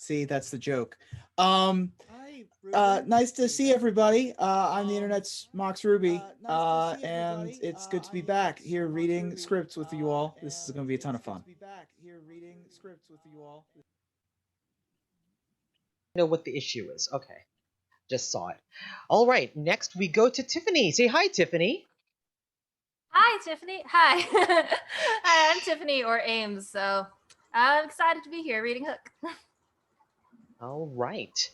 See, that's the joke. Nice to see everybody. I'm the internet's Mox Ruby, and it's good to be back here reading scripts with you all. This is going to be a ton of fun. Know what the issue is. Okay, just saw it. All right, next we go to Tiffany. Say hi, Tiffany. Hi, Tiffany. Hi. Hi, I'm Tiffany or Ames. So I'm excited to be here reading Hook. All right.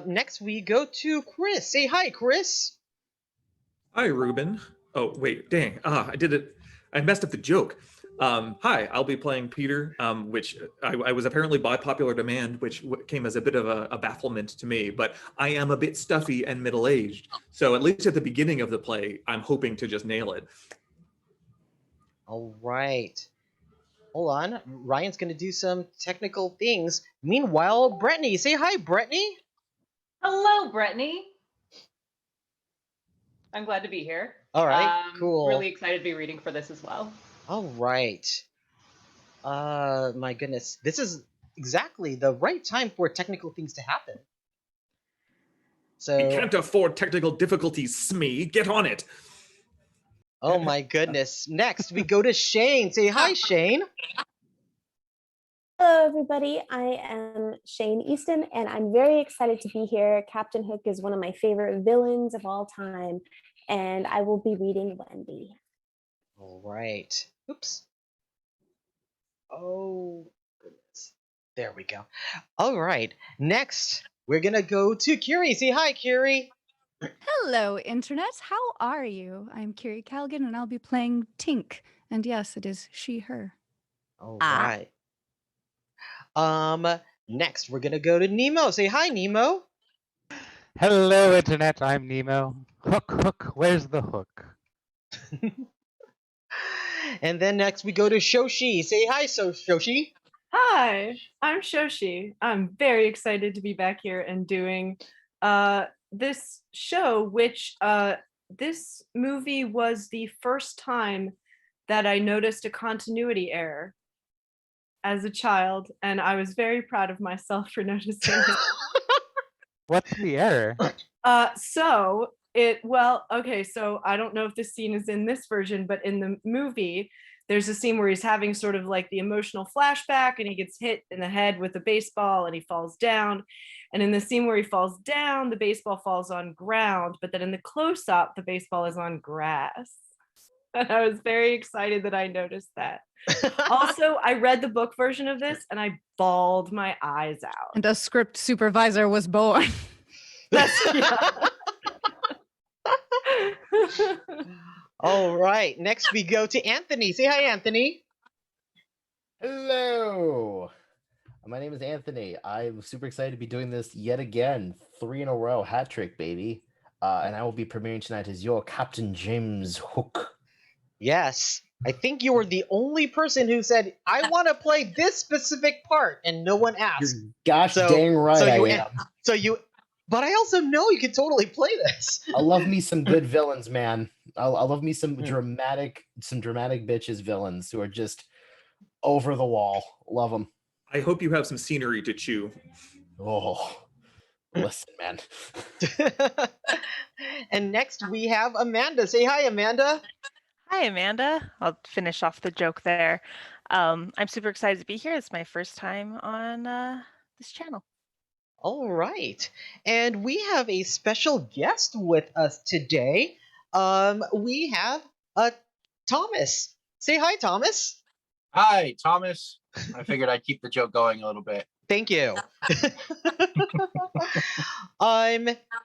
Next we go to Chris. Say hi, Chris. Hi, Ruben. Oh, wait, dang. I did it. I messed up the joke. Hi, I'll be playing Peter, which I was apparently by popular demand, which came as a bit of a bafflement to me, but I am a bit stuffy and middle-aged. So at least at the beginning of the play, I'm hoping to just nail it. All right. Hold on. Ryan's going to do some technical things. Meanwhile, Brittany. Say hi, Brittany. Hello, Brittany. I'm glad to be here. All right, cool. Really excited to be reading for this as well. All right. My goodness. This is exactly the right time for technical things to happen. So We can't afford technical difficulties, Smee. Get on it. Oh my goodness. Next, we go to Shane. Say hi, Shane. Hello, everybody. I am Shane Easton, and I'm very excited to be here. Captain Hook is one of my favorite villains of all time, and I will be reading Wendy. All right. Oops. Oh, goodness. There we go. All right. Next, we're going to go to Kiri. Say hi, Kiri. Hello, Internet. How are you? I'm Kiri Callaghan, and I'll be playing Tink. And yes, it is she, her. All right. Next, we're going to go to Nemo. Say hi, Nemo. Hello, Internet. I'm Nemo. Hook, where's the hook? And then next, we go to Shoshi. Say hi, Shoshi. Hi, I'm Shoshi. I'm very excited to be back here and doing this show, which this movie was the first time that I noticed a continuity error as a child, and I was very proud of myself for noticing it. What's the error? So I don't know if this scene is in this version, but in the movie, there's a scene where he's having sort of like the emotional flashback and he gets hit in the head with a baseball and he falls down. And in the scene where he falls down, the baseball falls on ground, but then in the close-up, the baseball is on grass. And I was very excited that I noticed that. Also, I read the book version of this and I bawled my eyes out. And a script supervisor was born. All right. Next, we go to Anthony. Say hi, Anthony. Hello. My name is Anthony. I'm super excited to be doing this yet again. 3 in a row, hat trick, baby. And I will be premiering tonight as your Captain James Hook. Yes. I think you were the only person who said, I want to play this specific part, and no one asked. You're gosh dang right I am. But I also know you can totally play this. I love me some good villains, man. I love me some dramatic bitches villains who are just over the wall. Love them. I hope you have some scenery to chew. Oh, listen, man. And next we have Amanda. Say hi, Amanda. Hi, Amanda. I'll finish off the joke there. I'm super excited to be here. It's my first time on this channel. All right. And we have a special guest with us today. We have Thomas. Say hi, Thomas. Hi, Thomas. I figured I'd keep the joke going a little bit. Thank you.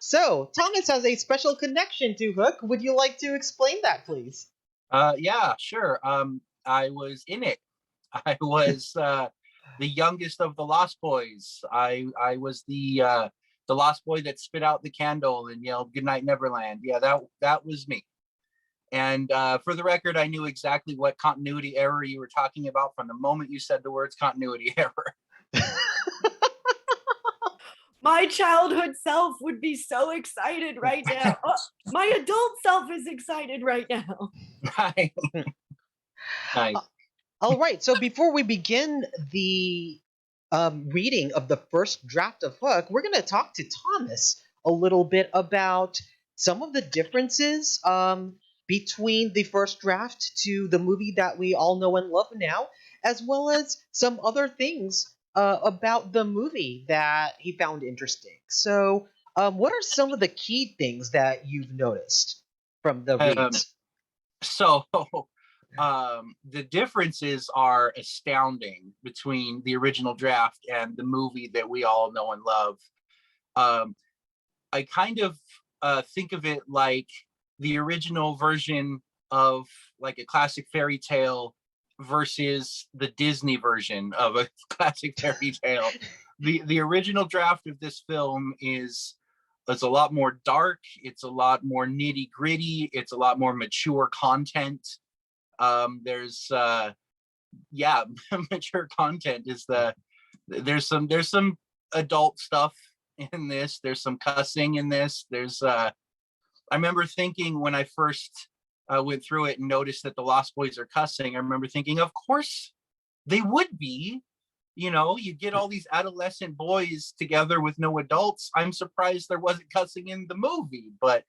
So Thomas has a special connection to Hook. Would you like to explain that, please? Yeah, sure. I was in it. I was the youngest of the Lost Boys. I was the Lost Boy that spit out the candle and yelled "Goodnight, Neverland." Yeah, that was me. And for the record, I knew exactly what continuity error you were talking about from the moment you said the words continuity error. My childhood self would be so excited right now. Oh, my adult self is excited right now. Right. Nice. All right. So before we begin the reading of the first draft of Hook, we're going to talk to Thomas a little bit about some of the differences between the first draft to the movie that we all know and love now, as well as some other things about the movie that he found interesting. So, what are some of the key things that you've noticed from the reads? So the differences are astounding between the original draft and the movie that we all know and love. I kind of think of it like the original version of like a classic fairy tale versus the Disney version of a classic fairy tale. The original draft of this film is it's a lot more dark, it's a lot more nitty gritty, it's a lot more mature content. There's mature content is there's some adult stuff in this, there's some cussing in this, there's I remember thinking when I first went through it and noticed that the Lost Boys are cussing, I remember thinking, of course they would be. You know, you get all these adolescent boys together with no adults. I'm surprised there wasn't cussing in the movie, but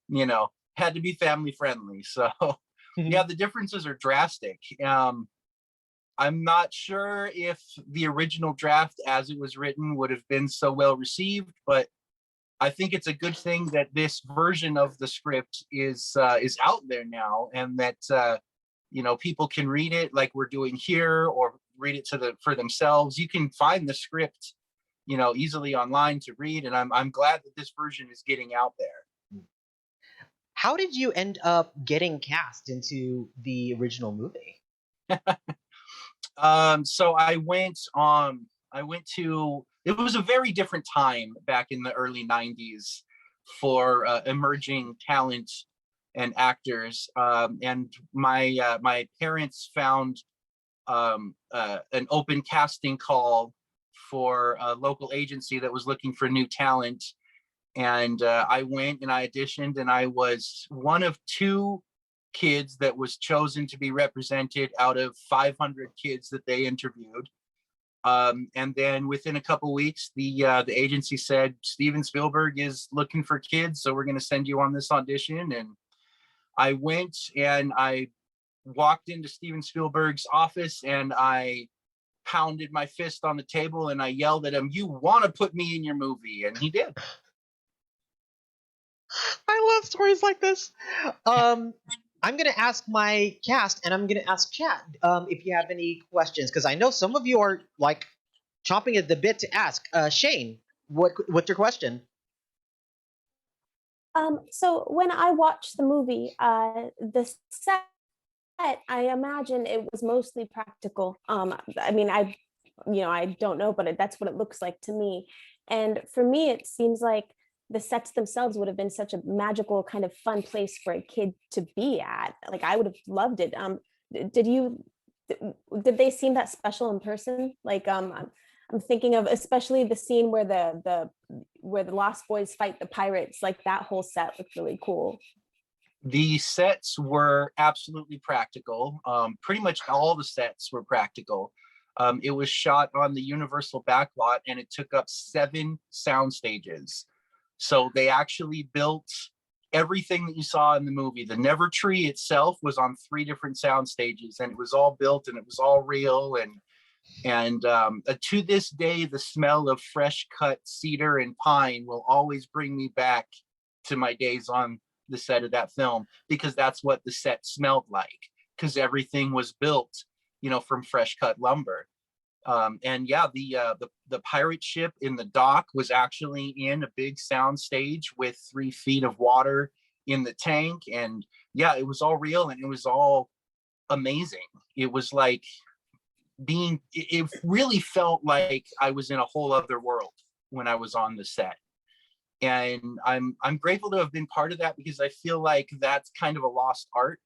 you know, had to be family friendly. So yeah, the differences are drastic. I'm not sure if the original draft as it was written would have been so well received, but I think it's a good thing that this version of the script is out there now, and that you know, people can read it like we're doing here, or read it for themselves. You can find the script, you know, easily online to read, and I'm glad that this version is getting out there. How did you end up getting cast into the original movie? So I went to, it was a very different time back in the early 90s for emerging talent and actors. And my parents found an open casting call for a local agency that was looking for new talent. And I went and I auditioned, and I was one of 2 kids that was chosen to be represented out of 500 kids that they interviewed. And then within a couple weeks, the agency said, Steven Spielberg is looking for kids, so we're going to send you on this audition. And I went and I walked into Steven Spielberg's office, and I pounded my fist on the table and I yelled at him, "You want to put me in your movie?" And he did. I love stories like this. I'm going to ask my cast, and I'm going to ask chat if you have any questions, because I know some of you are like chomping at the bit to ask. Shane, what's your question? So when I watched the movie, the set, I imagine it was mostly practical. I mean, I don't know, but that's what it looks like to me. And for me, it seems like the sets themselves would have been such a magical kind of fun place for a kid to be at. Like, I would have loved it. Did they seem that special in person? Like, I'm thinking of especially the scene where the Lost Boys fight the pirates. Like, that whole set looked really cool. The sets were absolutely practical. Pretty much all the sets were practical. It was shot on the Universal backlot, and it took up 7 sound stages. So they actually built everything that you saw in the movie. The Never Tree itself was on 3 different sound stages, and it was all built and it was all real. And to this day, the smell of fresh cut cedar and pine will always bring me back to my days on the set of that film, because that's what the set smelled like, because everything was built, you know, from fresh cut lumber. And yeah, the pirate ship in the dock was actually in a big sound stage with 3 feet of water in the tank. And yeah, it was all real, and it was all amazing. It was like it really felt like I was in a whole other world when I was on the set. And I'm grateful to have been part of that, because I feel like that's kind of a lost art,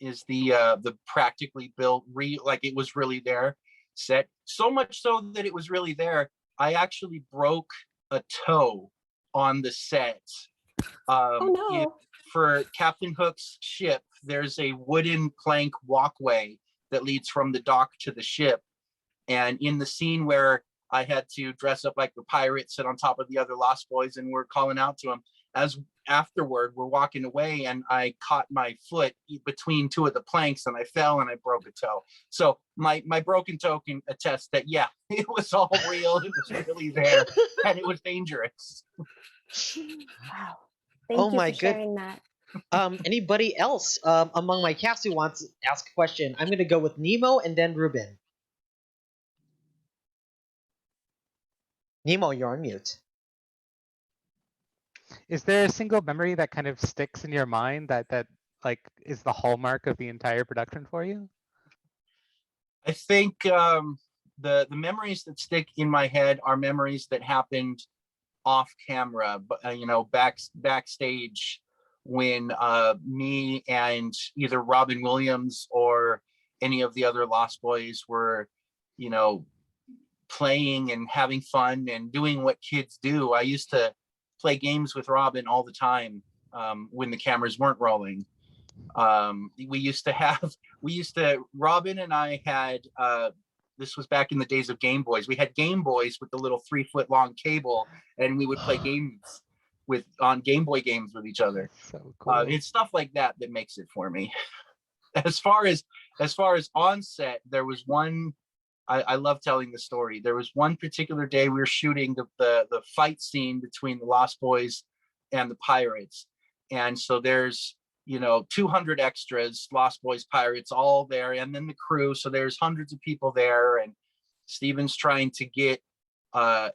is the practically built, like it was really there set. So much so that it was really there, I actually broke a toe on the set. Oh no. For Captain Hook's ship, there's a wooden plank walkway that leads from the dock to the ship. And in the scene where I had to dress up like the pirate, sit on top of the other Lost Boys, and we're calling out to them. As afterward, we're walking away, and I caught my foot between two of the planks, and I fell and I broke a toe. So my broken toe can attest that, yeah, it was all real. It was really there, and it was dangerous. Wow. Thank Oh you my for sharing that. Anybody else among my cast who wants to ask a question? I'm going to go with Nemo and then Ruben. Nemo, you're on mute. Is there a single memory that kind of sticks in your mind that like is the hallmark of the entire production for you? I think the memories that stick in my head are memories that happened off camera, but you know, backstage, when me and either Robin Williams or any of the other Lost Boys were, you know, playing and having fun and doing what kids do. I used to play games with Robin all the time when the cameras weren't rolling. Robin and I had, this was back in the days of Game Boys. We had Game Boys with the little 3-foot long cable, and we would play games on Game Boy games with each other. So cool. It's stuff like that that makes it for me. As far as on set, there was one, I love telling the story. There was one particular day we were shooting the fight scene between the Lost Boys and the pirates. And so there's, you know, 200 extras, Lost Boys, pirates, all there, and then the crew. So there's hundreds of people there, and Steven's trying to get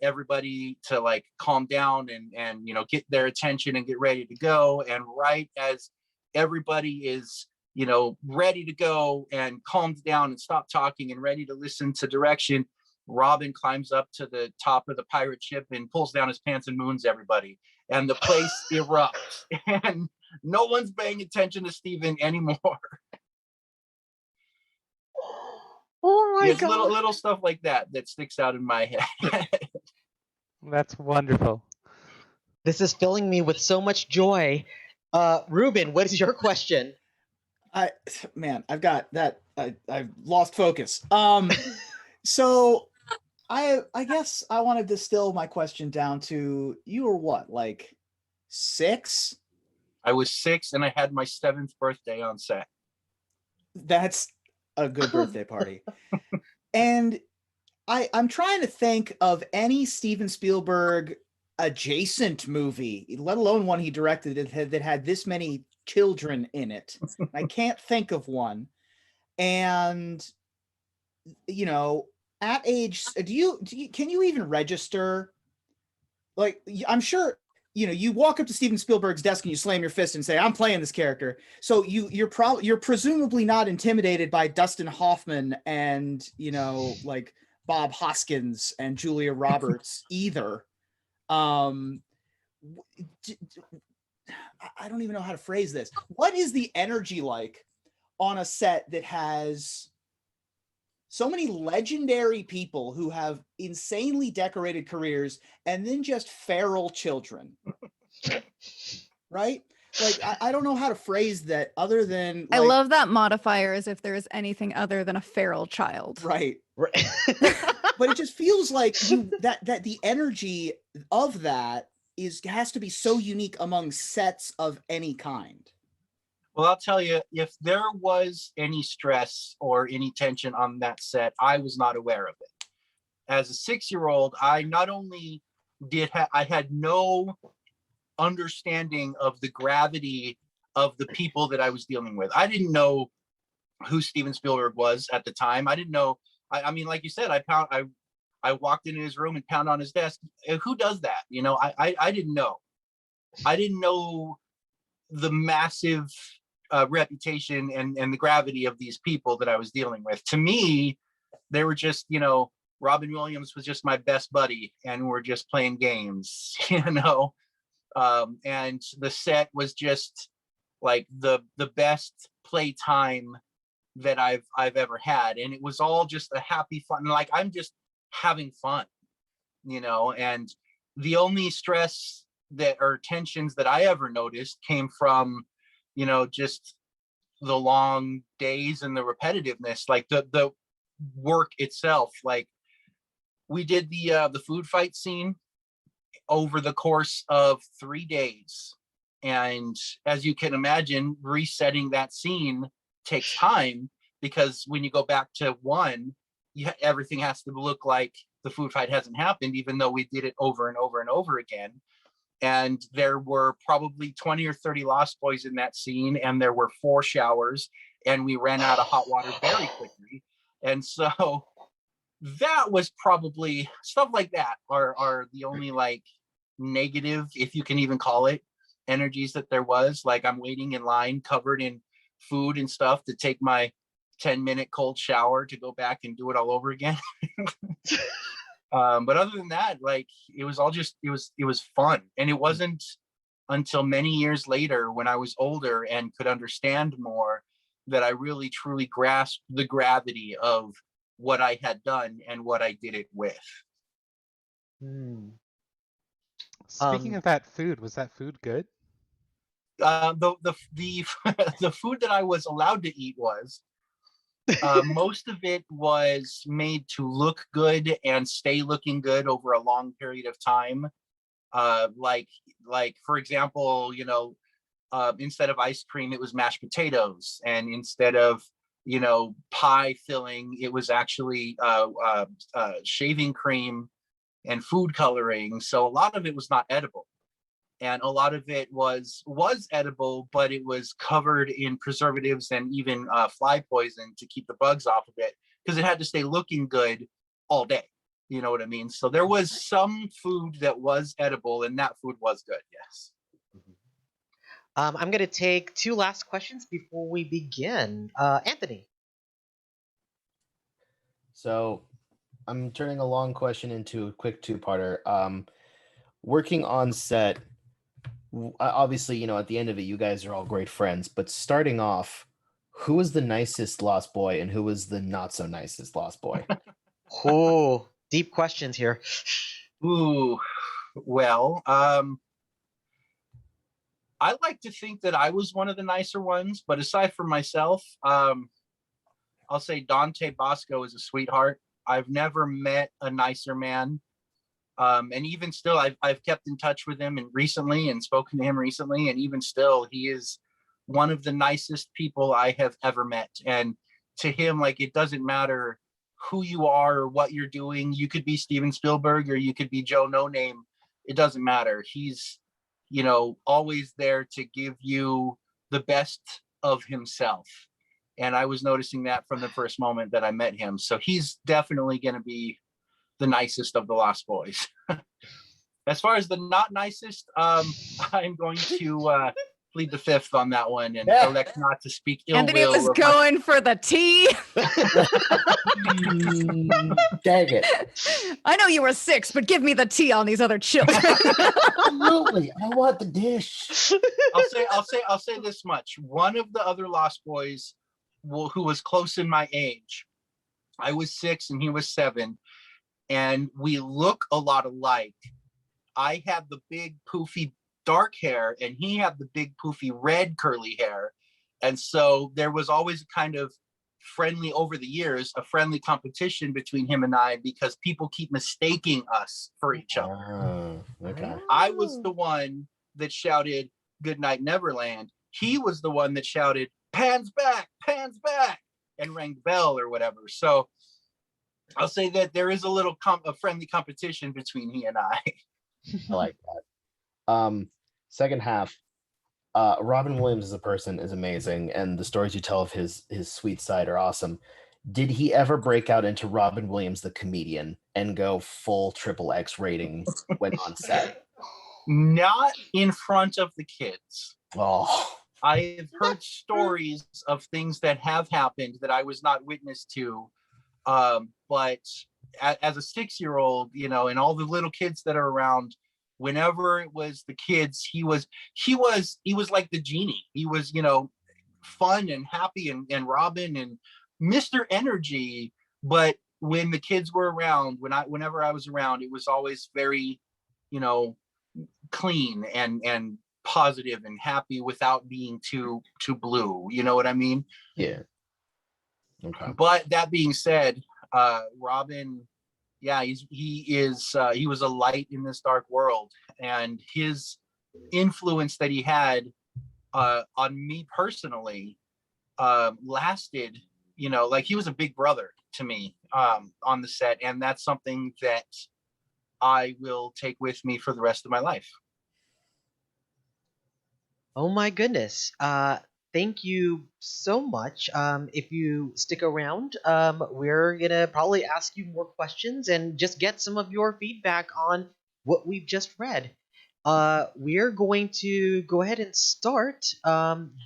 everybody to like calm down and you know, get their attention and get ready to go. And right as everybody is, you know, ready to go and calmed down and stop talking and ready to listen to direction, Robin climbs up to the top of the pirate ship and pulls down his pants and moons everybody. And the place erupts. And no one's paying attention to Steven anymore. Oh my It's God. little stuff like that that sticks out in my head. That's wonderful. This is filling me with so much joy. Ruben, what is your question? I've got that. I've lost focus. So I guess I want to distill my question down to, you were what, like 6? I was 6 and I had my 7th birthday on set. That's a good birthday party. And I'm trying to think of any Steven Spielberg adjacent movie, let alone one he directed that had this many children in it. I can't think of one. And you know, at age, can you even register? Like, I'm sure, you know, you walk up to Steven Spielberg's desk and you slam your fist and say, I'm playing this character. So you're presumably not intimidated by Dustin Hoffman and, you know, like Bob Hoskins and Julia Roberts either. I don't even know how to phrase this. What is the energy like on a set that has so many legendary people who have insanely decorated careers and then just feral children? Right? Like, I don't know how to phrase that other than like, I love that modifier as if there is anything other than a feral child. Right. But it just feels like that the energy of that has to be so unique among sets of any kind. Well, I'll tell you, if there was any stress or any tension on that set, I was not aware of it. As a 6-year-old, I not only I had no understanding of the gravity of the people that I was dealing with. I didn't know who Steven Spielberg was at the time. I didn't know. I mean, like you said, I walked into his room and pounded on his desk. Who does that? You know, I didn't know. I didn't know the massive reputation and the gravity of these people that I was dealing with. To me, they were just, you know, Robin Williams was just my best buddy and we're just playing games, you know. And the set was just like the best playtime that I've ever had. And it was all just a happy fun, like I'm just having fun, you know. And the only stress that or tensions that I ever noticed came from, you know, just the long days and the repetitiveness, like the work itself. Like we did the food fight scene over the course of 3 days. And as you can imagine, resetting that scene takes time, because when you go back to one, everything has to look like the food fight hasn't happened, even though we did it over and over and over again. And there were probably 20 or 30 Lost Boys in that scene, and there were 4 showers, and we ran out of hot water very quickly. And so that was probably, stuff like that are the only like negative, if you can even call it, energies that there was. Like, I'm waiting in line covered in food and stuff to take my 10-minute cold shower to go back and do it all over again. But other than that, like, it was all just, it was fun. And it wasn't until many years later, when I was older and could understand more, that I really truly grasped the gravity of what I had done and what I did it with. Speaking of that food, was that food good? The the food that I was allowed to eat was most of it was made to look good and stay looking good over a long period of time. Like for example, you know, instead of ice cream, it was mashed potatoes, and instead of, you know, pie filling, it was actually shaving cream and food coloring. So a lot of it was not edible, and a lot of it was edible, but it was covered in preservatives and even fly poison to keep the bugs off of it, because it had to stay looking good all day. You know what I mean? So there was some food that was edible, and that food was good. Yes. I'm going to take 2 last questions before we begin. Anthony. So I'm turning a long question into a quick 2-parter. Working on set, obviously, you know, at the end of it, you guys are all great friends, but starting off, who was the nicest Lost Boy and who was the not so nicest Lost Boy? Oh, deep questions here. Ooh, well, I like to think that I was one of the nicer ones, but aside from myself, I'll say Dante Bosco is a sweetheart. I've never met a nicer man. And even still, I've kept in touch with him and spoken to him recently, and even still, he is one of the nicest people I have ever met. And to him, like, it doesn't matter who you are or what you're doing. You could be Steven Spielberg or you could be Joe No Name. It doesn't matter. He's, you know, always there to give you the best of himself. And I was noticing that from the first moment that I met him. So he's definitely going to be the nicest of the Lost Boys. As far as the not nicest, I'm going to plead the fifth on that one and elect not to speak ill Anthony will. was going for the tea. Dang it. I know you were 6, but give me the tea on these other children. Absolutely. I want the dish. I'll say this much. One of the other Lost Boys who was close in my age, I was 6 and he was 7, and we look a lot alike. I had the big poofy dark hair and he had the big poofy red curly hair. And so there was always a kind of friendly, over the years, a friendly competition between him and I, because people keep mistaking us for each other. Okay. I was the one that shouted "Goodnight Neverland." He was the one that shouted Pan's back, and rang the bell or whatever. So I'll say that there is a little a friendly competition between he and I. I like that. Second half, Robin Williams as a person is amazing, and the stories you tell of his sweet side are awesome. Did he ever break out into Robin Williams the comedian and go full XXX rating when on set? Not in front of the kids. Oh. I've heard stories of things that have happened that I was not witness to. But as a 6-year-old, you know, and all the little kids that are around, whenever it was the kids, he was like the genie. He was, you know, fun and happy and Robin and Mr. Energy. But when the kids were around, whenever I was around, it was always very, you know, clean and positive and happy without being too blue. You know what I mean? Yeah. Okay. But that being said, Robin yeah, he was a light in this dark world, and his influence that he had on me personally lasted. You know, like he was a big brother to me on the set, and that's something that I will take with me for the rest of my life. Oh my goodness. Thank you so much. If you stick around, we're gonna probably ask you more questions and just get some of your feedback on what we've just read. We're going to go ahead and start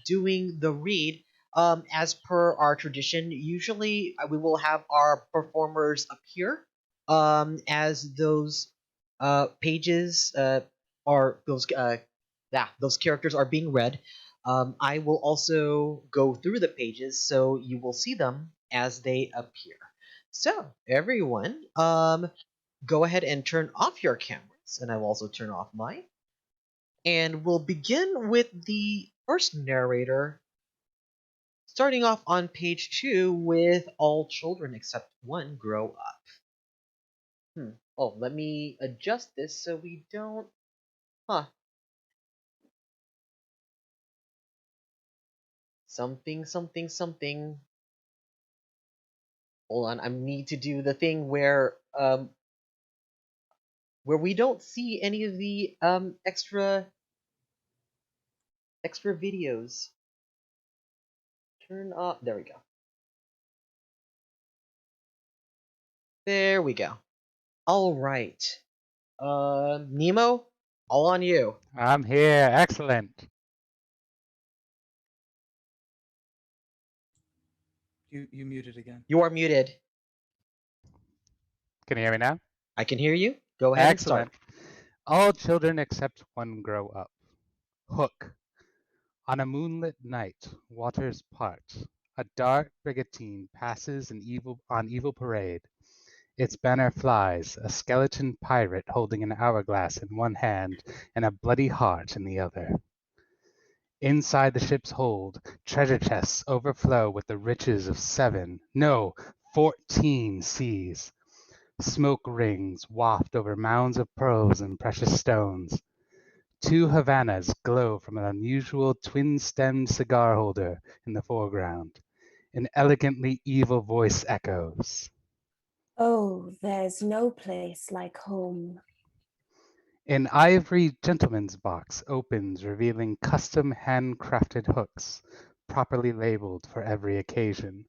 doing the read. As per our tradition, usually we will have our performers appear as those pages are those yeah, those characters are being read. I will also go through the pages so you will see them as they appear. So, everyone, go ahead and turn off your cameras, and I will also turn off mine. And we'll begin with the first narrator, starting off on page 2 with all children except one grow up. Oh, let me adjust this so we don't. Huh. Something, something, something. Hold on, I need to do the thing where we don't see any of the extra videos. Turn off. There we go. There we go. All right. Nemo, all on you. I'm here. Excellent. You muted again. You are muted. Can you hear me now? I can hear you. Go ahead Excellent. and start. All children except one grow up. Hook. On a moonlit night, waters part. A dark brigantine passes on evil parade. Its banner flies, a skeleton pirate holding an hourglass in one hand and a bloody heart in the other. Inside the ship's hold, treasure chests overflow with the riches of 14 seas. Smoke rings waft over mounds of pearls and precious stones. 2 Havanas glow from an unusual twin-stemmed cigar holder in the foreground. An elegantly evil voice echoes. Oh, there's no place like home. An ivory gentleman's box opens, revealing custom handcrafted hooks, properly labeled for every occasion.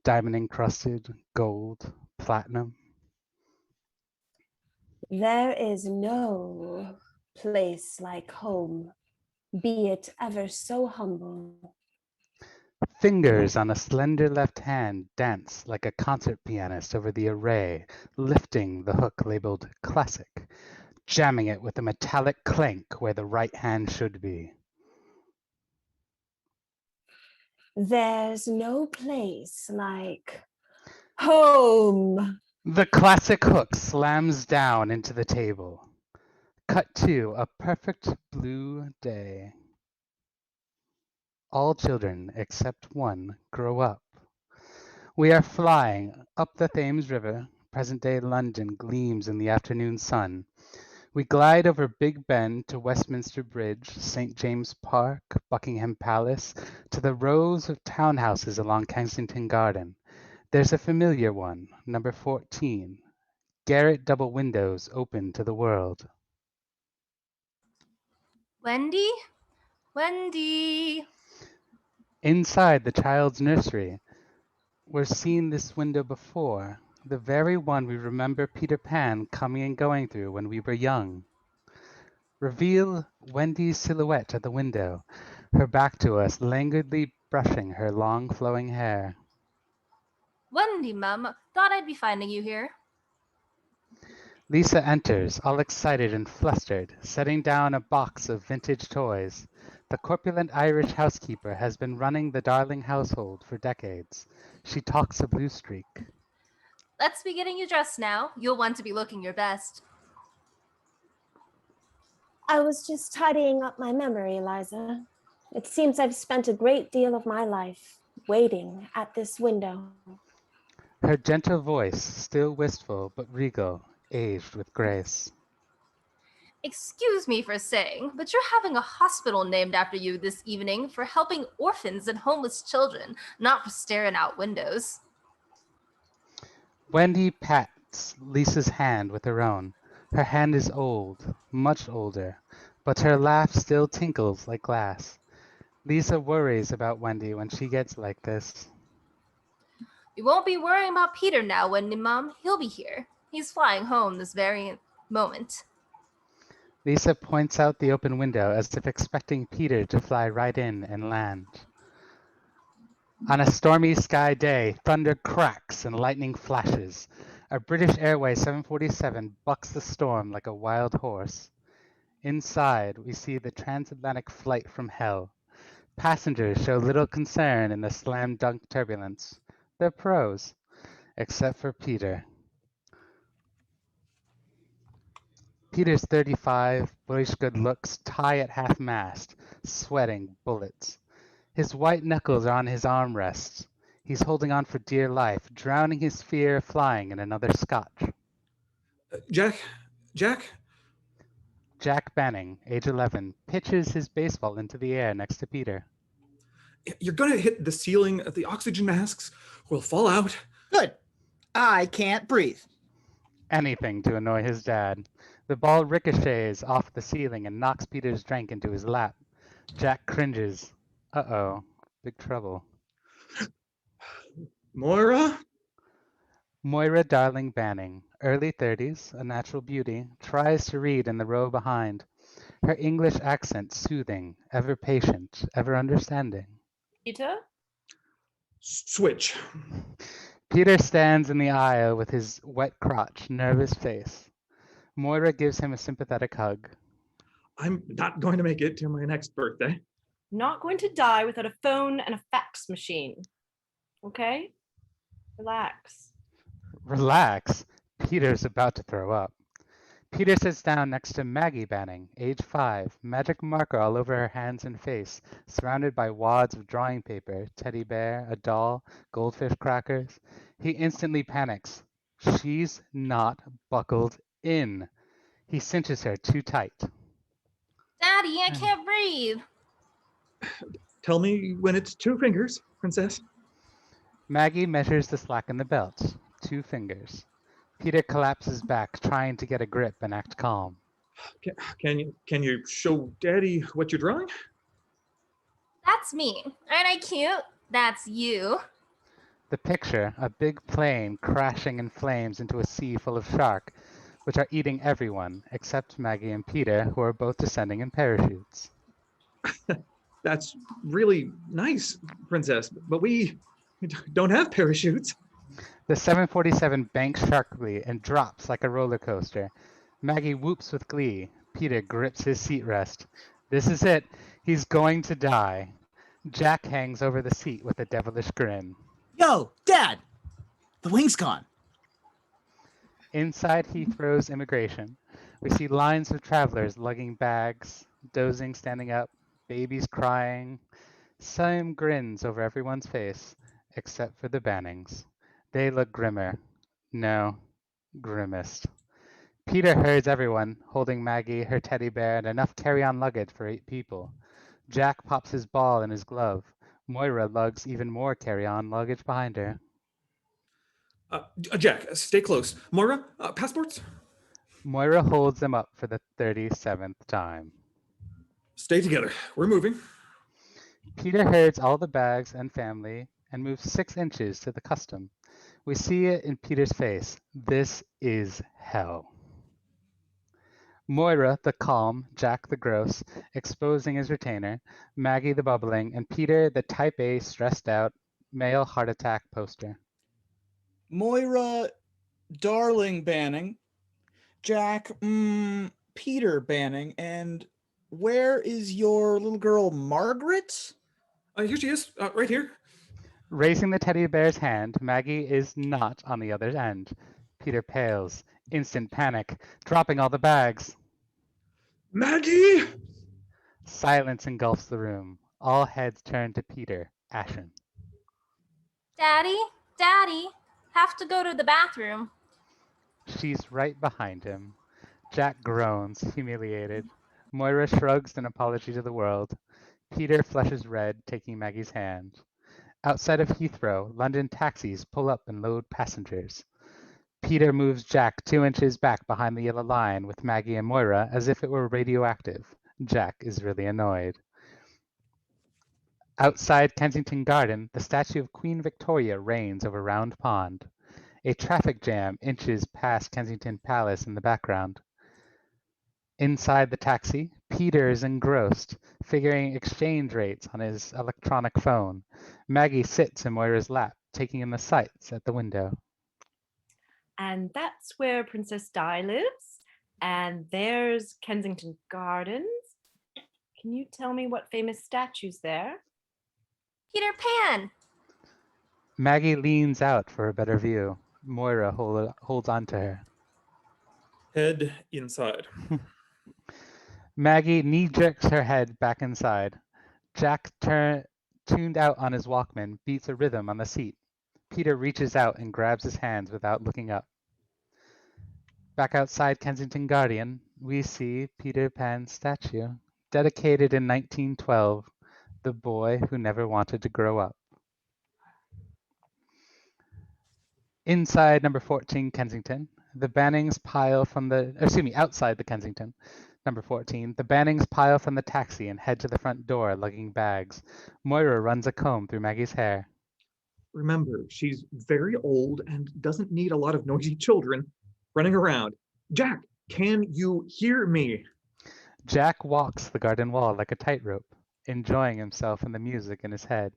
Diamond encrusted, gold, platinum. There is no place like home, be it ever so humble. Fingers on a slender left hand dance like a concert pianist over the array, lifting the hook labeled classic, jamming it with a metallic clank where the right hand should be. There's no place like home. The classic hook slams down into the table. Cut to a perfect blue day. All children except one grow up. We are flying up the Thames River. Present-day London gleams in the afternoon sun. We glide over Big Ben to Westminster Bridge, St. James Park, Buckingham Palace, to the rows of townhouses along Kensington Garden. There's a familiar one, number 14. Garret double windows open to the world. Wendy? Wendy! Inside the child's nursery, we're seen this window before, the very one we remember Peter Pan coming and going through when we were young. Reveal Wendy's silhouette at the window, her back to us, languidly brushing her long flowing hair. Wendy, Mum. Thought I'd be finding you here. Lisa enters, all excited and flustered, setting down a box of vintage toys. The corpulent Irish housekeeper has been running the Darling household for decades. She talks a blue streak. Let's be getting you dressed now. You'll want to be looking your best. I was just tidying up my memory, Eliza. It seems I've spent a great deal of my life waiting at this window. Her gentle voice, still wistful but regal, aged with grace. Excuse me for saying, but you're having a hospital named after you this evening for helping orphans and homeless children, not for staring out windows. Wendy pats Lisa's hand with her own. Her hand is old, much older, but her laugh still tinkles like glass. Lisa worries about Wendy when she gets like this. We won't be worrying about Peter now, Wendy, Mom. He'll be here. He's flying home this very moment. Lisa points out the open window as if expecting Peter to fly right in and land. On a stormy sky day, thunder cracks and lightning flashes. A British Airways 747 bucks the storm like a wild horse. Inside, we see the transatlantic flight from hell. Passengers show little concern in the slam-dunk turbulence. They're pros, except for Peter. Peter's 35, boyish good looks, tie at half-mast, sweating bullets. His white knuckles are on his armrests. He's holding on for dear life, drowning his fear of flying in another scotch. Jack? Jack Banning, age 11, pitches his baseball into the air next to Peter. You're gonna hit the ceiling of the oxygen masks. We'll fall out. Good. I can't breathe. Anything to annoy his dad. The ball ricochets off the ceiling and knocks Peter's drink into his lap. Jack cringes. Uh-oh, big trouble. Moira? Moira Darling Banning, early 30s, a natural beauty, tries to read in the row behind. Her English accent soothing, ever patient, ever understanding. Peter? Switch. Peter stands in the aisle with his wet crotch, nervous face. Moira gives him a sympathetic hug. I'm not going to make it to my next birthday. Not going to die without a phone and a fax machine. Okay? Relax. Relax. Peter's about to throw up. Peter sits down next to Maggie Banning, age 5, magic marker all over her hands and face, surrounded by wads of drawing paper, teddy bear, a doll, goldfish crackers. He instantly panics. She's not buckled in. He cinches her too tight. Daddy, I can't breathe. Tell me when it's 2 fingers, princess. Maggie measures the slack in the belt. 2 fingers. Peter collapses back, trying to get a grip and act calm. Can you show Daddy what you're drawing? That's me. Aren't I cute? That's you. The picture, a big plane crashing in flames into a sea full of sharks, which are eating everyone, except Maggie and Peter, who are both descending in parachutes. That's really nice, princess, but we don't have parachutes. The 747 banks sharply and drops like a roller coaster. Maggie whoops with glee. Peter grips his seat rest. This is it. He's going to die. Jack hangs over the seat with a devilish grin. Yo, Dad! The wing's gone. Inside Heathrow's immigration, we see lines of travelers lugging bags, dozing standing up, babies crying. Some grins over everyone's face, except for the Bannings. They look grimmer. No, grimmest. Peter herds everyone, holding Maggie, her teddy bear, and enough carry-on luggage for 8 people. Jack pops his ball in his glove. Moira lugs even more carry-on luggage behind her. Jack, stay close. Moira, passports? Moira holds them up for the 37th time. Stay together. We're moving. Peter herds all the bags and family and moves 6 inches to the custom. We see it in Peter's face. This is hell. Moira, the calm, Jack the gross, exposing his retainer, Maggie the bubbling, and Peter the type A stressed out male heart attack poster. Moira Darling Banning, Jack Peter Banning, and where is your little girl Margaret? Here she is, right here. Raising the teddy bear's hand, Maggie is not on the other end. Peter pales. Instant panic, dropping all the bags. Maggie! Silence engulfs the room. All heads turn to Peter, ashen. Daddy, Have to go to the bathroom. She's right behind him. Jack groans, humiliated. Moira shrugs an apology to the world. Peter flushes red, taking Maggie's hand. Outside of Heathrow, London taxis pull up and load passengers. Peter moves Jack 2 inches back behind the yellow line with Maggie and Moira as if it were radioactive. Jack is really annoyed. Outside Kensington Garden, the statue of Queen Victoria reigns over Round Pond. A traffic jam inches past Kensington Palace in the background. Inside the taxi, Peter is engrossed, figuring exchange rates on his electronic phone. Maggie sits in Moira's lap, taking in the sights at the window. And that's where Princess Di lives. And there's Kensington Gardens. Can you tell me what famous statue's there? Peter Pan. Maggie leans out for a better view. Moira holds on to her. Head inside. Maggie knee jerks her head back inside. Jack, tuned out on his Walkman, beats a rhythm on the seat. Peter reaches out and grabs his hands without looking up. Back outside Kensington Garden, we see Peter Pan's statue, dedicated in 1912, the boy who never wanted to grow up. Inside number 14 Kensington, the Bannings pile from outside the Kensington, number 14, the Bannings pile from the taxi and head to the front door, lugging bags. Moira runs a comb through Maggie's hair. Remember, she's very old and doesn't need a lot of noisy children running around. Jack, can you hear me? Jack walks the garden wall like a tightrope, enjoying himself and the music in his head.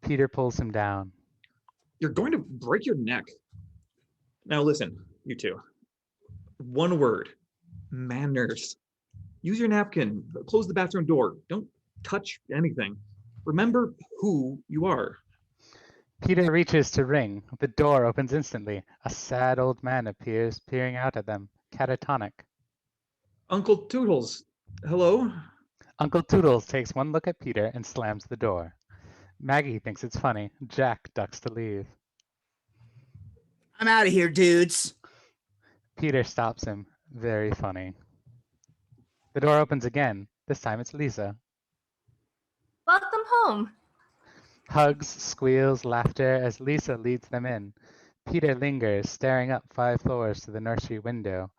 Peter pulls him down. You're going to break your neck. Now listen, you two. One word. Manners. Use your napkin. Close the bathroom door. Don't touch anything. Remember who you are. Peter reaches to ring. The door opens instantly. A sad old man appears, peering out at them, catatonic. Uncle Toodles, hello? Uncle Toodles takes one look at Peter and slams the door. Maggie thinks it's funny. Jack ducks to leave. I'm out of here, dudes. Peter stops him. Very funny. The door opens again. This time it's Lisa. Welcome home. Hugs, squeals, laughter as Lisa leads them in. Peter lingers, staring up 5 floors to the nursery window.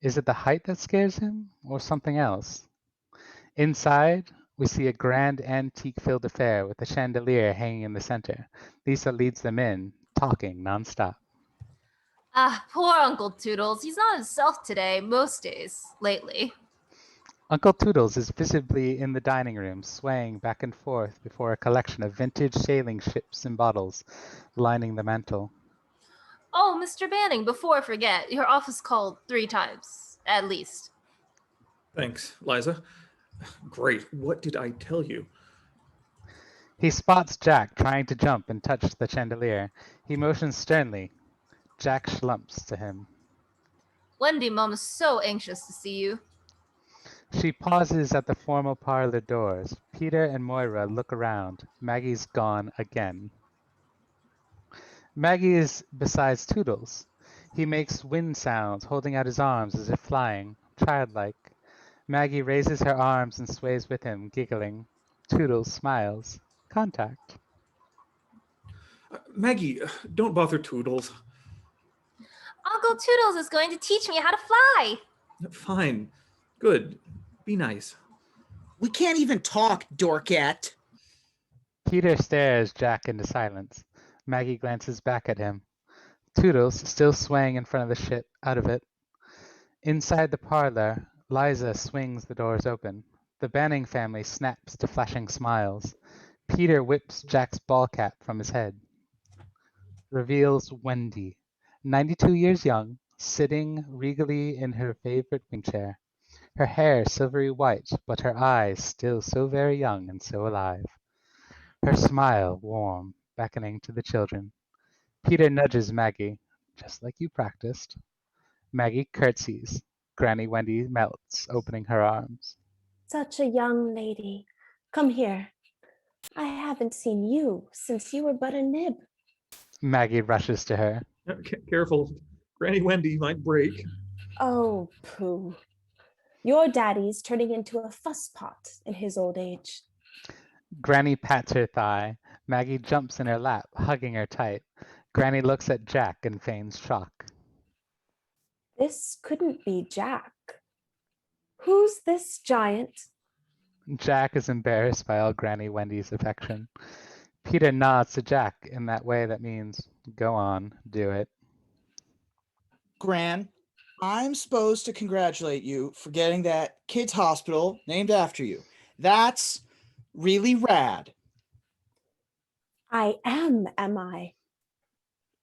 Is it the height that scares him, or something else? Inside, we see a grand antique-filled affair with a chandelier hanging in the center. Lisa leads them in, talking nonstop. Poor Uncle Toodles. He's not himself today, most days, lately. Uncle Toodles is visibly in the dining room, swaying back and forth before a collection of vintage sailing ships and bottles lining the mantel. Oh, Mr. Banning, before I forget, your office called 3 times, at least. Thanks, Liza. Great. What did I tell you? He spots Jack trying to jump and touch the chandelier. He motions sternly. Jack schlumps to him. Wendy Mum is so anxious to see you. She pauses at the formal parlor doors. Peter and Moira look around. Maggie's gone again. Maggie is beside Toodles. He makes wind sounds, holding out his arms as if flying, childlike. Maggie raises her arms and sways with him, giggling. Toodles smiles. Contact. Maggie, don't bother Toodles. Uncle Toodles is going to teach me how to fly. Fine. Good. Be nice. We can't even talk, Dorkette. Peter stares Jack into silence. Maggie glances back at him. Toodles, still swaying in front of the ship, out of it. Inside the parlor, Liza swings the doors open. The Banning family snaps to flashing smiles. Peter whips Jack's ball cap from his head. Reveals Wendy, 92 years young, sitting regally in her favorite wing chair. Her hair silvery white, but her eyes still so very young and so alive. Her smile warm, beckoning to the children. Peter nudges Maggie, just like you practiced. Maggie curtsies. Granny Wendy melts, opening her arms. Such a young lady. Come here. I haven't seen you since you were but a nib. Maggie rushes to her. Careful, Granny Wendy might break. Oh, pooh. Your daddy's turning into a fusspot in his old age. Granny pats her thigh. Maggie jumps in her lap, hugging her tight. Granny looks at Jack and feigns shock. This couldn't be Jack. Who's this giant? Jack is embarrassed by all Granny Wendy's affection. Peter nods to Jack in that way that means, go on, do it. Gran, I'm supposed to congratulate you for getting that kids' hospital named after you. That's really rad. I am I?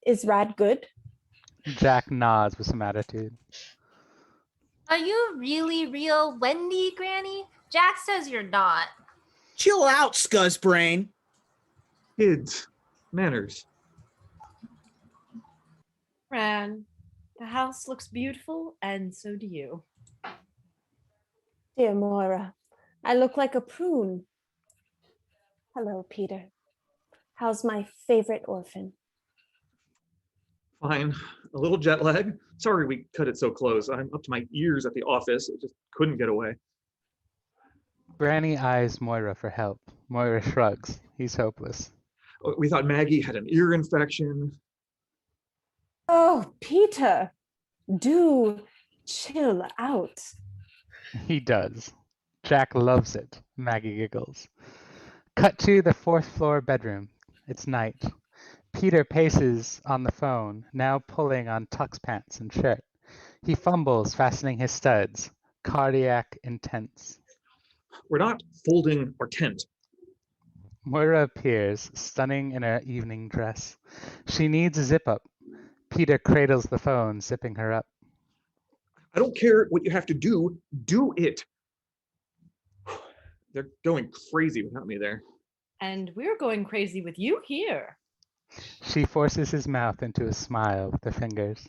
Is rad good? Jack nods with some attitude. Are you really real Wendy, Granny? Jack says you're not. Chill out, Scuzzbrain. Kids, manners. Fran, the house looks beautiful, and so do you. Dear Moira, I look like a prune. Hello, Peter. How's my favorite orphan? Fine. A little jet lag. Sorry we cut it so close. I'm up to my ears at the office. It just couldn't get away. Granny eyes Moira for help. Moira shrugs. He's hopeless. We thought Maggie had an ear infection. Oh, Peter, do chill out. He does. Jack loves it. Maggie giggles. Cut to the 4th floor bedroom. It's night. Peter paces on the phone, now pulling on tux pants and shirt. He fumbles, fastening his studs. Cardiac intense. We're not folding our tent. Moira appears, stunning in her evening dress. She needs a zip up. Peter cradles the phone, zipping her up. I don't care what you have to do it. They're going crazy without me there. And we're going crazy with you here. She forces his mouth into a smile with her fingers.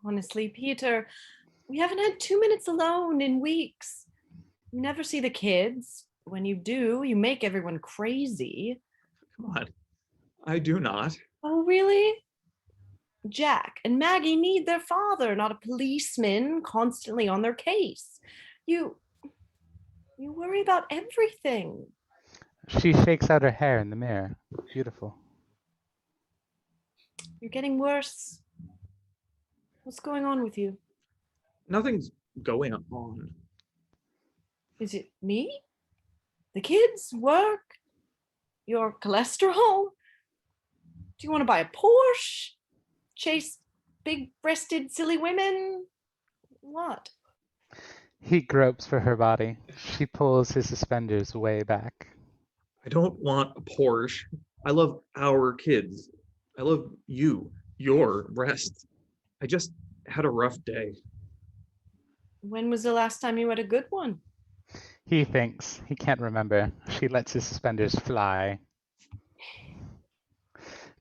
Honestly, Peter, we haven't had 2 minutes alone in weeks. You never see the kids. When you do, you make everyone crazy. Come on. I do not. Oh, really? Jack and Maggie need their father, not a policeman constantly on their case. You worry about everything. She shakes out her hair in the mirror. Beautiful. You're getting worse. What's going on with you? Nothing's going on. Is it me? The kids? Work? Your cholesterol? Do you want to buy a Porsche? Chase big-breasted, silly women? What? He gropes for her body. She pulls his suspenders way back. I don't want a Porsche. I love our kids. I love you, your breasts. I just had a rough day. When was the last time you had a good one? He thinks. He can't remember. She lets his suspenders fly.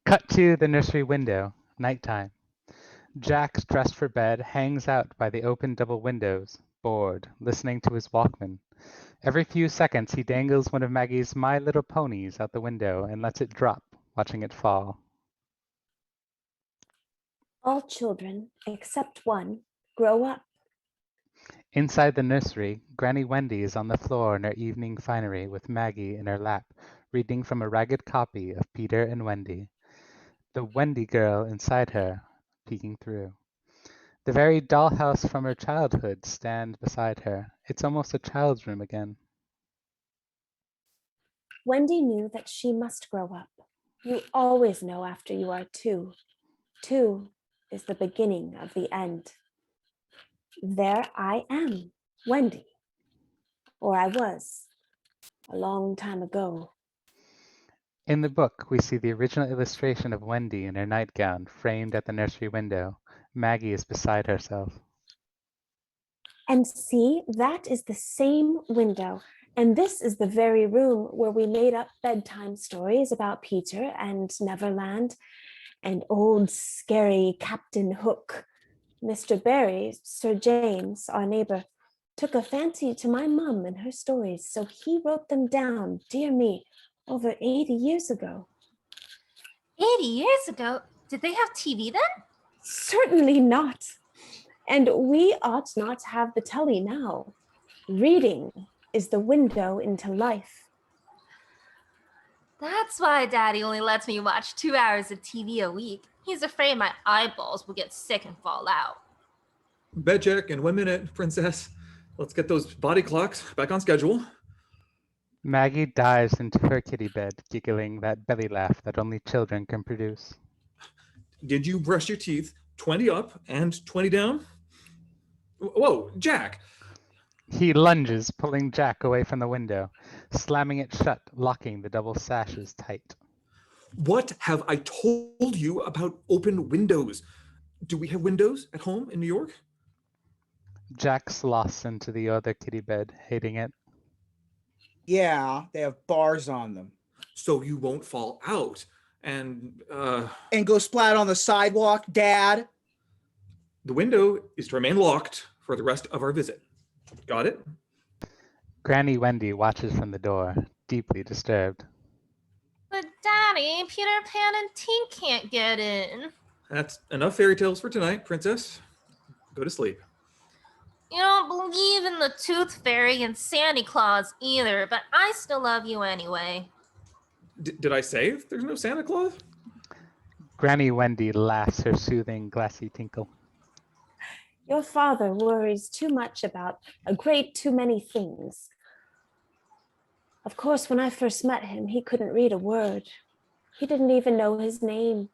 Cut to the nursery window. Nighttime. Jack, dressed for bed, hangs out by the open double windows, bored, listening to his Walkman. Every few seconds, he dangles one of Maggie's My Little Ponies out the window and lets it drop, watching it fall. All children, except one, grow up. Inside the nursery, Granny Wendy is on the floor in her evening finery with Maggie in her lap, reading from a ragged copy of Peter and Wendy. The Wendy girl inside her, peeking through. The very dollhouse from her childhood stands beside her. It's almost a child's room again. Wendy knew that she must grow up. You always know after you are 2. 2 is the beginning of the end. There I am, Wendy. Or I was, a long time ago. In the book, we see the original illustration of Wendy in her nightgown framed at the nursery window. Maggie is beside herself. And see, that is the same window. And this is the very room where we made up bedtime stories about Peter and Neverland and old scary Captain Hook. Mr. Barry, Sir James, our neighbor, took a fancy to my mum and her stories, so he wrote them down, dear me, over 80 years ago. 80 years ago? Did they have TV then? Certainly not. And we ought not to have the telly now. Reading is the window into life. That's why Daddy only lets me watch 2 hours of TV a week. He's afraid my eyeballs will get sick and fall out. Bed check in 1 minute, princess. Let's get those body clocks back on schedule. Maggie dives into her kitty bed, giggling that belly laugh that only children can produce. Did you brush your teeth 20 up and 20 down? Whoa, Jack! He lunges, pulling Jack away from the window, slamming it shut, locking the double sashes tight. What have I told you about open windows? Do we have windows at home in New York? Jack sloths into the other kitty bed, hating it. Yeah, they have bars on them. So you won't fall out and go splat on the sidewalk, Dad. The window is to remain locked for the rest of our visit. Got it? Granny Wendy watches from the door, deeply disturbed. But Daddy, Peter Pan and Tink can't get in. That's enough fairy tales for tonight, princess. Go to sleep. You don't believe in the Tooth Fairy and Santa Claus either, but I still love you anyway. Did I say there's no Santa Claus? Granny Wendy laughs her soothing, glassy tinkle. Your father worries too much about a great too many things. Of course, when I first met him, he couldn't read a word. He didn't even know his name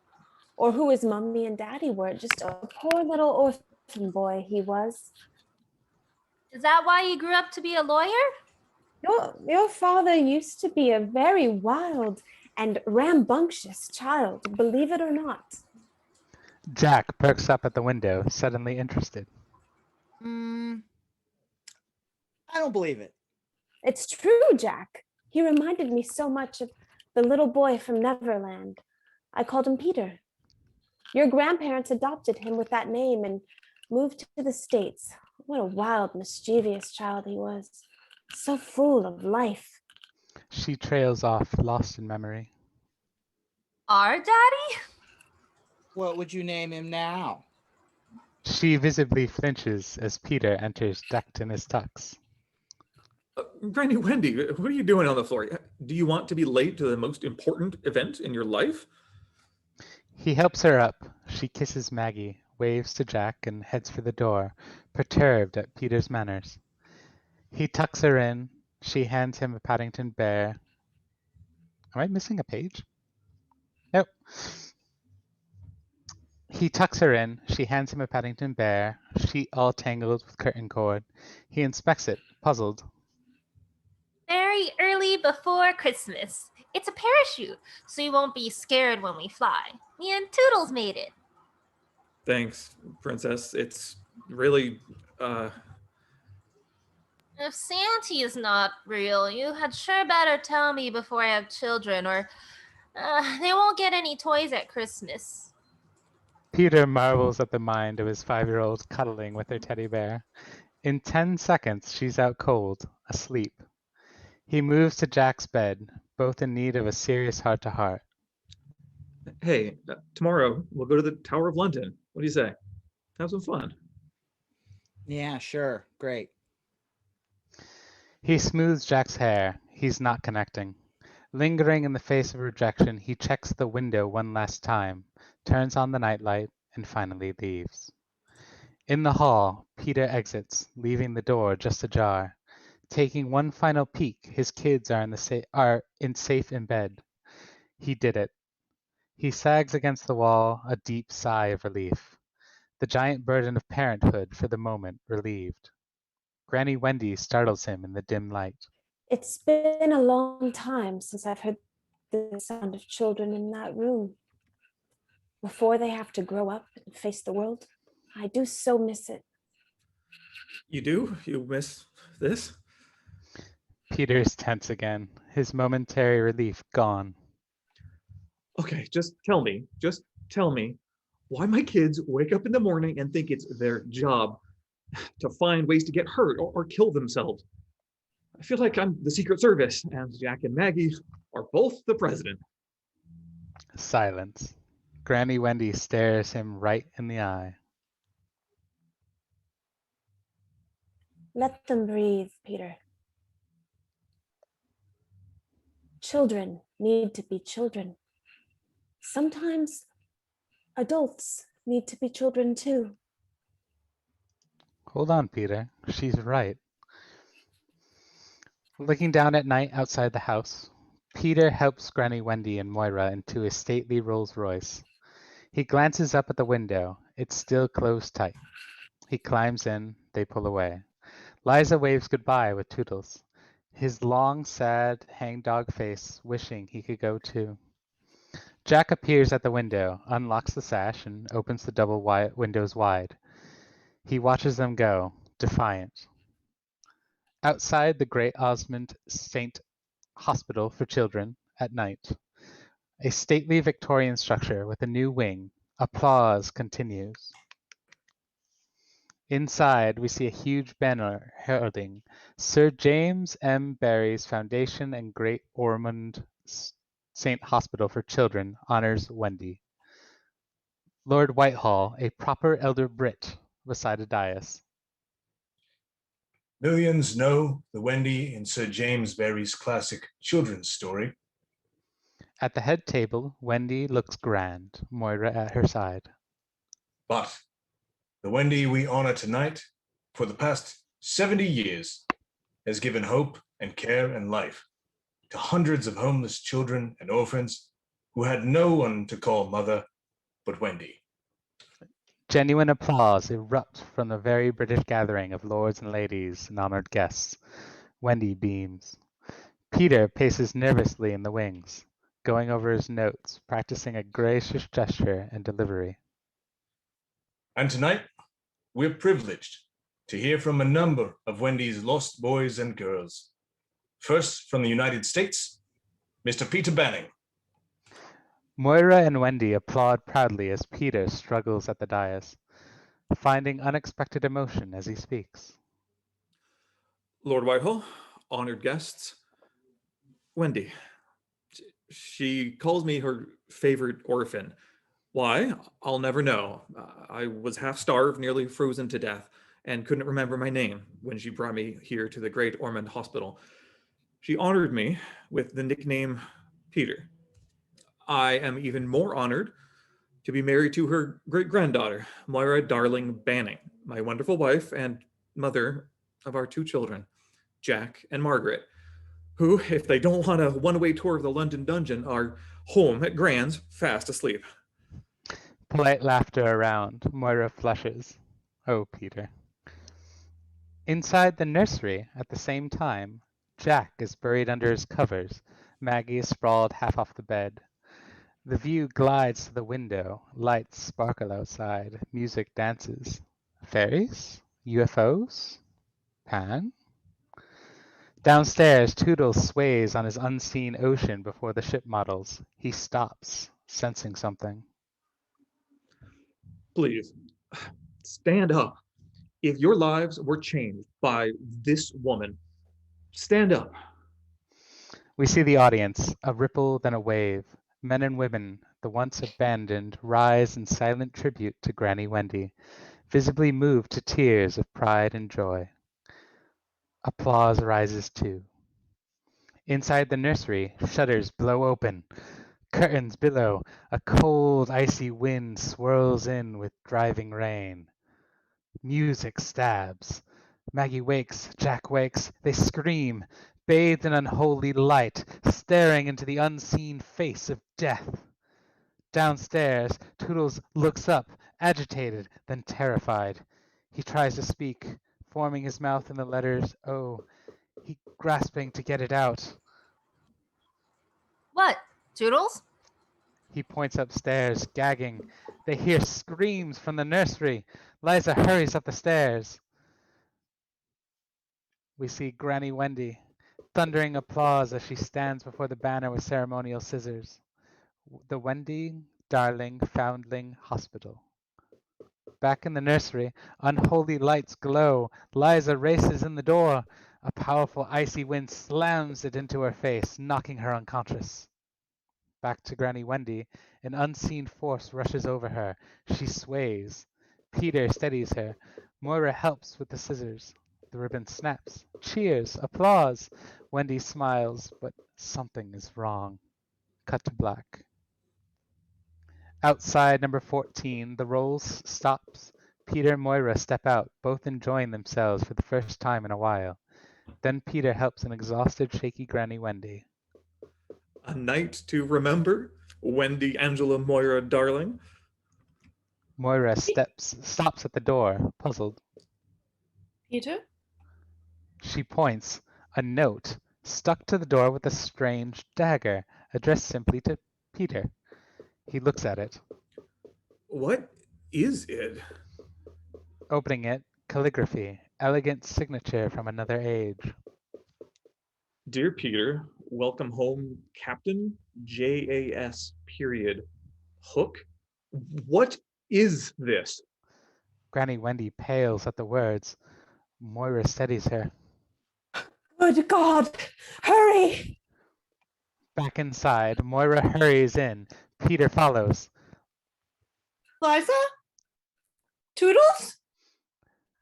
or who his mommy and daddy were. Just a poor little orphan boy he was. Is that why you grew up to be a lawyer? Your father used to be a very wild and rambunctious child, believe it or not. Jack perks up at the window, suddenly interested. I don't believe it. It's true, Jack. He reminded me so much of the little boy from Neverland. I called him Peter. Your grandparents adopted him with that name and moved to the States. What a wild, mischievous child he was. So full of life. She trails off, lost in memory. Our daddy? What would you name him now? She visibly flinches as Peter enters decked in his tux. Granny Wendy, what are you doing on the floor? Do you want to be late to the most important event in your life? He helps her up. She kisses Maggie, waves to Jack, and heads for the door, perturbed at Peter's manners. He tucks her in. She hands him a Paddington Bear. Am I missing a page? Nope. He tucks her in. She hands him a Paddington Bear, sheet all tangled with curtain cord. He inspects it, puzzled. Very early before Christmas. It's a parachute, so you won't be scared when we fly. Me and Toodles made it. Thanks, princess. It's really, If Santa is not real, you had sure better tell me before I have children, or they won't get any toys at Christmas. Peter marvels at the mind of his 5-year-old cuddling with her teddy bear. In 10 seconds, she's out cold, asleep. He moves to Jack's bed, both in need of a serious heart-to-heart. hey, tomorrow we'll go to the Tower of London. What do you say? Have some fun. Yeah, sure. Great. He smooths Jack's hair. He's not connecting. Lingering in the face of rejection, he checks the window one last time, turns on the nightlight, and finally leaves. In the hall, Peter exits, leaving the door just ajar. Taking one final peek, his kids are safe in bed. He did it. He sags against the wall, a deep sigh of relief. The giant burden of parenthood, for the moment, relieved. Granny Wendy startles him in the dim light. It's been a long time since I've heard the sound of children in that room. Before they have to grow up and face the world, I do so miss it. You do? You miss this? Peter is tense again, his momentary relief gone. Okay, just tell me why my kids wake up in the morning and think it's their job to find ways to get hurt or kill themselves. I feel like I'm the Secret Service and Jack and Maggie are both the president. Silence. Granny Wendy stares him right in the eye. Let them breathe, Peter. Children need to be children. Sometimes adults need to be children too. Hold on, Peter. She's right. Looking down at night outside the house, Peter helps Granny Wendy and Moira into a stately Rolls Royce. He glances up at the window. It's still closed tight. He climbs in. They pull away. Liza waves goodbye with Toodles, his long, sad, hangdog face wishing he could go too. Jack appears at the window, unlocks the sash, and opens the double windows wide. He watches them go, defiant. Outside the Great Osmond Saint Hospital for Children at night, a stately Victorian structure with a new wing. Applause continues. Inside, we see a huge banner heralding Sir James M. Barrie's Foundation and Great Ormond Saint Hospital for Children honors Wendy. Lord Whitehall, a proper elder Brit, beside a dais. Millions know the Wendy in Sir James Barrie's classic children's story. At the head table, Wendy looks grand, Moira at her side. But the Wendy we honor tonight, for the past 70 years, has given hope and care and life to hundreds of homeless children and orphans who had no one to call mother but Wendy. Genuine applause erupts from the very British gathering of lords and ladies and honored guests. Wendy beams. Peter paces nervously in the wings, going over his notes, practicing a gracious gesture and delivery. And tonight, we're privileged to hear from a number of Wendy's lost boys and girls. First, from the United States, Mr. Peter Banning. Moira and Wendy applaud proudly as Peter struggles at the dais, finding unexpected emotion as he speaks. Lord Whitehall, honored guests, Wendy. She calls me her favorite orphan. Why? I'll never know. I was half starved, nearly frozen to death, and couldn't remember my name when she brought me here to the Great Ormond Hospital. She honored me with the nickname Peter. I am even more honored to be married to her great-granddaughter, Moira Darling Banning, my wonderful wife and mother of our two children, Jack and Margaret, who, if they don't want a one-way tour of the London dungeon, are home at Grand's, fast asleep. Polite laughter around. Moira flushes. Oh, Peter. Inside the nursery, at the same time, Jack is buried under his covers. Maggie is sprawled half off the bed. The view glides to the window. Lights sparkle outside. Music dances. Fairies? UFOs? Pan? Downstairs, Toodles sways on his unseen ocean before the ship models. He stops, sensing something. Please, stand up. If your lives were changed by this woman, stand up. We see the audience, a ripple, then a wave. Men and women, the once abandoned, rise in silent tribute to Granny Wendy, visibly moved to tears of pride and joy. Applause rises too. Inside the nursery, shutters blow open. Curtains billow. A cold, icy wind swirls in with driving rain. Music stabs. Maggie wakes, Jack wakes. They scream, bathed in unholy light, staring into the unseen face of death. Downstairs, Toodles looks up, agitated, then terrified. He tries to speak, forming his mouth in the letters O. He grasping to get it out. What? Toodles? He points upstairs, gagging. They hear screams from the nursery. Liza hurries up the stairs. We see Granny Wendy, thundering applause as she stands before the banner with ceremonial scissors. The Wendy Darling Foundling Hospital. Back in the nursery, unholy lights glow. Liza races in the door. A powerful icy wind slams it into her face, knocking her unconscious. Back to Granny Wendy, an unseen force rushes over her. She sways. Peter steadies her. Moira helps with the scissors. The ribbon snaps. Cheers, applause. Wendy smiles, but something is wrong. Cut to black. Outside number 14, the rolls stops. Peter and Moira step out, both enjoying themselves for the first time in a while. Then Peter helps an exhausted, shaky Granny Wendy. A night to remember, Wendy, Angela, Moira, darling. Moira stops at the door, puzzled. Peter? She points. A note stuck to the door with a strange dagger, addressed simply to Peter. He looks at it. What is it? Opening it, calligraphy, elegant signature from another age. Dear Peter, welcome home, Captain JAS period. Hook? What is this? Granny Wendy pales at the words. Moira steadies her. Good God! Hurry! Back inside, Moira hurries in. Peter follows. Liza? Toodles?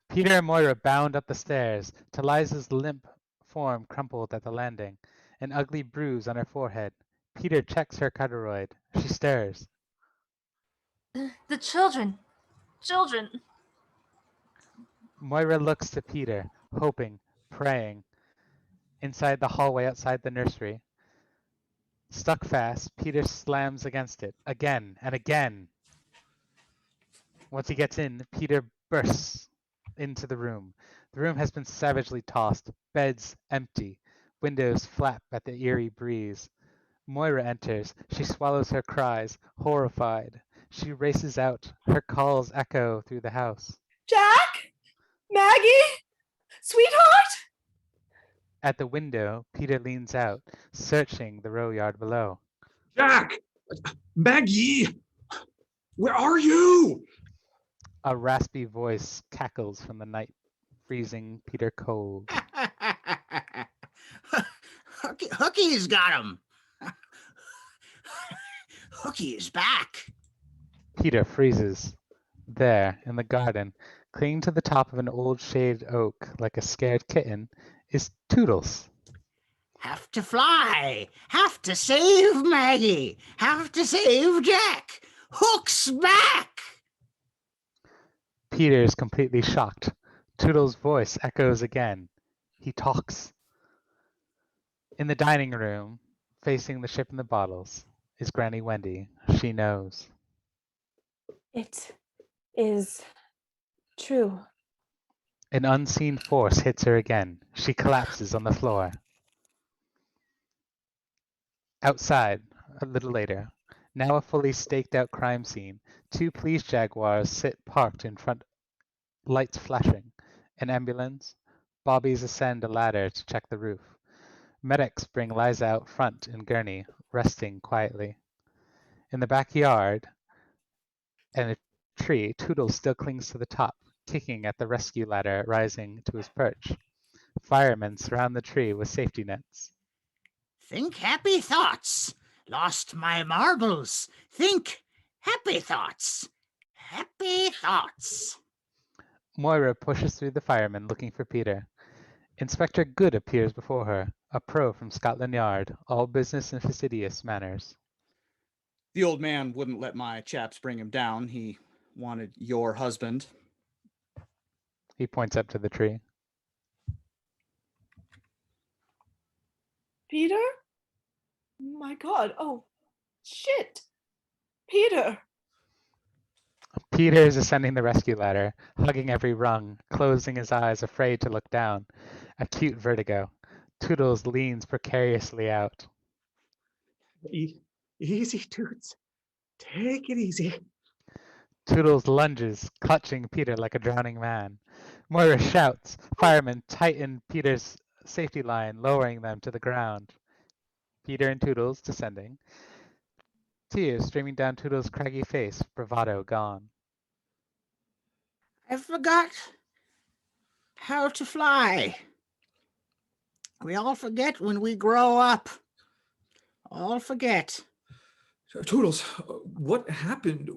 Peter and Moira bound up the stairs. To Liza's limp form crumpled at the landing, an ugly bruise on her forehead. Peter checks her corduroy. She stirs. The children. Children. Moira looks to Peter, hoping, praying. Inside the hallway outside the nursery. Stuck fast, Peter slams against it, again and again. Once he gets in, Peter bursts into the room. The room has been savagely tossed, beds empty, windows flap at the eerie breeze. Moira enters. She swallows her cries, horrified. She races out. Her calls echo through the house. Jack? Maggie? Sweetheart? At the window, Peter leans out, searching the row yard below. Jack! Maggie! Where are you? A raspy voice cackles from the night, freezing Peter cold. Hookie's got him. Hookie is back. Peter freezes. There, in the garden, clinging to the top of an old shaded oak like a scared kitten, is Toodles. Have to fly. Have to save Maggie. Have to save Jack. Hook's back. Peter is completely shocked. Toodles' voice echoes again. He talks. In the dining room, facing the ship and the bottles, is Granny Wendy. She knows. It is true. An unseen force hits her again. She collapses on the floor. Outside, a little later, now a fully staked out crime scene, two police jaguars sit parked in front, lights flashing. An ambulance. Bobbies ascend a ladder to check the roof. Medics bring Liza out front in gurney, resting quietly. In the backyard, and a tree, Toodles still clings to the top, kicking at the rescue ladder rising to his perch. Firemen surround the tree with safety nets. Think happy thoughts. Lost my marbles. Think happy thoughts. Happy thoughts. Moira pushes through the firemen looking for Peter. Inspector Good appears before her, a pro from Scotland Yard, all business and fastidious manners. The old man wouldn't let my chaps bring him down. He wanted your husband. He points up to the tree. Peter? My God. Oh, shit. Peter. Peter is ascending the rescue ladder, hugging every rung, closing his eyes, afraid to look down. Acute vertigo. Toodles leans precariously out. Easy, Toots. Take it easy. Toodles lunges, clutching Peter like a drowning man. Moira shouts. Firemen tighten Peter's safety line, lowering them to the ground. Peter and Toodles descending. Tears streaming down Toodles' craggy face, bravado gone. I forgot how to fly. We all forget when we grow up. All forget. Toodles, what happened?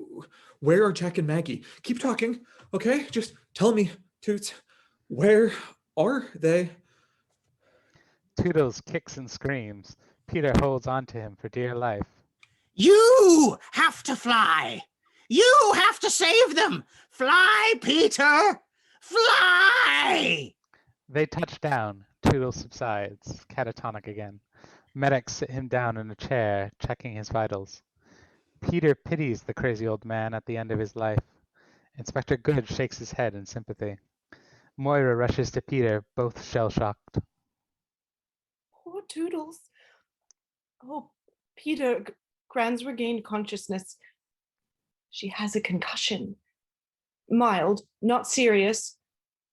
Where are Jack and Maggie? Keep talking, okay? Just tell me, Toots, where are they? Toodles kicks and screams. Peter holds on to him for dear life. You have to fly. You have to save them. Fly, Peter. Fly! They touch down. Toodles subsides, catatonic again. Medics sit him down in a chair, checking his vitals. Peter pities the crazy old man at the end of his life. Inspector Good shakes his head in sympathy. Moira rushes to Peter, both shell-shocked. Poor Toodles. Oh, Peter, Gran's regained consciousness. She has a concussion. Mild, not serious.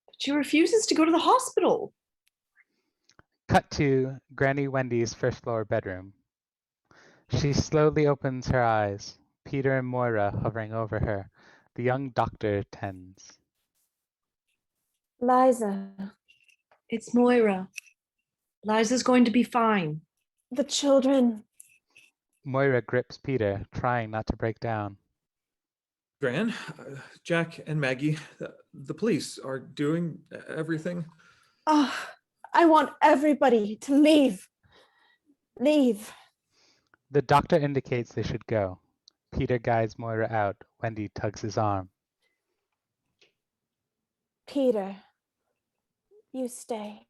But she refuses to go to the hospital. Cut to Granny Wendy's first floor bedroom. She slowly opens her eyes, Peter and Moira hovering over her. The young doctor tends. Liza, It's Moira. Liza's going to be fine. the children. Moira grips Peter, trying not to break down. Gran, Jack and Maggie, the police are doing everything. Oh, I want everybody to leave. Leave. The doctor indicates they should go. Peter guides Moira out. Wendy tugs his arm. Peter, you stay.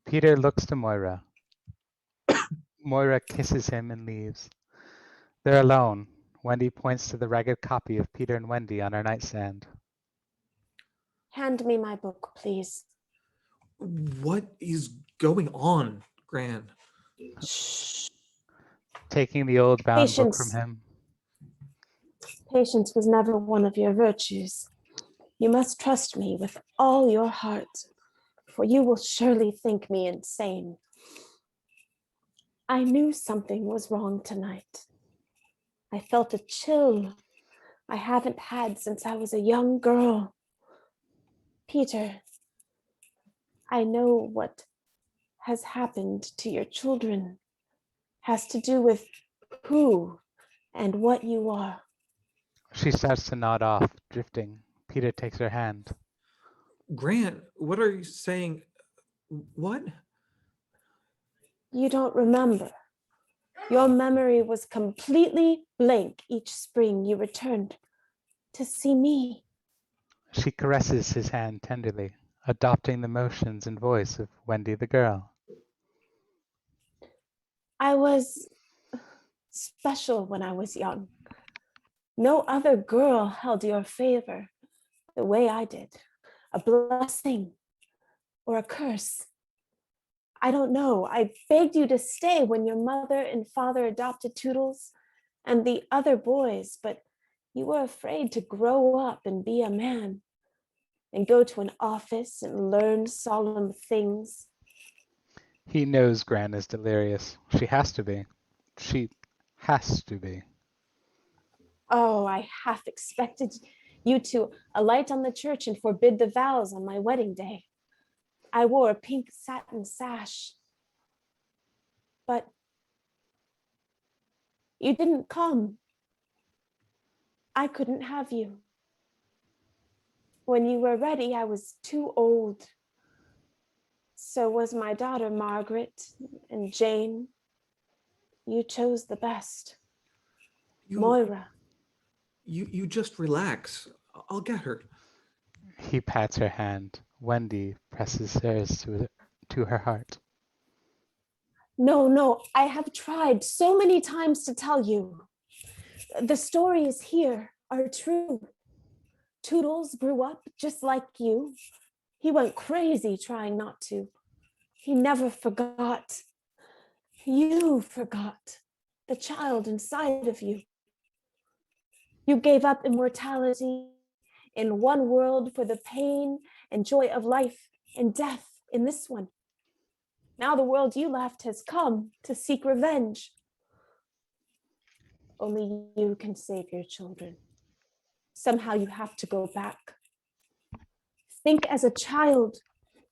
Peter looks to Moira. Moira kisses him and leaves. They're alone. Wendy points to the ragged copy of Peter and Wendy on her nightstand. Hand me my book, please. What is going on, Gran? Shh. Taking the old bound book Patience. from him. Patience was never one of your virtues. You must trust me with all your heart, for you will surely think me insane. I knew something was wrong tonight. I felt a chill I haven't had since I was a young girl. Peter, I know what has happened to your children has to do with who and what you are. She starts to nod off, drifting. Peter takes her hand. Gran, what are you saying? What? You don't remember. Your memory was completely blank each spring you returned to see me. She caresses his hand tenderly, adopting the motions and voice of Wendy the girl. I was special when I was young. No other girl held your favor the way I did. A blessing or a curse. I don't know. I begged you to stay when your mother and father adopted Toodles and the other boys, but you were afraid to grow up and be a man and go to an office and learn solemn things. He knows Gran is delirious. She has to be. She has to be. Oh, I half expected you to alight on the church and forbid the vows on my wedding day. I wore a pink satin sash, but you didn't come. I couldn't have you. When you were ready, I was too old. So was my daughter, Margaret and Jane. You chose the best. Moira. You just relax. I'll get her. He pats her hand. Wendy presses hers to her heart. No, I have tried so many times to tell you. The stories here are true. Toodles grew up just like you. He went crazy trying not to. He never forgot. You forgot the child inside of you. You gave up immortality in one world for the pain and joy of life and death in this one. Now the world you left has come to seek revenge. Only you can save your children. Somehow you have to go back. Think as a child.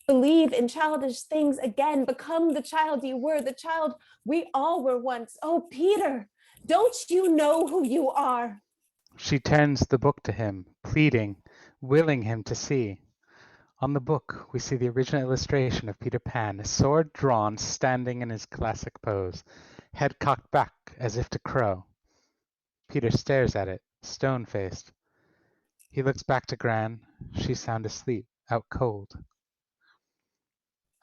Believe in childish things again. Become the child you were, the child we all were once. Oh, Peter, Don't you know who you are? She turns the book to him, pleading, willing him to see. On the book, we see the original illustration of Peter Pan, his sword drawn, standing in his classic pose, head cocked back as if to crow. Peter stares at it, stone-faced. He looks back to Gran. She's sound asleep, out cold.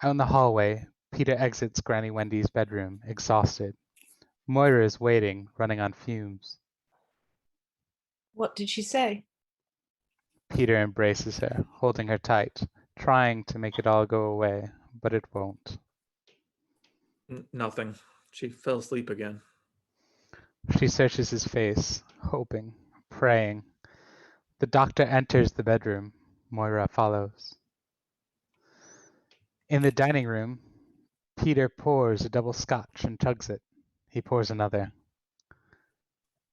Out in the hallway, Peter exits Granny Wendy's bedroom, exhausted. Moira is waiting, running on fumes. What did she say? Peter embraces her, holding her tight, trying to make it all go away, but it won't. Nothing. She fell asleep again. She searches his face, hoping, praying. The doctor enters the bedroom. Moira follows. In the dining room, Peter pours a double scotch and chugs it. He pours another.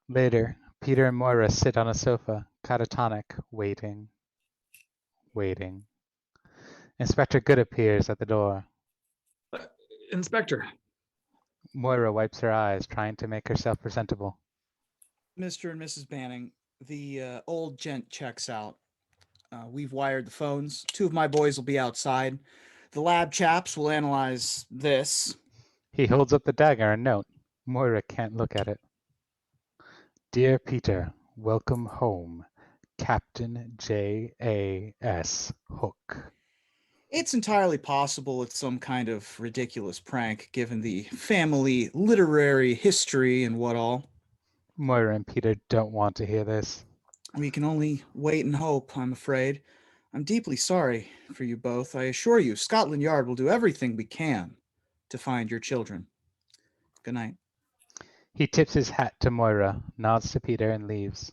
Later, Peter and Moira sit on a sofa, catatonic, waiting. Inspector Good appears at the door. Inspector. Moira wipes her eyes, trying to make herself presentable. Mr. and Mrs. Banning, the old gent checks out. We've wired the phones. 2 of my boys will be outside. The lab chaps will analyze this. He holds up the dagger and note. Moira can't look at it. Dear Peter, welcome home. Captain J.A.S. Hook. It's entirely possible it's some kind of ridiculous prank, given the family literary history and what all. Moira and Peter don't want to hear this. We can only wait and hope, I'm afraid. I'm deeply sorry for you both. I assure you, Scotland Yard will do everything we can to find your children. Good night. He tips his hat to Moira, nods to Peter, and leaves.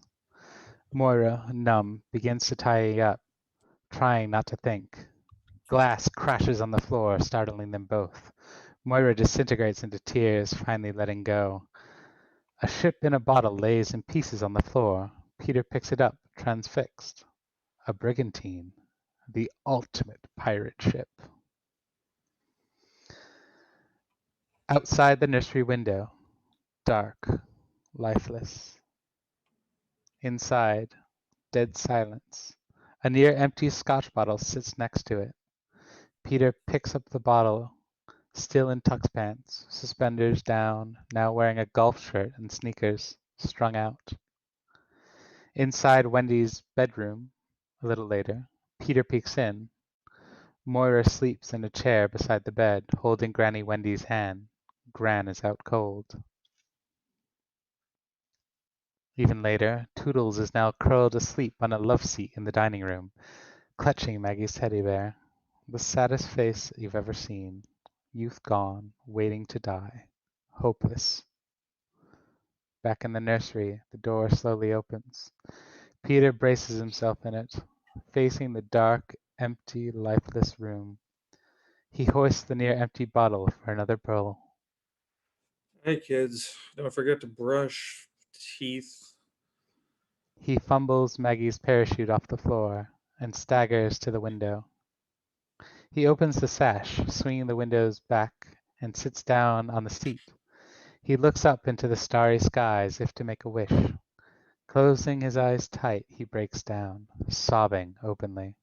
Moira, numb, begins to tie up, trying not to think. Glass crashes on the floor, startling them both. Moira disintegrates into tears, finally letting go. A ship in a bottle lays in pieces on the floor. Peter picks it up, transfixed. A brigantine, the ultimate pirate ship. Outside the nursery window, dark, lifeless. Inside, dead silence. A near-empty Scotch bottle sits next to it. Peter picks up the bottle, still in tux pants, suspenders down, now wearing a golf shirt and sneakers, strung out. Inside Wendy's bedroom, a little later, Peter peeks in. Moira sleeps in a chair beside the bed, holding Granny Wendy's hand. Gran is out cold. Even later, Toodles is now curled asleep on a love seat in the dining room, clutching Maggie's teddy bear. The saddest face you've ever seen. Youth gone, waiting to die. Hopeless. Back in the nursery, the door slowly opens. Peter braces himself in it, facing the dark, empty, lifeless room. He hoists the near-empty bottle for another pull. Hey kids, don't forget to brush teeth. He fumbles Maggie's parachute off the floor and staggers to the window. He opens the sash, swinging the windows back, and sits down on the seat. He looks up into the starry sky as if to make a wish. Closing his eyes tight, he breaks down, sobbing openly.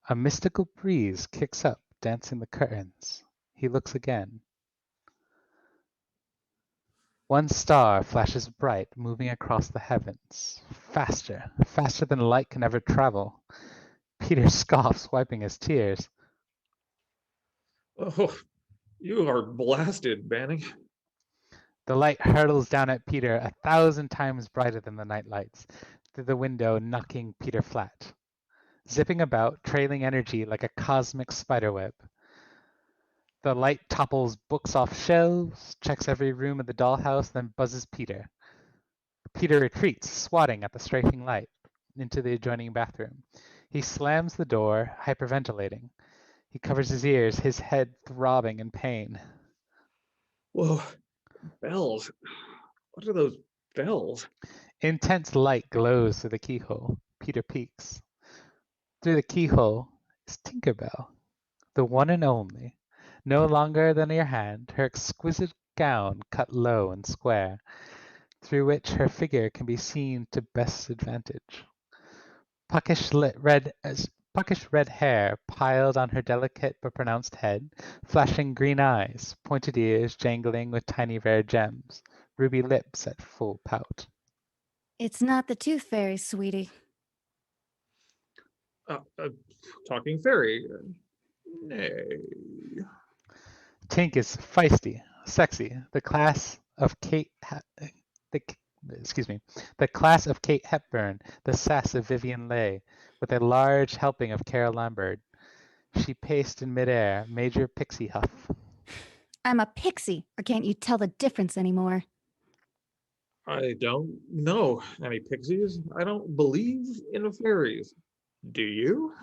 A mystical breeze kicks up, dancing the curtains. He looks again. One star flashes bright, moving across the heavens. Faster, faster than light can ever travel. Peter scoffs, wiping his tears. Oh, you are blasted, Banning. The light hurtles down at Peter 1,000 times brighter than the night lights, through the window, knocking Peter flat. Zipping about, trailing energy like a cosmic spiderweb. The light topples books off shelves, checks every room of the dollhouse, then buzzes Peter. Peter retreats, swatting at the striking light, into the adjoining bathroom. He slams the door, hyperventilating. He covers his ears, his head throbbing in pain. Whoa, bells. What are those bells? Intense light glows through the keyhole. Peter peeks. Through the keyhole is Tinkerbell, the one and only. No longer than your hand, her exquisite gown cut low and square. through which her figure can be seen to best advantage. Puckish red hair piled on her delicate but pronounced head, flashing green eyes, pointed ears jangling with tiny rare gems, ruby lips at full pout. It's not the tooth fairy, sweetie. Talking fairy. Nay. Tink is feisty, sexy, the class of Kate Hepburn, the sass of Vivian Leigh, with a large helping of Carol Lambert. She paced in midair, Major Pixie Huff. I'm a pixie, or can't you tell the difference anymore? I don't know any pixies. I don't believe in fairies. Do you?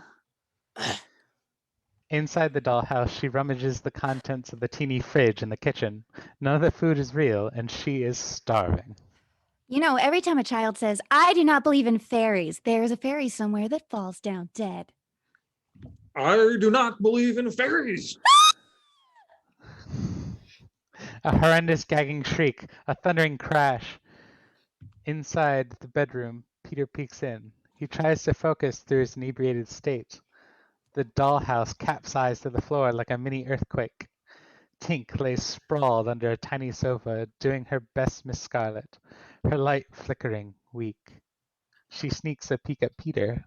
Inside the dollhouse, she rummages the contents of the teeny fridge in the kitchen. None of the food is real, and she is starving. You know, every time a child says, I do not believe in fairies, there's a fairy somewhere that falls down dead. I do not believe in fairies. A horrendous gagging shriek, a thundering crash. Inside the bedroom, Peter peeks in. He tries to focus through his inebriated state. The dollhouse capsized to the floor like a mini earthquake. Tink lays sprawled under a tiny sofa, doing her best Miss Scarlet, her light flickering, weak. She sneaks a peek at Peter,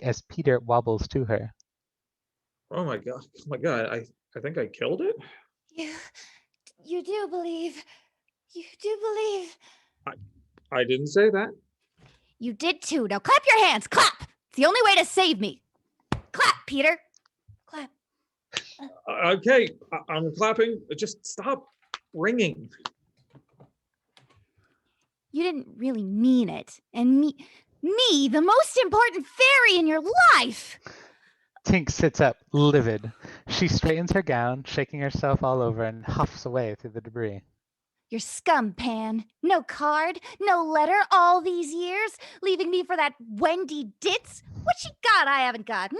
as Peter wobbles to her. Oh my god! I think I killed it. You do believe. You do believe. I didn't say that. You did too. Now clap your hands. Clap. It's the only way to save me. Clap, Peter. Clap. Okay, I'm clapping. Just stop ringing. You didn't really mean it. And me, the most important fairy in your life. Tink sits up, livid. She straightens her gown, shaking herself all over, and huffs away through the debris. You're scum, Pan. No card, no letter all these years, leaving me for that Wendy Ditz. What she got I haven't got,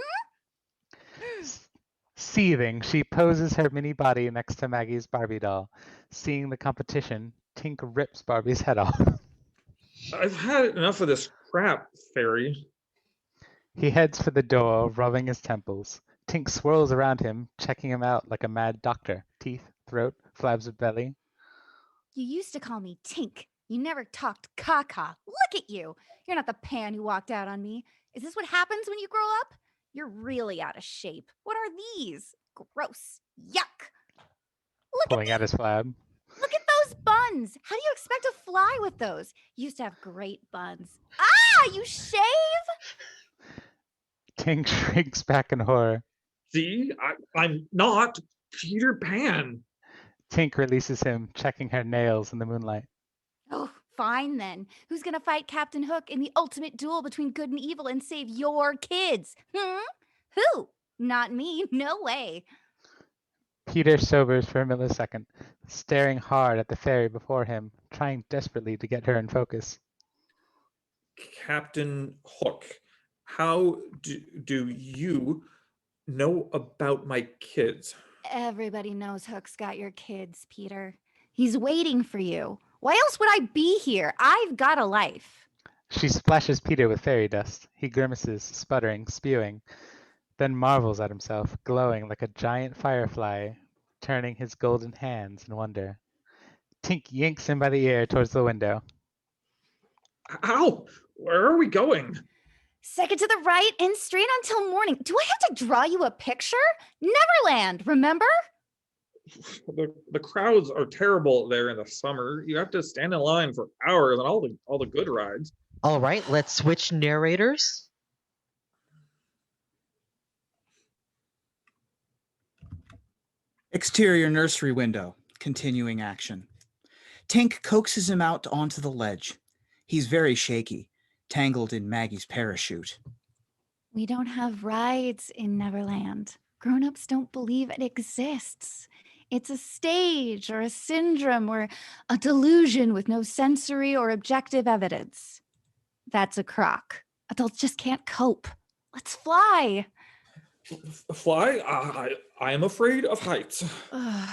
Seething, she poses her mini body next to Maggie's Barbie doll. Seeing the competition, Tink rips Barbie's head off. I've had enough of this crap, fairy. He heads for the door, rubbing his temples. Tink swirls around him, checking him out like a mad doctor. Teeth, throat, flabs of belly. You used to call me Tink. You never talked caca. Look at you. You're not the Pan who walked out on me. Is this what happens when you grow up? You're really out of shape. What are these? Gross. Yuck. Pulling out his flab. Look at those buns. How do you expect to fly with those? You used to have great buns. Ah, you shave? Tink shrinks back in horror. See, I'm not Peter Pan. Tink releases him, checking her nails in the moonlight. Oh, fine then. Who's gonna fight Captain Hook in the ultimate duel between good and evil and save your kids? Who? Not me. No way. Peter sobers for a millisecond, staring hard at the fairy before him, trying desperately to get her in focus. Captain Hook, how do you know about my kids? Everybody knows Hook's got your kids, Peter. He's waiting for you. Why else would I be here? I've got a life. She splashes Peter with fairy dust. He grimaces, sputtering, spewing, then marvels at himself, glowing like a giant firefly, turning his golden hands in wonder. Tink yanks him by the ear towards the window. Ow! Where are we going? Second to the right and straight until morning. Do I have to draw you a picture? Neverland, remember? The crowds are terrible there in the summer. You have to stand in line for hours on all the good rides. All right, let's switch narrators. Exterior nursery window, continuing action. Tink coaxes him out onto the ledge. He's very shaky, tangled in Maggie's parachute. We don't have rides in Neverland. Grown-ups don't believe it exists. It's a stage or a syndrome or a delusion with no sensory or objective evidence. That's a crock. Adults just can't cope. Let's fly. Fly? I am afraid of heights.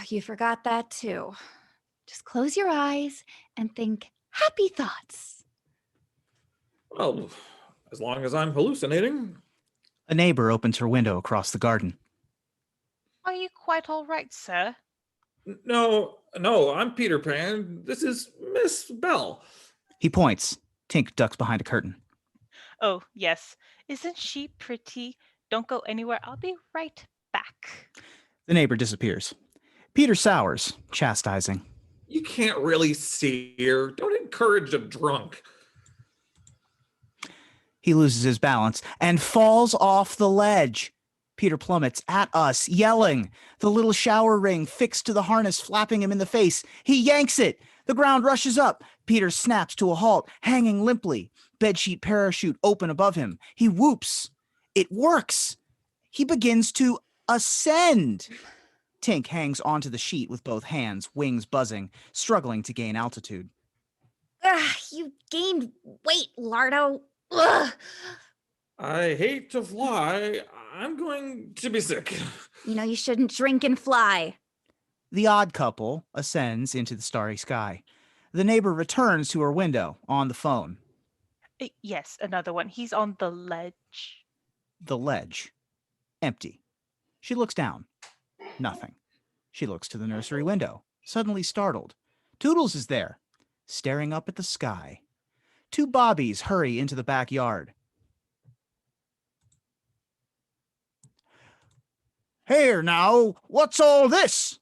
You forgot that too. Just close your eyes and think happy thoughts. Well, as long as I'm hallucinating. A neighbor opens her window across the garden. Are you quite all right, sir? No, I'm Peter Pan. This is Miss Bell. He points. Tink ducks behind a curtain. Oh, yes. Isn't she pretty? Don't go anywhere. I'll be right back. The neighbor disappears. Peter sours, chastising. You can't really see her. Don't encourage a drunk. He loses his balance and falls off the ledge. Peter plummets at us, yelling. The little shower ring fixed to the harness flapping him in the face. He yanks it. The ground rushes up. Peter snaps to a halt, hanging limply. Bedsheet parachute open above him. He whoops. It works. He begins to ascend. Tink hangs onto the sheet with both hands, wings buzzing, struggling to gain altitude. Ugh, you gained weight, Lardo. Ugh. I hate to fly. I'm going to be sick. You know you shouldn't drink and fly. The odd couple ascends into the starry sky. The neighbor returns to her window on the phone. Yes, another one. He's on the ledge. The ledge. Empty. She looks down. Nothing. She looks to the nursery window, suddenly startled. Toodles is there, staring up at the sky. Two bobbies hurry into the backyard. Here now, what's all this?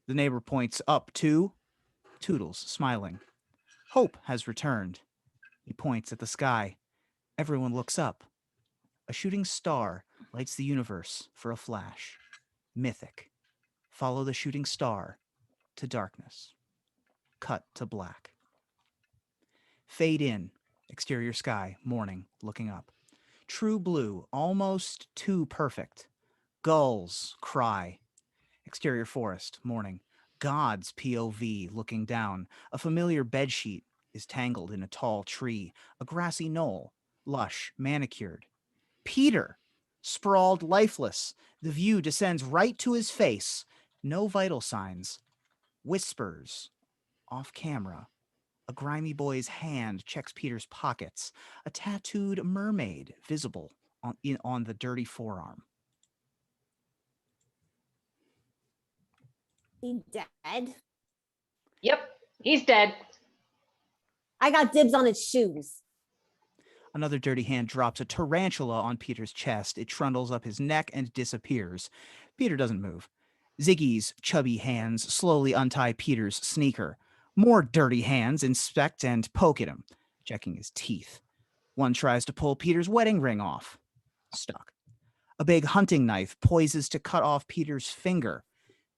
The neighbor points up to Toodles, smiling. Hope has returned. He points at the sky. Everyone looks up. A shooting star lights the universe for a flash. Mythic. Follow the shooting star to darkness. Cut to black. Fade in. Exterior sky, morning, looking up. True blue, almost too perfect. Gulls cry. Exterior forest, morning. God's POV, looking down. A familiar bedsheet is tangled in a tall tree. A grassy knoll, lush, manicured. Peter, sprawled lifeless. The view descends right to his face. No vital signs. Whispers. Off camera. A grimy boy's hand checks Peter's pockets. A tattooed mermaid visible on the dirty forearm. He dead? Yep, he's dead. I got dibs on his shoes. Another dirty hand drops a tarantula on Peter's chest. It trundles up his neck and disappears. Peter doesn't move. Ziggy's chubby hands slowly untie Peter's sneaker. More dirty hands inspect and poke at him, checking his teeth. One tries to pull Peter's wedding ring off. Stuck. A big hunting knife poises to cut off Peter's finger.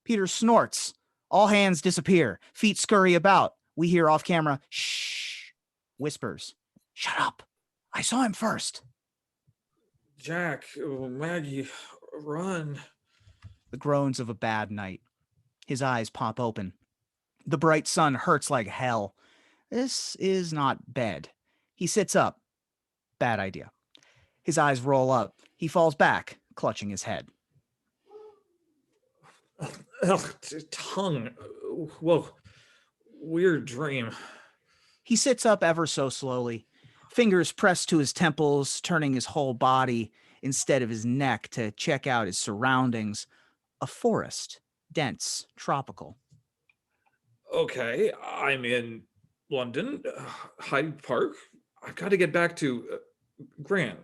Peter snorts. All hands disappear. Feet scurry about. We hear off camera, shh. Whispers. Shut up. I saw him first. Jack, Maggie, run. The groans of a bad night. His eyes pop open. The bright sun hurts like hell. This is not bed. He sits up. Bad idea. His eyes roll up. He falls back, clutching his head. Ugh, tongue. Whoa. Weird dream. He sits up ever so slowly, fingers pressed to his temples, turning his whole body instead of his neck to check out his surroundings. A forest, dense, tropical. Okay, I'm in London, Hyde Park. I've got to get back to Grant.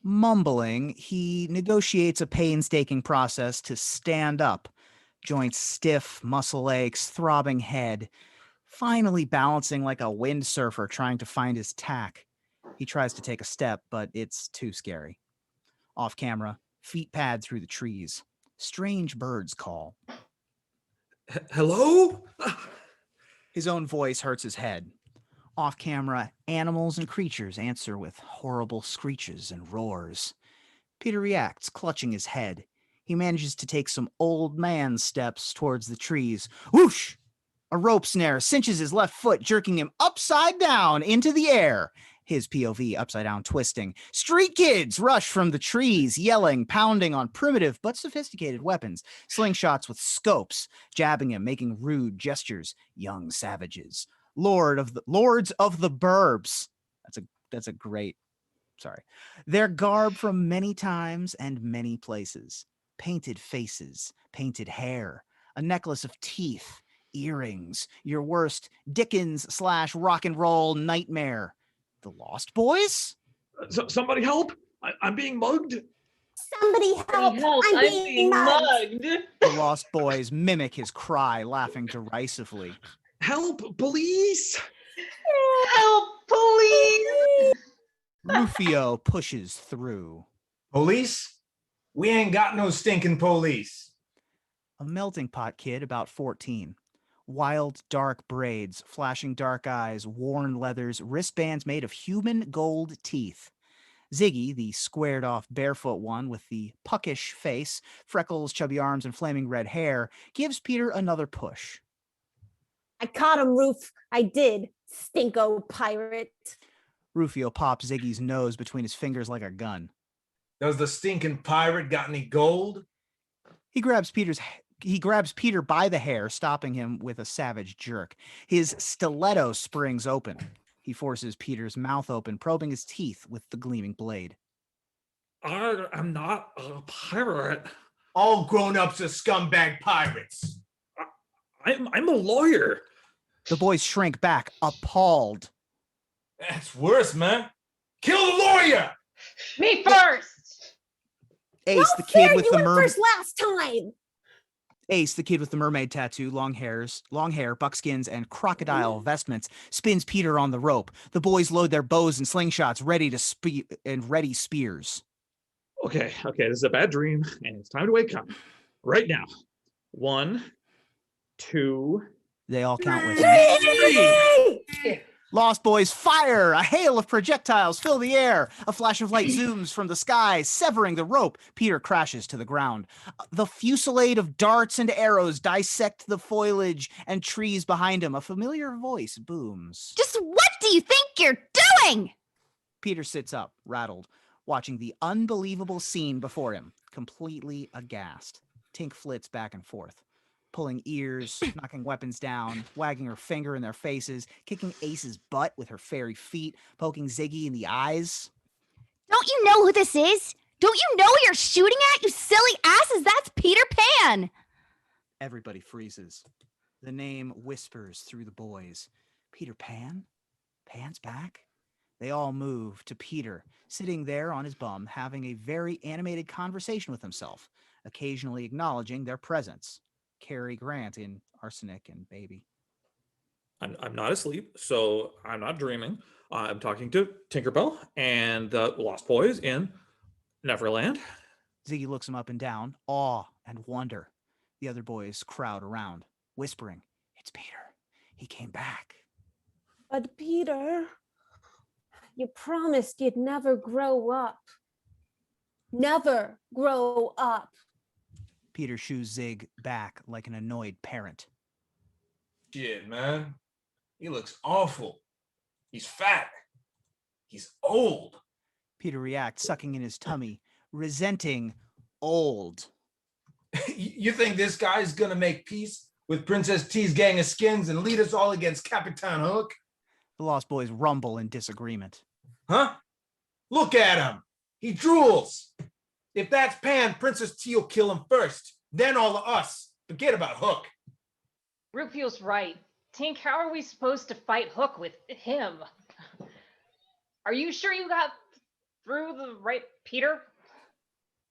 Mumbling, he negotiates a painstaking process to stand up, joints stiff, muscle aches, throbbing head, finally balancing like a windsurfer trying to find his tack. He tries to take a step, but it's too scary. Off camera, feet pad through the trees. Strange birds call. Hello? His own voice hurts his head. Off camera, animals and creatures answer with horrible screeches and roars. Peter reacts, clutching his head. He manages to take some old man steps towards the trees. Whoosh! A rope snare cinches his left foot, jerking him upside down into the air. His POV upside down twisting. Street kids rush from the trees, yelling, pounding on primitive but sophisticated weapons, slingshots with scopes, jabbing him, making rude gestures. Young savages. Lords of the burbs. That's a great, sorry. Their garb from many times and many places. Painted faces, painted hair, a necklace of teeth, earrings, your worst Dickens / rock and roll nightmare. The Lost Boys? Somebody help! I'm being mugged. Somebody help! I'm being mugged. The Lost Boys mimic his cry, laughing derisively. Help, police! Help, police! Rufio pushes through. Police? We ain't got no stinking police. A melting pot kid about 14. Wild, dark braids, flashing dark eyes, worn leathers, wristbands made of human gold teeth. Ziggy, the squared-off barefoot one with the puckish face, freckles, chubby arms, and flaming red hair, gives Peter another push. I caught him, Roof. I did. Stinko pirate. Rufio pops Ziggy's nose between his fingers like a gun. Does the stinking pirate got any gold? He grabs Peter by the hair, stopping him with a savage jerk. His stiletto springs open. He forces Peter's mouth open, probing his teeth with the gleaming blade. I'm not a pirate. All grown-ups are scumbag pirates. I'm a lawyer. The boys shrink back, appalled. That's worse, man. Kill the lawyer! Me first! Ace, the kid with the mermaid. First last time. Ace, the kid with the mermaid tattoo, long hair, buckskins, and crocodile vestments, spins Peter on the rope. The boys load their bows and slingshots, ready spears. Okay, this is a bad dream, and it's time to wake up. Right now. 1, 2. They all count with him. 3. Lost Boys fire! A hail of projectiles fill the air. A flash of light zooms from the sky, severing the rope. Peter crashes to the ground. The fusillade of darts and arrows dissect the foliage and trees behind him. A familiar voice booms. Just what do you think you're doing? Peter sits up, rattled, watching the unbelievable scene before him, completely aghast. Tink flits back and forth, pulling ears, knocking weapons down, wagging her finger in their faces, kicking Ace's butt with her fairy feet, poking Ziggy in the eyes. Don't you know who this is? Don't you know who you're shooting at, you silly asses? That's Peter Pan. Everybody freezes. The name whispers through the boys. Peter Pan? Pan's back? They all move to Peter, sitting there on his bum, having a very animated conversation with himself, occasionally acknowledging their presence. Cary Grant in Arsenic and Baby. I'm not asleep, so I'm not dreaming. I'm talking to Tinkerbell and the Lost Boys in Neverland. Ziggy looks him up and down, awe and wonder. The other boys crowd around, whispering, "It's Peter. He came back." But Peter, you promised you'd never grow up. Never grow up. Peter shoos Zig back like an annoyed parent. Shit, man. He looks awful. He's fat. He's old. Peter reacts, sucking in his tummy, resenting old. You think this guy's gonna make peace with Princess T's gang of skins and lead us all against Capitan Hook? The Lost Boys rumble in disagreement. Huh? Look at him. He drools. If that's Pan, Princess T will kill him first. Then all of us. Forget about Hook. Rufio's right. Tink, how are we supposed to fight Hook with him? Are you sure you got through the right Peter?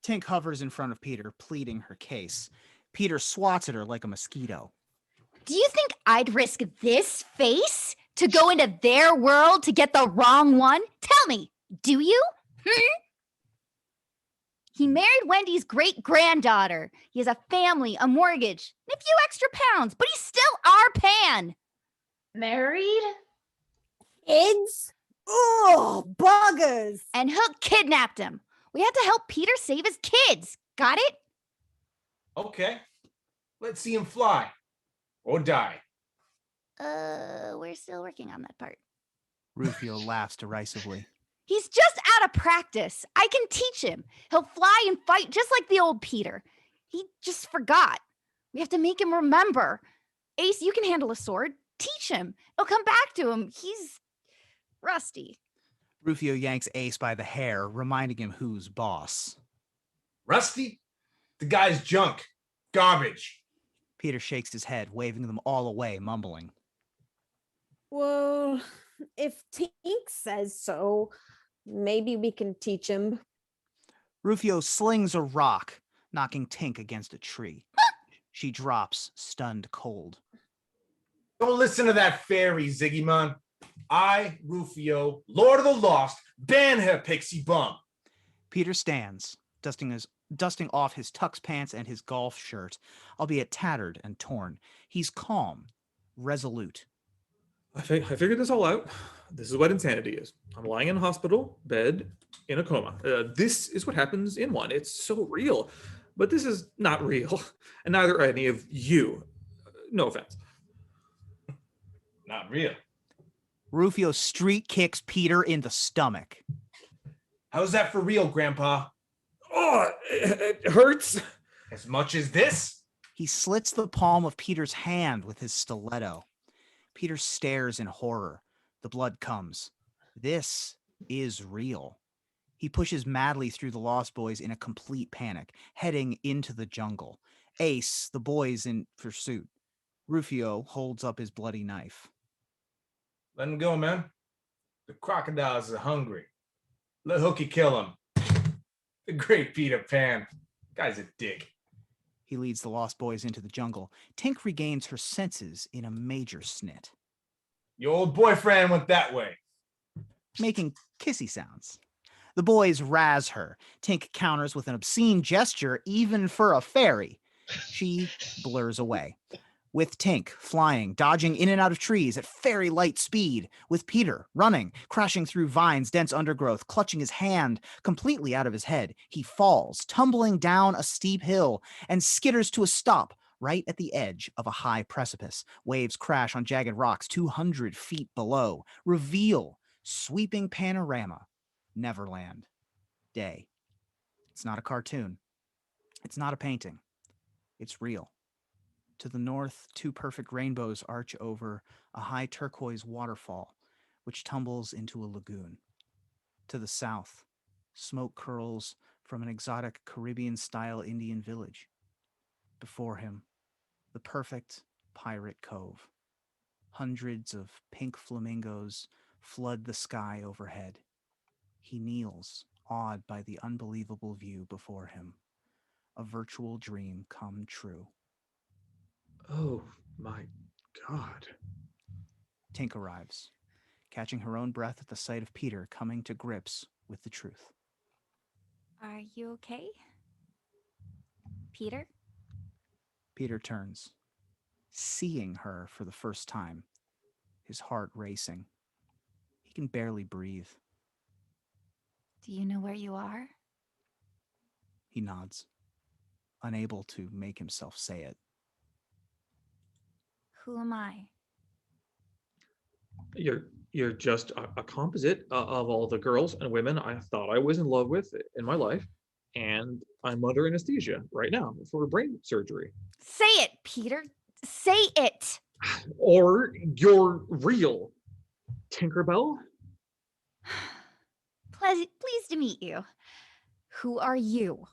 Tink hovers in front of Peter, pleading her case. Peter swats at her like a mosquito. Do you think I'd risk this face to go into their world to get the wrong one? Tell me, do you? He married Wendy's great-granddaughter. He has a family, a mortgage, and a few extra pounds, but he's still our Pan. Married? Kids? Oh, buggers. And Hook kidnapped him. We had to help Peter save his kids. Got it? Okay. Let's see him fly. Or die. We're still working on that part. Rufio laughs derisively. He's just out of practice. I can teach him. He'll fly and fight just like the old Peter. He just forgot. We have to make him remember. Ace, you can handle a sword. Teach him. It'll come back to him. He's rusty. Rufio yanks Ace by the hair, reminding him who's boss. Rusty? The guy's junk. Garbage. Peter shakes his head, waving them all away, mumbling. Well, if Tink says so, maybe we can teach him. Rufio slings a rock, knocking Tink against a tree. She drops, stunned cold. Don't listen to that fairy, Ziggymon. I, Rufio, Lord of the Lost, ban her, pixie bum. Peter stands, dusting off his tux pants and his golf shirt, albeit tattered and torn. He's calm, resolute. I figured this all out. This is what insanity is. I'm lying in a hospital bed in a coma. This is what happens in one. It's so real. But this is not real. And neither are any of you. No offense. Not real. Rufio street kicks Peter in the stomach. How's that for real, Grandpa? Oh, it hurts. As much as this? He slits the palm of Peter's hand with his stiletto. Peter stares in horror. The blood comes. This is real. He pushes madly through the Lost Boys in a complete panic, heading into the jungle. Ace, the boys in pursuit. Rufio holds up his bloody knife. Let him go, man. The crocodiles are hungry. Let Hooky kill him. The great Peter Pan. Guy's a dick. He leads the Lost Boys into the jungle. Tink regains her senses in a major snit, Your old boyfriend went that way. making kissy sounds. The boys razz her. Tink counters with an obscene gesture, even for a fairy. She blurs away. With Tink flying, dodging in and out of trees at fairy light speed, with Peter running, crashing through vines, dense undergrowth, clutching his hand completely out of his head. He falls, tumbling down a steep hill, and skitters to a stop right at the edge of a high precipice. Waves crash on jagged rocks 200 feet below. Reveal sweeping panorama. Neverland. Day. It's not a cartoon. It's not a painting. It's real. To the north, two perfect rainbows arch over a high turquoise waterfall, which tumbles into a lagoon. To the south, smoke curls from an exotic Caribbean-style Indian village. Before him, the perfect pirate cove. Hundreds of pink flamingos flood the sky overhead. He kneels, awed by the unbelievable view before him. A virtual dream come true. Oh my God. Tink arrives, catching her own breath at the sight of Peter coming to grips with the truth. Are you okay? Peter? Peter turns, seeing her for the first time, his heart racing. He can barely breathe. Do you know where you are? He nods, unable to make himself say it. Who am I? You're just a composite of all the girls and women I thought I was in love with in my life, and I'm under anesthesia right now for brain surgery. Say it, Peter. Say it. Or you're real, Tinkerbell. Pleased to meet you. Who are you?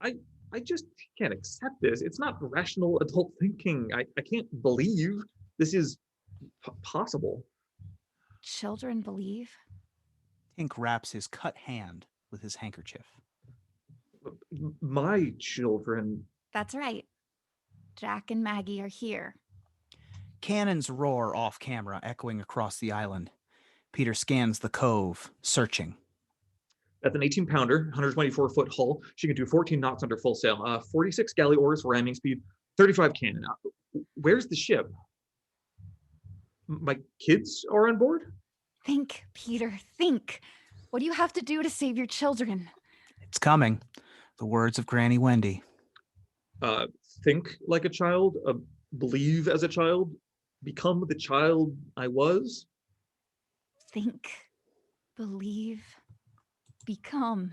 I just can't accept this. It's not rational adult thinking. I can't believe this is possible. Children believe? Tink wraps his cut hand with his handkerchief. My children. That's right. Jack and Maggie are here. Cannons roar off camera, echoing across the island. Peter scans the cove, searching. That's an 18-pounder, 124-foot hull. She can do 14 knots under full sail, 46 galley oars, ramming speed, 35 cannon. Where's the ship? My kids are on board? Think, Peter, think. What do you have to do to save your children? It's coming. The words of Granny Wendy. Think like a child, believe as a child, become the child I was. Think, believe, become.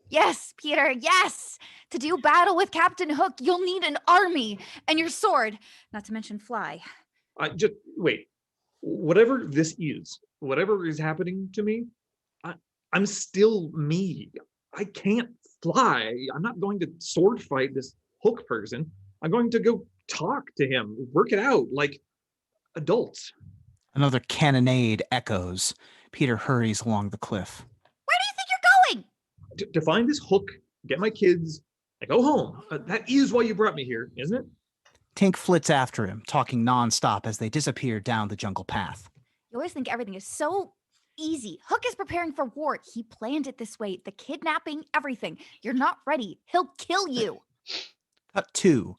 Yes, Peter, yes! To do battle with Captain Hook, you'll need an army and your sword, not to mention fly. Just wait. Whatever this is, whatever is happening to me, I'm still me. I can't fly. I'm not going to sword fight this Hook person. I'm going to go talk to him, work it out like adults. Another cannonade echoes. Peter hurries along the cliff. Where do you think you're going? To find this Hook, get my kids, I go home. That is why you brought me here, isn't it? Tink flits after him, talking nonstop as they disappear down the jungle path. You always think everything is so easy. Hook is preparing for war. He planned it this way. The kidnapping, everything. You're not ready. He'll kill you. Cut 2.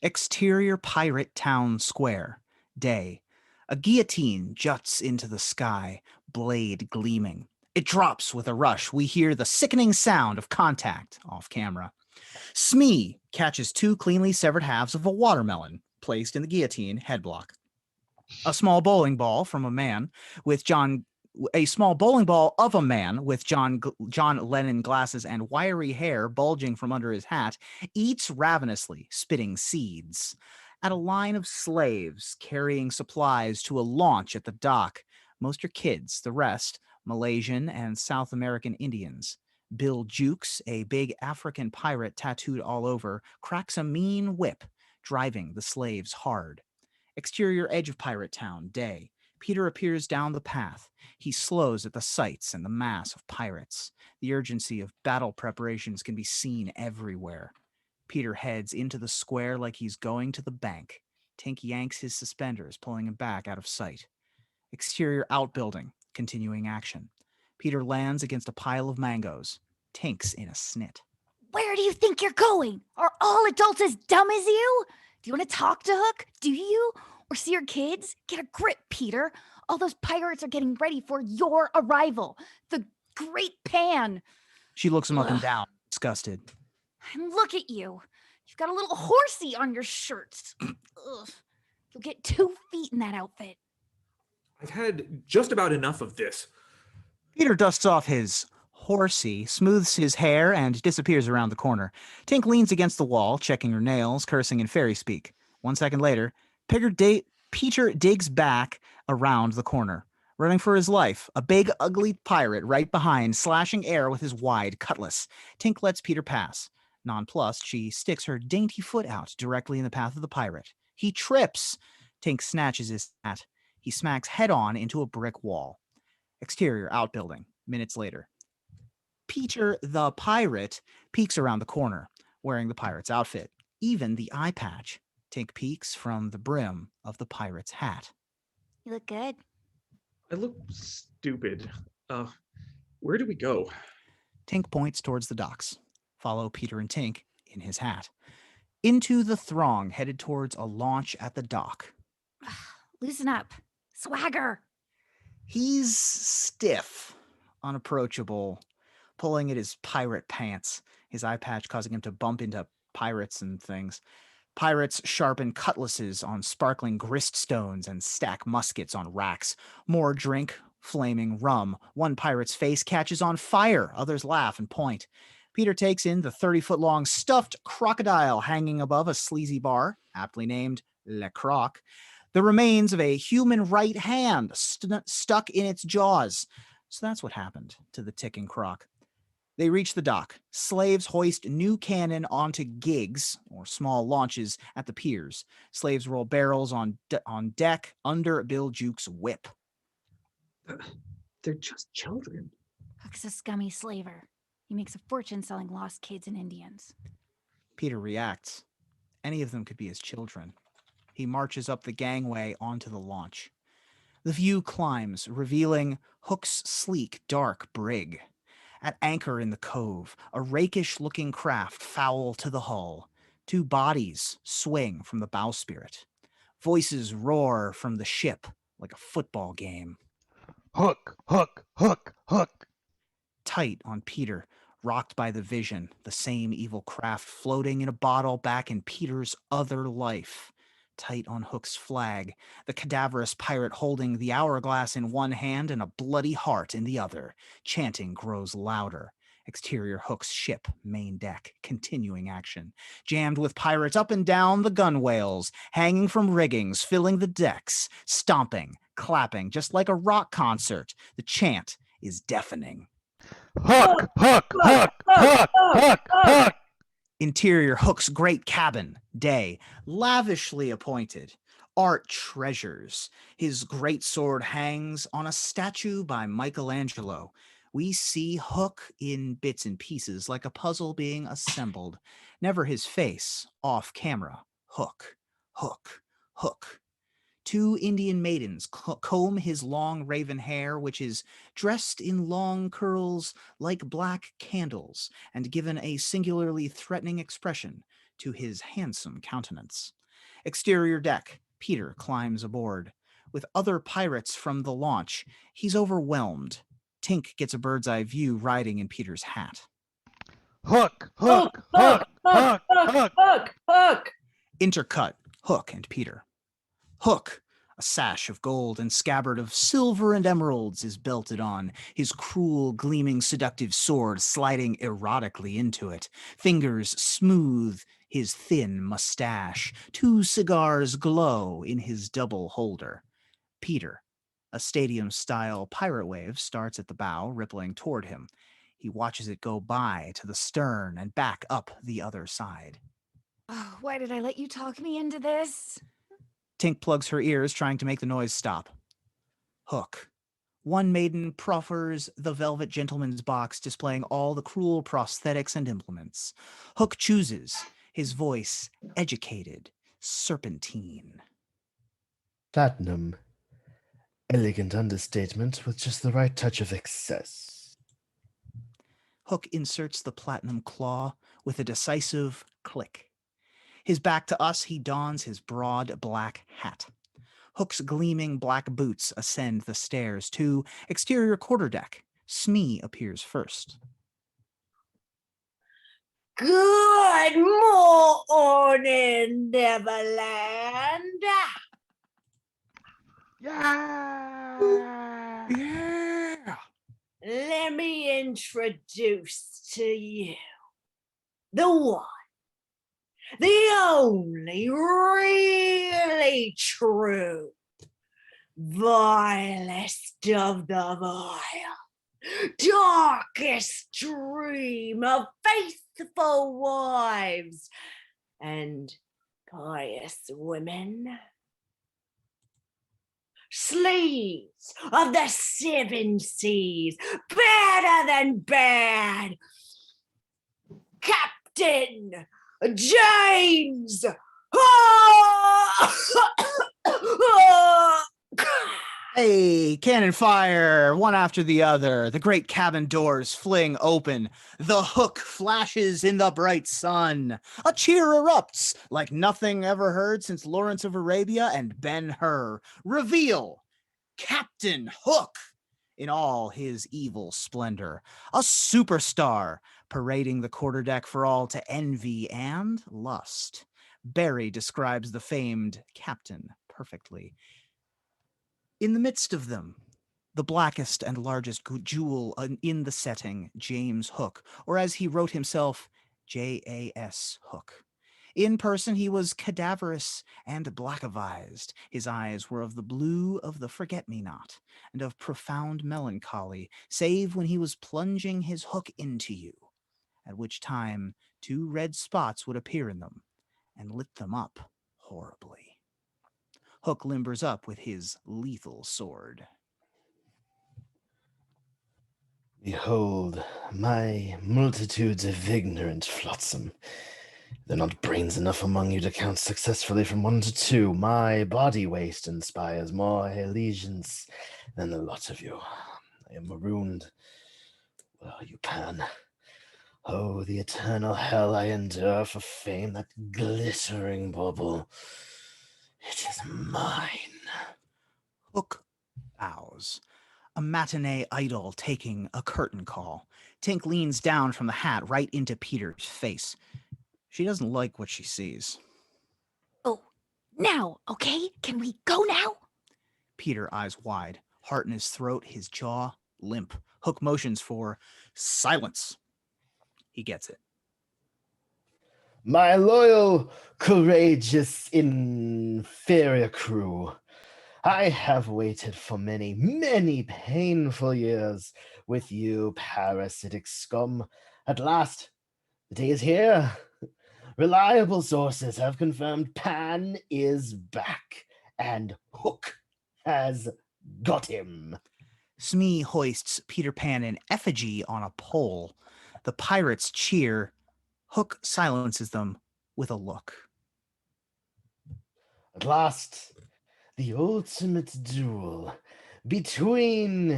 Exterior Pirate Town Square. Day. A guillotine juts into the sky, blade gleaming. It drops with a rush. We hear the sickening sound of contact off camera. Smee catches 2 cleanly severed halves of a watermelon placed in the guillotine headblock. A small bowling ball of a man with John Lennon glasses and wiry hair bulging from under his hat eats ravenously, spitting seeds. At a line of slaves carrying supplies to a launch at the dock. Most are kids, the rest Malaysian and South American Indians. Bill Jukes, a big African pirate tattooed all over, cracks a mean whip, driving the slaves hard. Exterior edge of Pirate Town, day. Peter appears down the path. He slows at the sights and the mass of pirates. The urgency of battle preparations can be seen everywhere. Peter heads into the square like he's going to the bank. Tink yanks his suspenders, pulling him back out of sight. Exterior outbuilding, continuing action. Peter lands against a pile of mangoes. Tink's in a snit. Where do you think you're going? Are all adults as dumb as you? Do you want to talk to Hook? Do you? Or see your kids? Get a grip, Peter. All those pirates are getting ready for your arrival. The Great Pan. She looks him up and down, disgusted. And look at you. You've got a little horsey on your shirt. Ugh. You'll get 2 feet in that outfit. I've had just about enough of this. Peter dusts off his horsey, smooths his hair, and disappears around the corner. Tink leans against the wall, checking her nails, cursing in fairy speak. 1 second later, Peter digs back around the corner, running for his life. A big, ugly pirate right behind, slashing air with his wide cutlass. Tink lets Peter pass. Nonplussed, she sticks her dainty foot out directly in the path of the pirate. He trips. Tink snatches his hat. He smacks head-on into a brick wall. Exterior outbuilding. Minutes later. Peter the pirate peeks around the corner, wearing the pirate's outfit. Even the eye patch. Tink peeks from the brim of the pirate's hat. You look good. I look stupid. Where do we go? Tink points towards the docks. Follow Peter and Tink in his hat. Into the throng, headed towards a launch at the dock. Loosen up. Swagger. He's stiff, unapproachable, pulling at his pirate pants, his eye patch causing him to bump into pirates and things. Pirates sharpen cutlasses on sparkling grist stones and stack muskets on racks. More drink, flaming rum. One pirate's face catches on fire. Others laugh and point. Peter takes in the 30-foot-long stuffed crocodile hanging above a sleazy bar, aptly named Le Croc. The remains of a human right hand stuck in its jaws. So that's what happened to the ticking croc. They reach the dock. Slaves hoist new cannon onto gigs, or small launches, at the piers. Slaves roll barrels on deck under Bill Jukes' whip. They're just children. Hook's a scummy slaver. He makes a fortune selling lost kids and Indians. Peter reacts. Any of them could be his children. He marches up the gangway onto the launch. The view climbs, revealing Hook's sleek, dark brig. At anchor in the cove, a rakish-looking craft foul to the hull. 2 bodies swing from the bowsprit. Voices roar from the ship like a football game. Hook, Hook, Hook, Hook. Tight on Peter, rocked by the vision, the same evil craft floating in a bottle back in Peter's other life. tight on Hook's flag, the cadaverous pirate holding the hourglass in one hand and a bloody heart in the other. Chanting grows louder. Exterior Hook's ship, main deck, continuing action. Jammed with pirates up and down the gunwales, hanging from riggings, filling the decks, stomping, clapping, just like a rock concert. The chant is deafening. Hook, hook, hook, hook, hook, hook. Interior Hook's great cabin, day, lavishly appointed. Art treasures. His great sword hangs on a statue by Michelangelo. We see Hook in bits and pieces, like a puzzle being assembled. Never his face, off camera. Hook, Hook, Hook. Two Indian maidens comb his long raven hair, which is dressed in long curls like black candles, and given a singularly threatening expression to his handsome countenance. Exterior deck, Peter climbs aboard. With other pirates from the launch, he's overwhelmed. Tink gets a bird's eye view riding in Peter's hat. Hook, hook, hook, hook, hook, hook, hook. Intercut, Hook and Peter. Hook, a sash of gold and scabbard of silver and emeralds is belted on, his cruel, gleaming, seductive sword sliding erotically into it. Fingers smooth his thin mustache. 2 cigars glow in his double holder. Peter, a stadium-style pirate wave starts at the bow, rippling toward him. He watches it go by to the stern and back up the other side. Oh, why did I let you talk me into this? Tink plugs her ears, trying to make the noise stop. Hook. One maiden proffers the velvet gentleman's box, displaying all the cruel prosthetics and implements. Hook chooses, his voice educated, serpentine. Platinum. Elegant understatement with just the right touch of excess. Hook inserts the platinum claw with a decisive click. His back to us, he dons his broad black hat. Hook's gleaming black boots ascend the stairs to exterior quarterdeck. Smee appears first. Good morning, Neverland. Yeah. Yeah. Let me introduce to you the one, the only really true, vilest of the vile, darkest dream of faithful wives and pious women. Sleeves of the 7 seas, better than bad. Captain James. Hey, cannon fire, one after the other. The great cabin doors fling open. The Hook flashes in the bright sun. A cheer erupts like nothing ever heard since Lawrence of Arabia and Ben-Hur. Reveal Captain Hook in all his evil splendor. A superstar parading the quarterdeck for all to envy and lust. Barry describes the famed captain perfectly. In the midst of them, the blackest and largest jewel in the setting, James Hook, or as he wrote himself, J.A.S. Hook. In person, he was cadaverous and black-avised. His eyes were of the blue of the forget-me-not, and of profound melancholy, save when he was plunging his hook into you, at which time 2 red spots would appear in them, and lit them up horribly. Hook limbers up with his lethal sword. Behold, my multitudes of ignorant flotsam. There are not brains enough among you to count successfully from 1 to 2. My body waste inspires more allegiance than the lot of you. I am marooned. Well, you can. Oh, the eternal hell I endure for fame, that glittering bauble. It is mine. Hook bows. A matinee idol taking a curtain call. Tink leans down from the hat right into Peter's face. She doesn't like what she sees. Oh, Now, okay? Can we go now? Peter, eyes wide, heart in his throat, his jaw limp. Hook motions for silence. He gets it. My loyal, courageous, inferior crew, I have waited for many, many painful years with you, parasitic scum. At last, the day is here. Reliable sources have confirmed Pan is back, and Hook has got him. Smee hoists Peter Pan in effigy on a pole. The pirates cheer. Hook silences them with a look. At last, the ultimate duel between...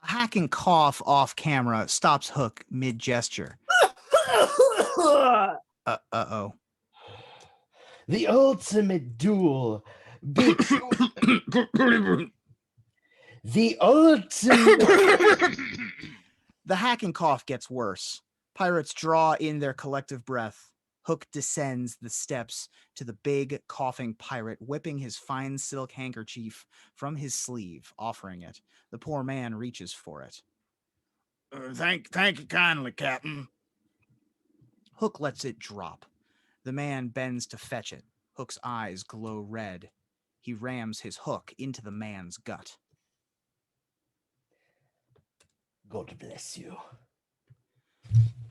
A hacking cough off camera stops Hook mid-gesture. Uh-oh. The ultimate duel between... The ultimate... The hacking cough gets worse. Pirates draw in their collective breath. Hook descends the steps to the big, coughing pirate, whipping his fine silk handkerchief from his sleeve, offering it. The poor man reaches for it. Thank you kindly, Captain. Hook lets it drop. The man bends to fetch it. Hook's eyes glow red. He rams his hook into the man's gut. God bless you.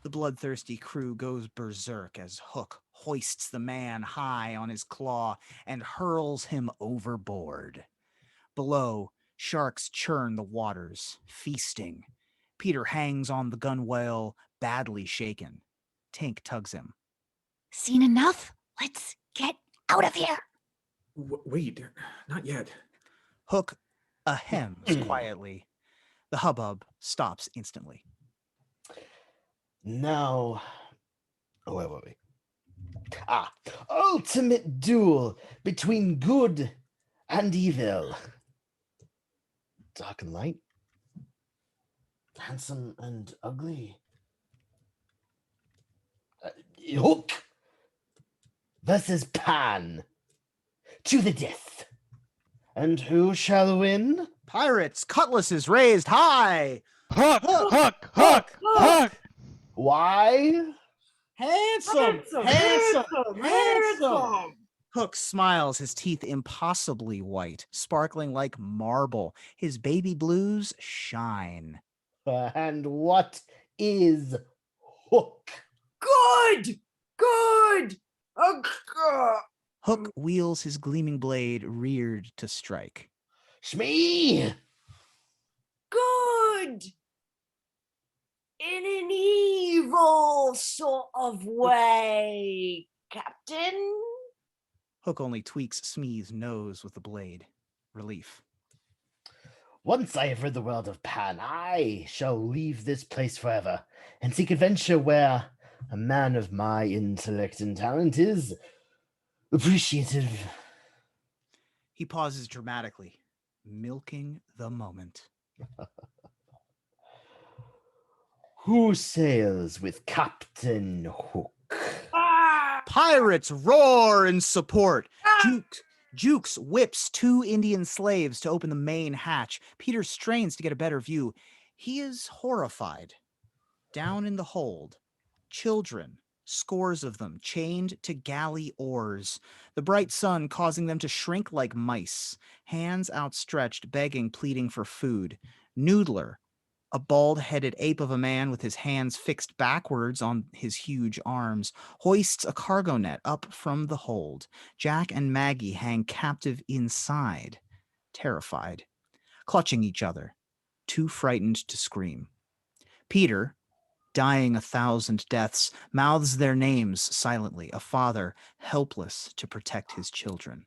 The bloodthirsty crew goes berserk as Hook hoists the man high on his claw and hurls him overboard. Below, sharks churn the waters, feasting. Peter hangs on the gunwale, badly shaken. Tink tugs him. Seen enough? Let's get out of here. Wait, not yet. Hook ahems quietly. The hubbub stops instantly. Now, where were we? Ultimate duel between good and evil. Dark and light. Handsome and ugly. Hook versus Pan. To the death. And who shall win? Pirates, cutlasses raised high. Hook, Hook, Hook, Hook. Why? Handsome. Handsome. Hook smiles, his teeth impossibly white, sparkling like marble. His baby blues shine. And what is Hook? Good! Good! Hook wheels his gleaming blade, reared to strike. Smee! Good! In an evil sort of way, Captain. Hook only tweaks Smee's nose with the blade. Relief. Once I have rid the world of Pan, I shall leave this place forever and seek adventure where a man of my intellect and talent is appreciative. He pauses dramatically, milking the moment. Who sails with Captain Hook? Pirates roar in support. Jukes whips two Indian slaves to open the main hatch. Peter strains to get a better view. He is horrified. Down in the hold, children, scores of them, chained to galley oars, the bright sun causing them to shrink like mice, hands outstretched, begging, pleading for food. Noodler, a bald-headed ape of a man with his hands fixed backwards on his huge arms, hoists a cargo net up from the hold. Jack and Maggie hang captive inside, terrified, clutching each other, too frightened to scream. Peter, dying 1,000 deaths, mouths their names silently, a father helpless to protect his children.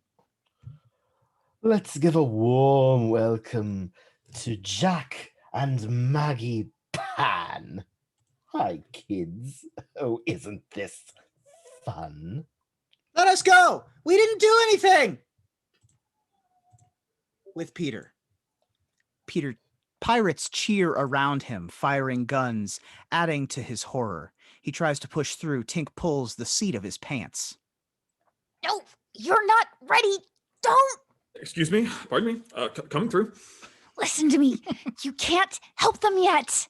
Let's give a warm welcome to Jack and Maggie Pan. Hi, kids. Oh, isn't this fun? Let us go! We didn't do anything! With Peter. Pirates cheer around him, firing guns, adding to his horror. He tries to push through. Tink pulls the seat of his pants. No, you're not ready. Don't Excuse me. Pardon me. Coming through. listen to me. You can't help them yet.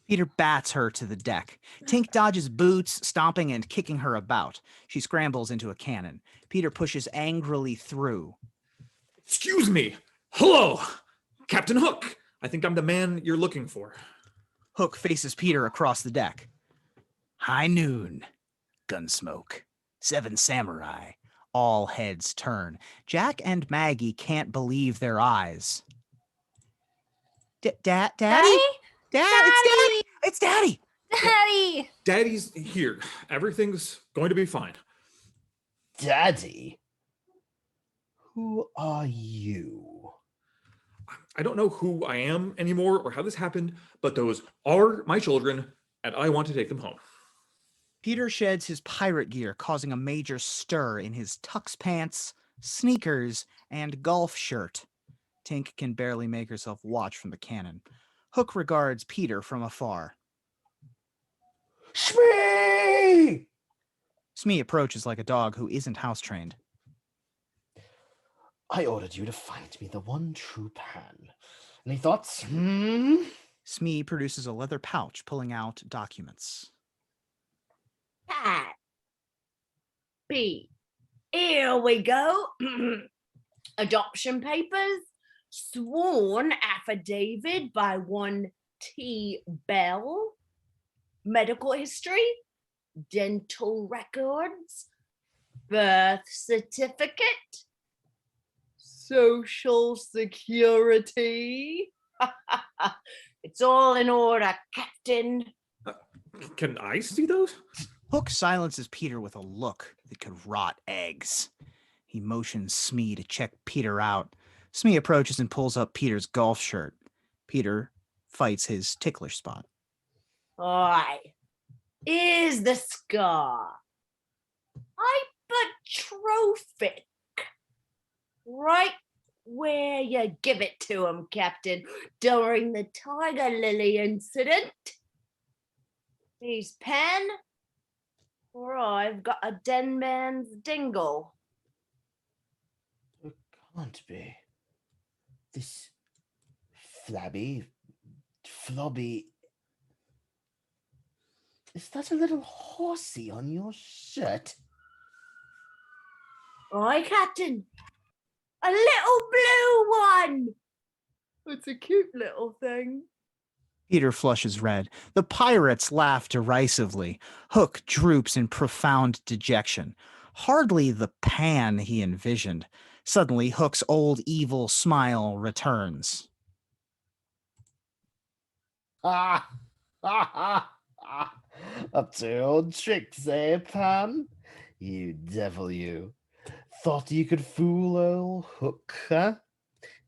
Peter bats her to the deck. Tink dodges boots, stomping and kicking her about. She scrambles into a cannon. Peter pushes angrily through. Excuse me. Hello, Captain Hook. I think I'm the man you're looking for. Hook faces Peter across the deck. High noon. Gunsmoke. 7 samurai. All heads turn. Jack and Maggie can't believe their eyes. Daddy? Daddy? It's Daddy! Daddy! Daddy's here. Everything's going to be fine. Daddy? Who are you? I don't know who I am anymore or how this happened, but those are my children, and I want to take them home. Peter sheds his pirate gear, causing a major stir in his tux pants, sneakers, and golf shirt. Tink can barely make herself watch from the cannon. Hook regards Peter from afar. Smee! Smee approaches like a dog who isn't house-trained. I ordered you to find me the one true Pan. Any thoughts? Smee produces a leather pouch, pulling out documents. Pat. B. Here we go. Adoption papers. Sworn affidavit by one T. Bell. Medical history. Dental records. Birth certificate. Social security. It's all in order, Captain. Can I see those? Hook silences Peter with a look that could rot eggs. He motions Smee to check Peter out. Smee approaches and pulls up Peter's golf shirt. Peter fights his ticklish spot. Aye. Here's the scar. Hypertrophic. Right where you give it to him, Captain, during the Tiger Lily incident. He's Pen, or I've got a den man's dingle. It can't be. This flabby, flobby. Is that a little horsey on your shirt? Aye, Captain. A little blue one. It's a cute little thing. Peter flushes red. The pirates laugh derisively. Hook droops in profound dejection. Hardly the Pan he envisioned. Suddenly, Hook's old evil smile returns. Ah! Up to your old tricks, eh, Pan? You devil, you. Thought you could fool old Hook, huh?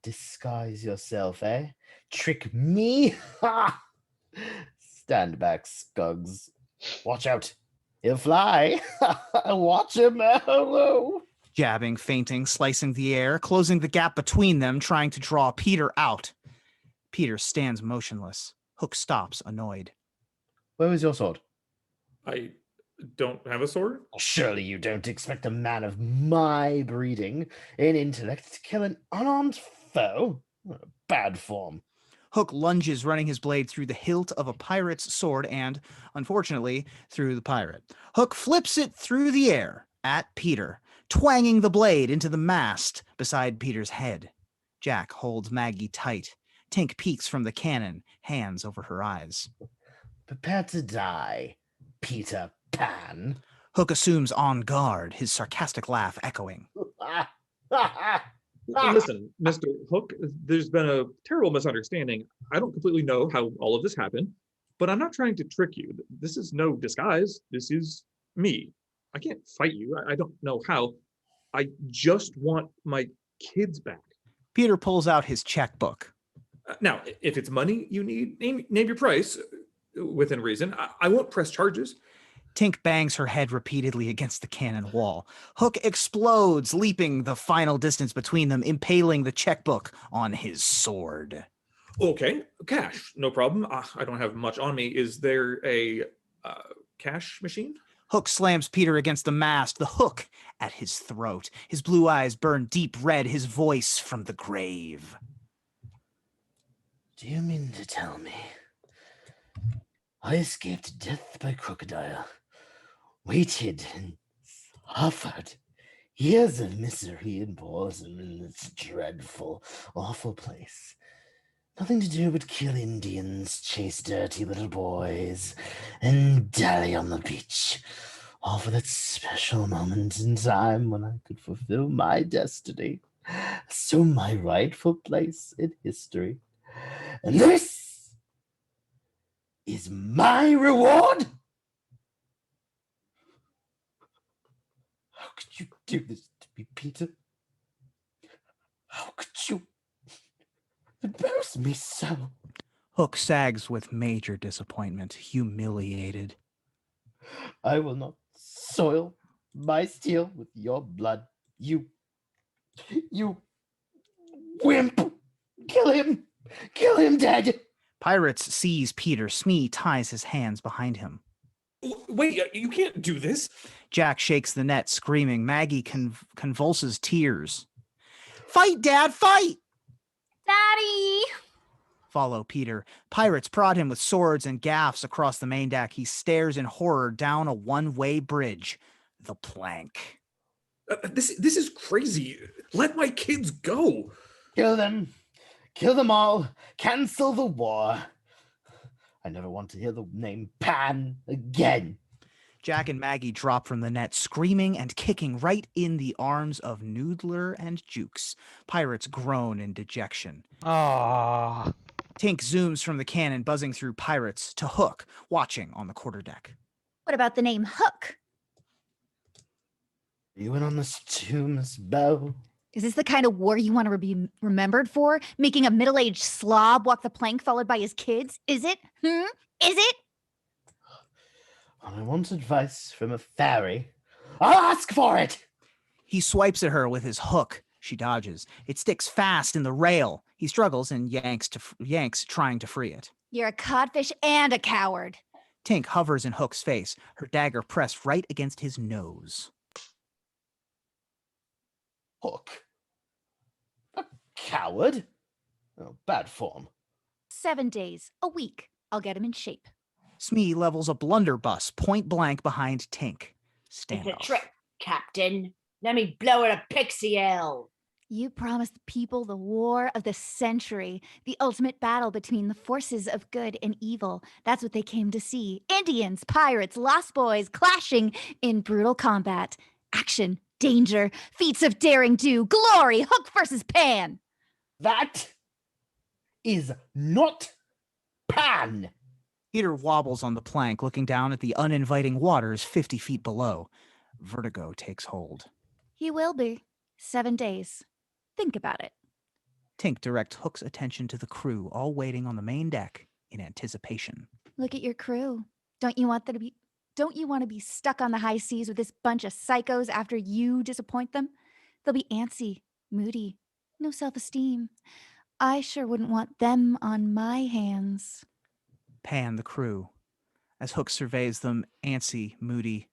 Disguise yourself, eh? Trick me? Ha! Stand back, Scugs. Watch out. He'll fly. Watch him. Hello. Jabbing, feinting, slicing the air, closing the gap between them, trying to draw Peter out. Peter stands motionless. Hook stops, annoyed. Where was your sword? I don't have a sword. Surely you don't expect a man of my breeding and intellect to kill an unarmed foe? Bad form. Hook lunges, running his blade through the hilt of a pirate's sword and, unfortunately, through the pirate. Hook flips it through the air at Peter, twanging the blade into the mast beside Peter's head. Jack holds Maggie tight. Tink peeks from the cannon, hands over her eyes. Prepare to die, Peter Pan. Hook assumes on guard, his sarcastic laugh echoing. Listen, Mr. Hook, there's been a terrible misunderstanding. I don't completely know how all of this happened, but I'm not trying to trick you. This is no disguise. This is me. I can't fight you. I don't know how. I just want my kids back. Peter pulls out his checkbook. Now, if it's money you need, name your price within reason. I won't press charges. Tink bangs her head repeatedly against the cannon wall. Hook explodes, leaping the final distance between them, impaling the checkbook on his sword. Okay, cash, no problem. I don't have much on me. Is there a cash machine? Hook slams Peter against the mast, the hook at his throat. His blue eyes burn deep red, his voice from the grave. Do you mean to tell me I escaped death by crocodile, waited and suffered years of misery and boredom in this dreadful, awful place? Nothing to do but kill Indians, chase dirty little boys, and dally on the beach. All for that special moment in time when I could fulfill my destiny, assume my rightful place in history. And this is my reward? How could you do this to me, Peter? How could you embarrass me so? Hook sags with major disappointment, humiliated. I will not soil my steel with your blood. You wimp! Kill him! Kill him dead! Pirates seize Peter. Smee ties his hands behind him. Wait, you can't do this. Jack shakes the net, screaming. Maggie convulses tears. Fight, Dad, fight! Daddy! Follow Peter. Pirates prod him with swords and gaffs across the main deck. He stares in horror down a one-way bridge. The plank. This is crazy. Let my kids go. Kill them. Kill them all. Cancel the war. I never want to hear the name Pan again. Jack and Maggie drop from the net, screaming and kicking right in the arms of Noodler and Jukes. Pirates groan in dejection. Ah. Tink zooms from the cannon, buzzing through Pirates, to Hook, watching on the quarterdeck. What about the name Hook? You in on this too, Miss Bell? Is this the kind of war you want to be remembered for? Making a middle-aged slob walk the plank followed by his kids? Is it? Is it? When I want advice from a fairy, I'll ask for it! He swipes at her with his hook. She dodges. It sticks fast in the rail. He struggles and yanks, trying to free it. You're a codfish and a coward. Tink hovers in Hook's face, her dagger pressed right against his nose. Hook? A coward? Oh, bad form. 7 days, a week. I'll get him in shape. Smee levels a blunderbuss point blank behind Tink. It's a Standoff. trick, Captain. Let me blow it a pixie hell. You promised the people the war of the century, the ultimate battle between the forces of good and evil. That's what they came to see. Indians, pirates, lost boys clashing in brutal combat. Action, danger, feats of daring do, glory, Hook versus Pan. That is not Pan. Peter wobbles on the plank, looking down at the uninviting waters 50 feet below. Vertigo takes hold. He will be. 7 days. Think about it. Tink directs Hook's attention to the crew, all waiting on the main deck in anticipation. Look at your crew. Don't you want to be stuck on the high seas with this bunch of psychos after you disappoint them? They'll be antsy, moody, no self-esteem. I sure wouldn't want them on my hands. Pan the crew. As Hook surveys them, antsy, moody,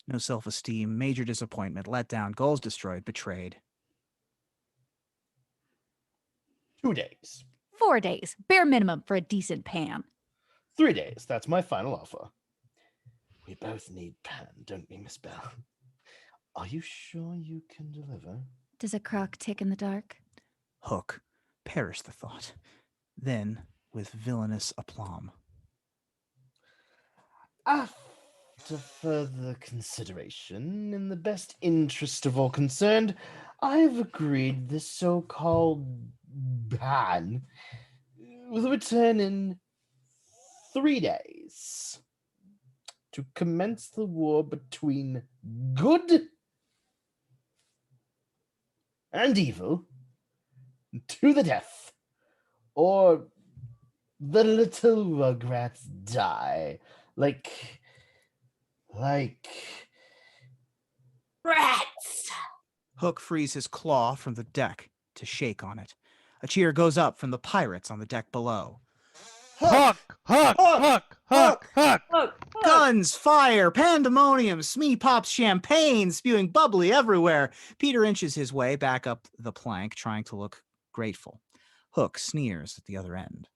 no self-esteem, major disappointment, let down, goals destroyed, betrayed. 2 days. 4 days, bare minimum for a decent Pan. 3 days. That's my final offer. We both need Pan, don't we, Miss Bell? Are you sure you can deliver? Does a croc tick in the dark? Hook, perish the thought. Then, with villainous aplomb. After further consideration, in the best interest of all concerned, I've agreed the so-called ban will return in 3 days to commence the war between good and evil to the death, or the little rugrats die like Rats! Hook frees his claw from the deck to shake on it. A cheer goes up from the pirates on the deck below. Hook! Hook! Hook! Hook! Hook! Hook! Go! Guns, fire, pandemonium, Smee pops champagne, spewing bubbly everywhere. Peter inches his way back up the plank, trying to look grateful. Hook sneers at the other end.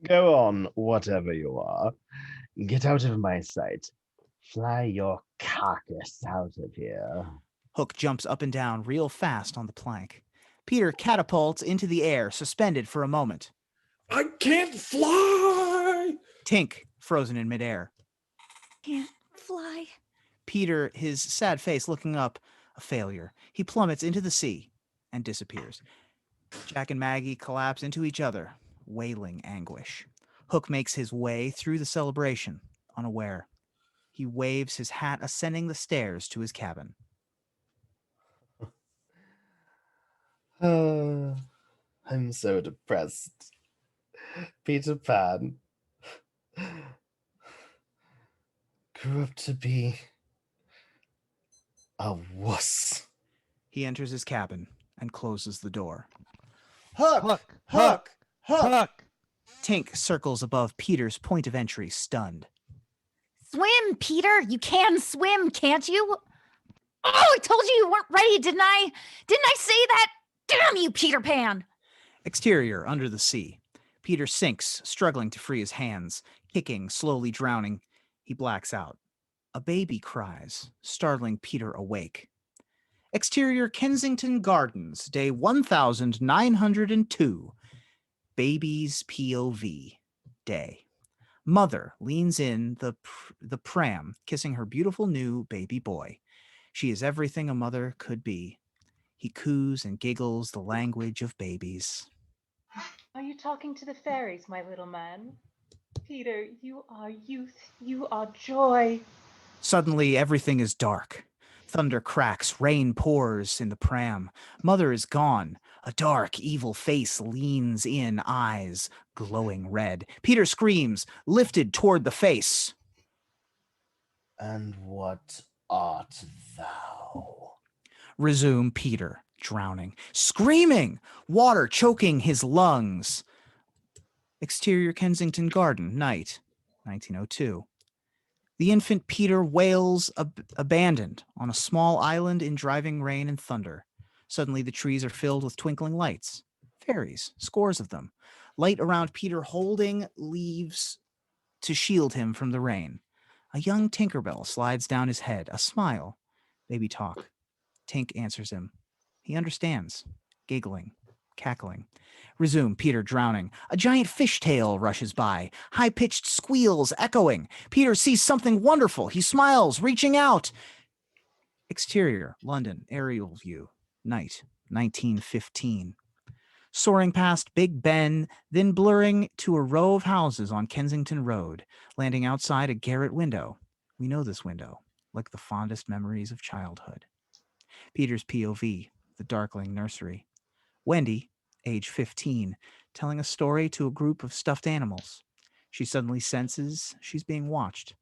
Go on, whatever you are. Get out of my sight. Fly your carcass out of here. Hook jumps up and down real fast on the plank. Peter catapults into the air, suspended for a moment. I can't fly! Tink, frozen in midair. Can't fly. Peter, his sad face looking up, a failure. He plummets into the sea and disappears. Jack and Maggie collapse into each other, wailing anguish. Hook makes his way through the celebration, unaware. He waves his hat, ascending the stairs to his cabin. I'm so depressed. Peter Pan grew up to be a wuss. He enters his cabin and closes the door. Hook! Hook! Hook! Hook! Tink circles above Peter's point of entry, stunned. Swim, Peter. You can swim, can't you? Oh, I told you you weren't ready, didn't I? Didn't I say that? Damn you, Peter Pan. Exterior, under the sea. Peter sinks, struggling to free his hands, kicking, slowly drowning. He blacks out. A baby cries, startling Peter awake. Exterior, Kensington Gardens, day 1902. Baby's POV day. Mother leans in the pram, kissing her beautiful new baby boy. She is everything a mother could be. He coos and giggles the language of babies. Are you talking to the fairies, my little man? Peter, you are youth, you are joy. Suddenly, everything is dark. Thunder cracks, rain pours in the pram. Mother is gone. A dark, evil face leans in, eyes glowing red. Peter screams, lifted toward the face. And what art thou? Resume Peter, drowning, screaming, water choking his lungs. Exterior, Kensington Garden, night, 1902. The infant Peter wails abandoned on a small island in driving rain and thunder. Suddenly the trees are filled with twinkling lights. Fairies, scores of them. Light around Peter, holding leaves to shield him from the rain. A young Tinkerbell slides down his head, a smile. Baby talk. Tink answers him. He understands, giggling, cackling. Resume Peter, drowning. A giant fishtail rushes by, high-pitched squeals echoing. Peter sees something wonderful. He smiles, reaching out. Exterior, London, aerial view, night, 1915. Soaring past Big Ben, then blurring to a row of houses on Kensington Road, landing outside a garret window. We know this window, like the fondest memories of childhood. Peter's POV, the darkling nursery. Wendy, age 15, telling a story to a group of stuffed animals. She suddenly senses she's being watched.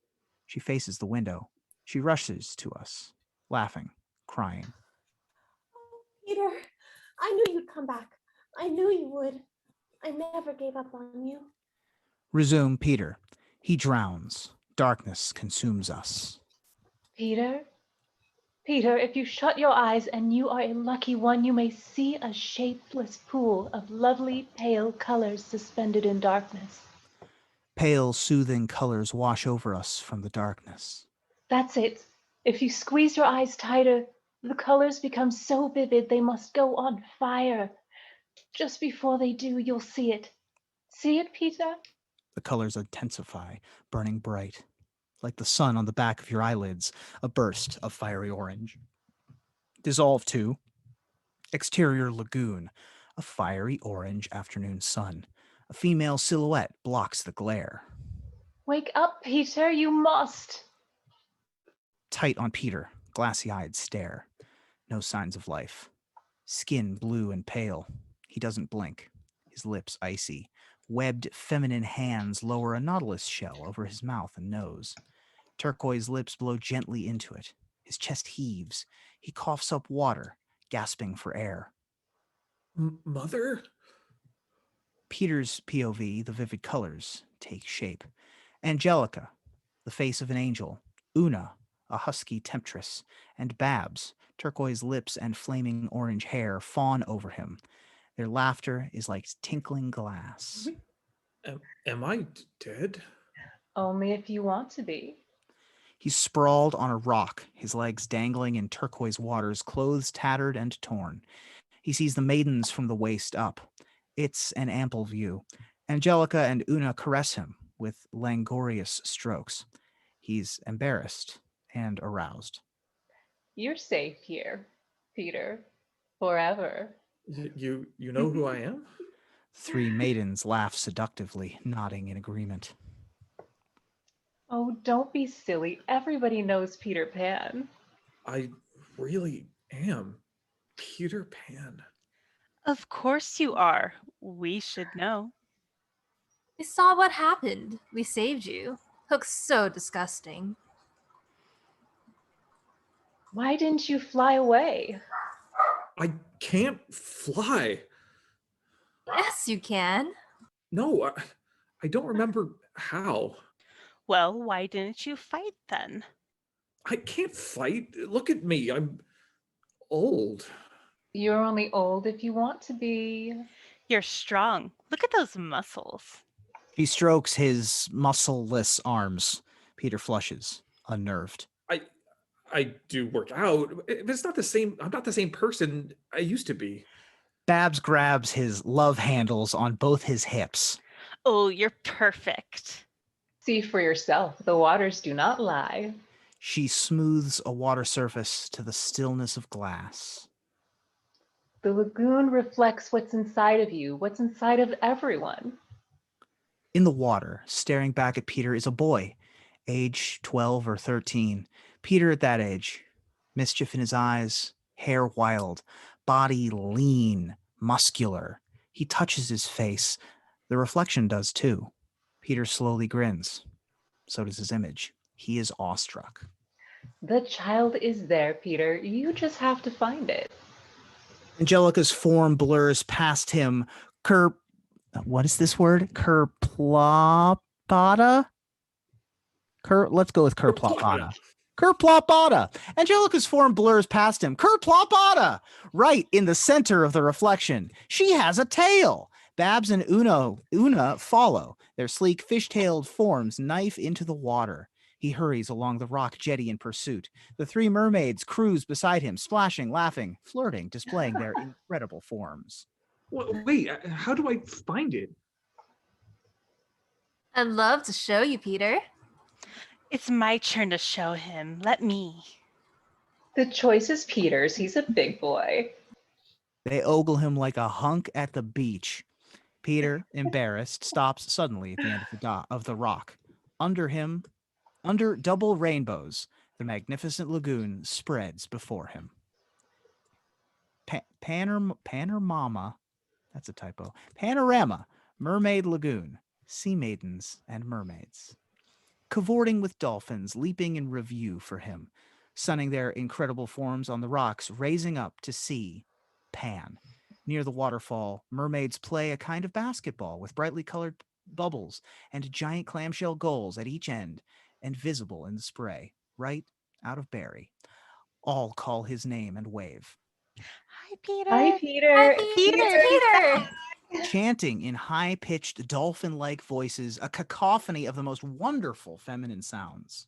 She faces the window. She rushes to us, laughing, crying. Peter, I knew you'd come back. I knew you would. I never gave up on you. Resume Peter. He drowns. Darkness consumes us. Peter? Peter, if you shut your eyes and you are a lucky one, you may see a shapeless pool of lovely pale colors suspended in darkness. Pale, soothing colors wash over us from the darkness. That's it. If you squeeze your eyes tighter, the colors become so vivid they must go on fire. Just before they do, you'll see it. See it, Peter? The colors intensify, burning bright. Like the sun on the back of your eyelids, a burst of fiery orange. Dissolve to exterior lagoon, a fiery orange afternoon sun. A female silhouette blocks the glare. Wake up, Peter, you must. Tight on Peter, glassy-eyed stare. No signs of life. Skin blue and pale. He doesn't blink. His lips icy. Webbed feminine hands lower a nautilus shell over his mouth and nose. Turquoise lips blow gently into it. His chest heaves. He coughs up water, gasping for air. Mother? Peter's POV, the vivid colors, take shape. Angelica, the face of an angel, Una, a husky temptress, and Babs, turquoise lips and flaming orange hair, fawn over him. Their laughter is like tinkling glass. Am I dead? Only if you want to be. He's sprawled on a rock, his legs dangling in turquoise waters, clothes tattered and torn. He sees the maidens from the waist up. It's an ample view. Angelica and Una caress him with languorous strokes. He's embarrassed and aroused. You're safe here, Peter. Forever. You know who I am? Three maidens laugh seductively, nodding in agreement. Oh, don't be silly. Everybody knows Peter Pan. I really am Peter Pan. Of course you are. We should know. We saw what happened. We saved you. Hook's so disgusting. Why didn't you fly away? I can't fly. Yes, you can. No, I don't remember how. Well, why didn't you fight then? I can't fight. Look at me. I'm old. You're only old if you want to be. You're strong. Look at those muscles. He strokes his muscle-less arms. Peter flushes, unnerved. I do work out. It's not the same. I'm not the same person I used to be. Babs grabs his love handles on both his hips. Oh, you're perfect. See for yourself. The waters do not lie. She smooths a water surface to the stillness of glass. The lagoon reflects what's inside of you, what's inside of everyone. In the water, staring back at Peter, is a boy, age 12 or 13. Peter at that age, mischief in his eyes, hair wild, body lean, muscular. He touches his face. The reflection does too. Peter slowly grins. So does his image. He is awestruck. The child is there, Peter. You just have to find it. Angelica's form blurs past him. What is this word? Kerplopata? Let's go with Kerplopata. Kerplopata. Angelica's form blurs past him. Kerplopata! Right in the center of the reflection. She has a tail. Babs and Una follow. Their sleek fish-tailed forms knife into the water. He hurries along the rock jetty in pursuit. The three mermaids cruise beside him, splashing, laughing, flirting, displaying their incredible forms. Wait, how do I find it? I'd love to show you, Peter. It's my turn to show him. Let me. The choice is Peter's. He's a big boy. They ogle him like a hunk at the beach. Peter, embarrassed, stops suddenly at the end of the rock. Under him, under double rainbows, the magnificent lagoon spreads before him. Panorama, that's a typo. Panorama, mermaid lagoon, sea maidens and mermaids. Cavorting with dolphins, leaping in review for him, sunning their incredible forms on the rocks, raising up to see Pan. Near the waterfall, mermaids play a kind of basketball with brightly colored bubbles and giant clamshell goals at each end and visible in the spray, right out of Barry. All call his name and wave. Hi, Peter. Hi, Peter. Peter. Chanting in high-pitched dolphin-like voices, a cacophony of the most wonderful feminine sounds.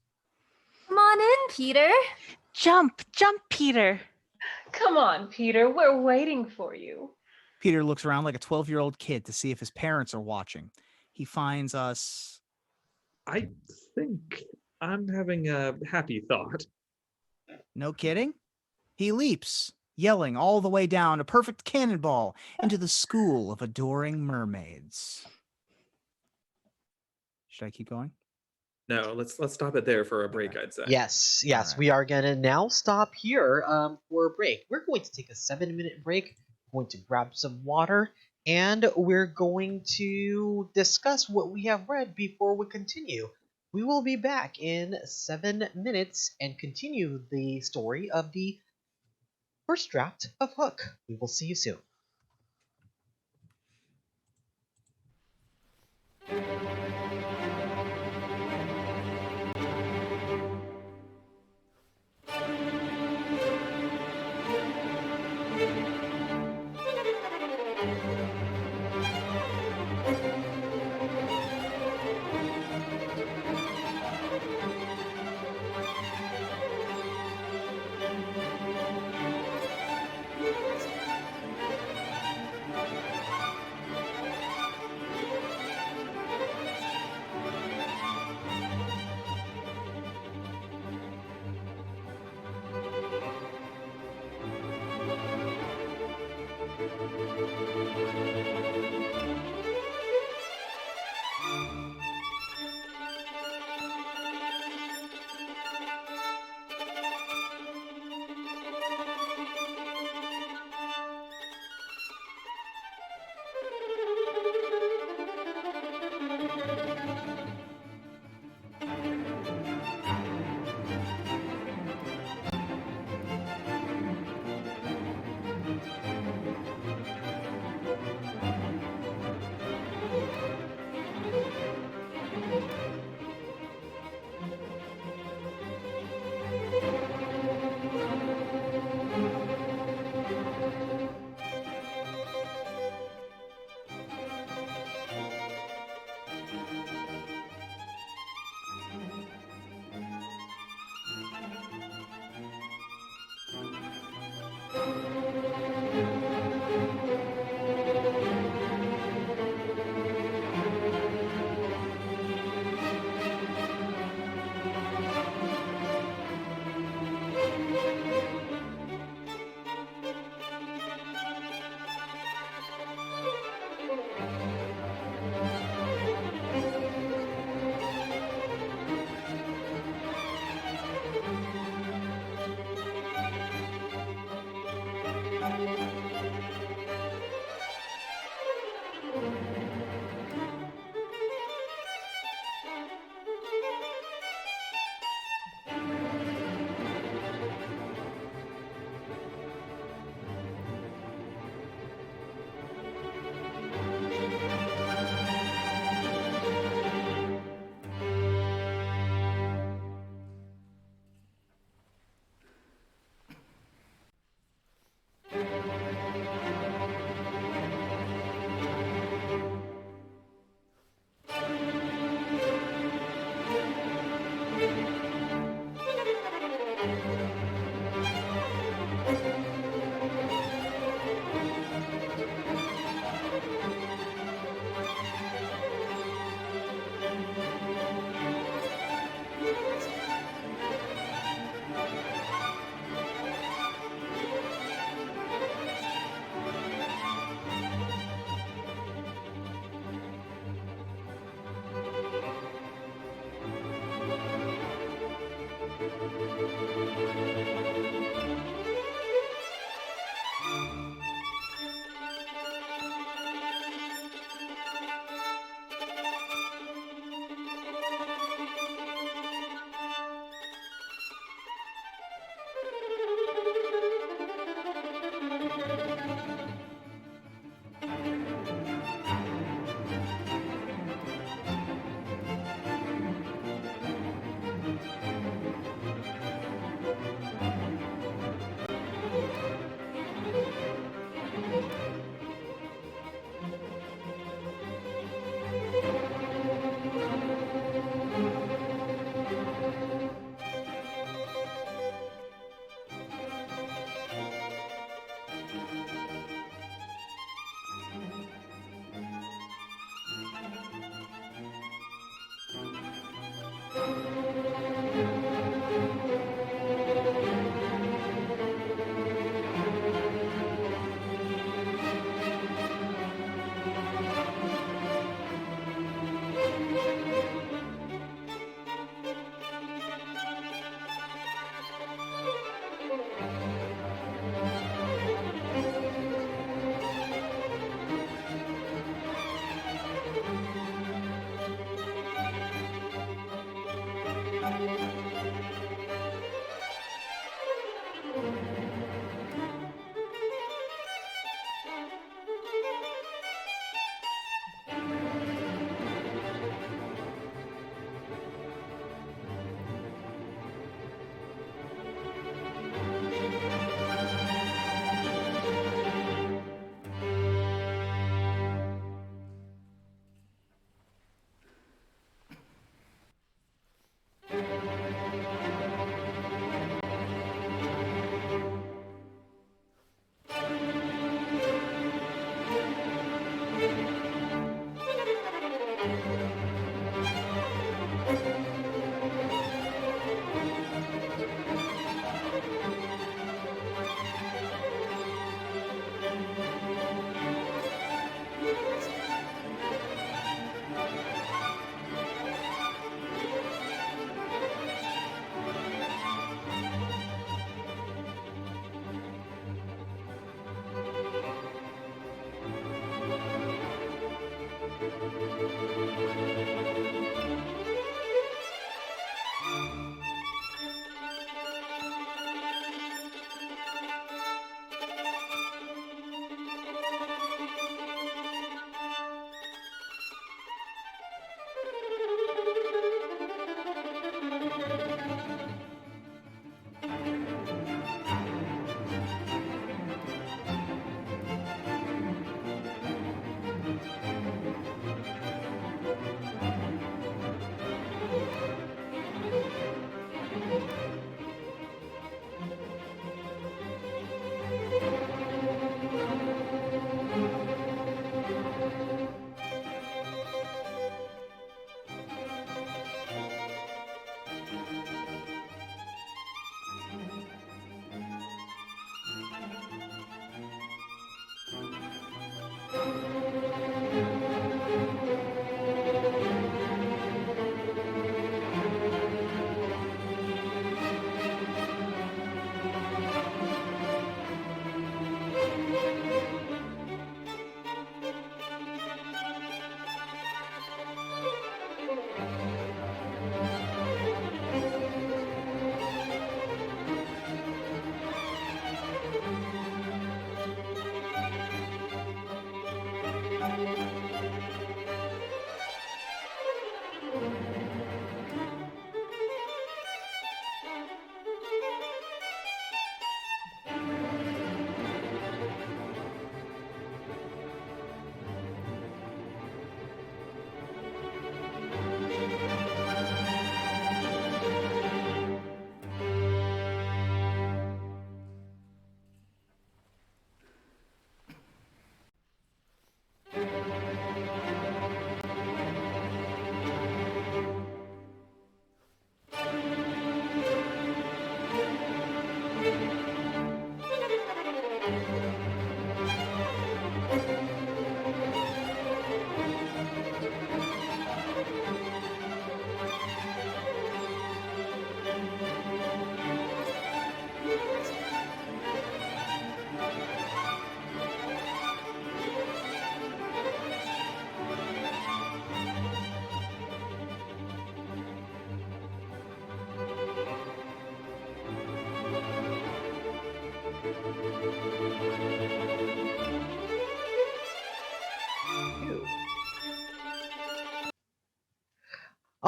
Come on in, Peter. Jump, Peter. Come on, Peter. We're waiting for you. Peter looks around like a 12-year-old kid to see if his parents are watching. He finds us. I think I'm having a happy thought. No kidding? He leaps, yelling all the way down, a perfect cannonball, into the school of adoring mermaids. Should I keep going? No, let's stop it there for a break, I'd say. Yes, Alright. we are gonna now stop here for a break. We're going to take a 7-minute break. We're going to grab some water, and we're going to discuss what we have read before we continue. We will be back in 7 minutes and continue the story of the first draft of Hook. We will see you soon.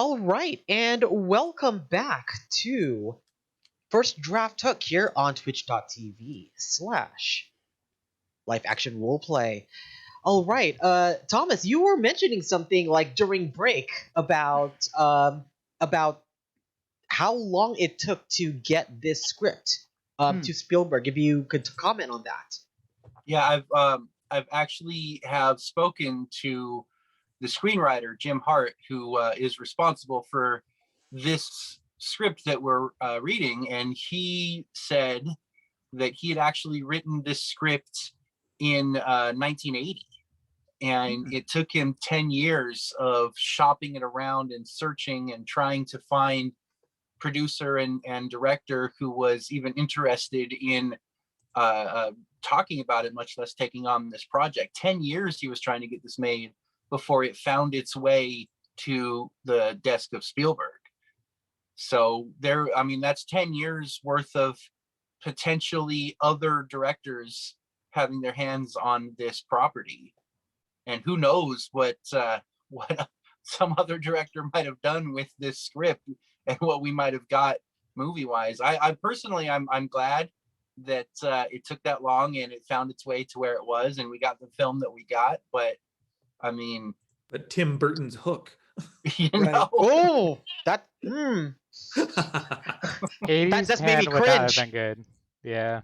All right, and welcome back to First Draft Hook here on twitch.tv/live action roleplay. All right, Thomas, you were mentioning something like during break about how long it took to get this script to Spielberg. If you could comment on that. Yeah, I've actually have spoken to the screenwriter Jim Hart, who is responsible for this script that we're reading, and he said that he had actually written this script in 1980, and it took him 10 years of shopping it around and searching and trying to find producer and director who was even interested in talking about it, much less taking on this project. 10 years he was trying to get this made before it found its way to the desk of Spielberg. So that's 10 years worth of potentially other directors having their hands on this property. And who knows what some other director might have done with this script and what we might have got movie wise. I personally, I'm glad that it took that long and it found its way to where it was and we got the film that we got. But but Tim Burton's Hook. You know? Oh, that 80s just made me would not have cringe. been good. Yeah.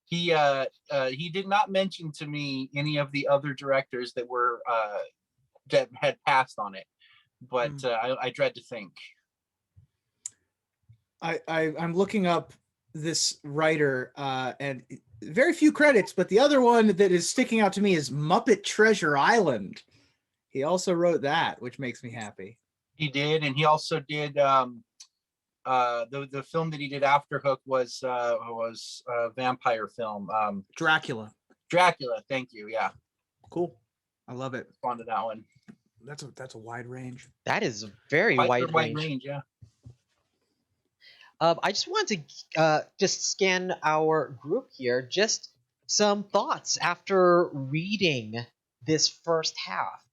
He did not mention to me any of the other directors that were that had passed on it, but I dread to think. I'm looking up this writer and very few credits, but the other one that is sticking out to me is Muppet Treasure Island. He also wrote that, which makes me happy. He did, and he also did the film that he did after Hook was a vampire film. Dracula. Dracula, thank you. Yeah. Cool. I love it. On to that one. That's a wide range. That is a very Quite wide the range. yeah. I just wanted to just scan our group here. Just some thoughts after reading this first half.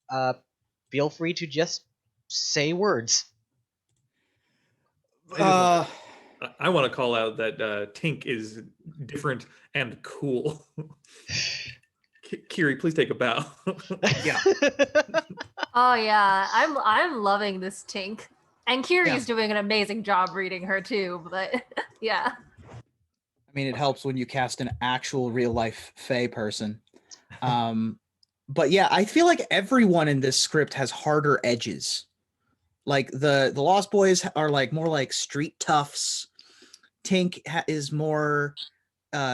Feel free to just say words. I want to call out that Tink is different and cool. Kiri, please take a bow. Yeah. Oh yeah, I'm loving this Tink. And Kiri's doing an amazing job reading her too, but yeah. I mean, it helps when you cast an actual real life Fae person. But yeah, I feel like everyone in this script has harder edges. Like the Lost Boys are like more like street toughs. Tink is more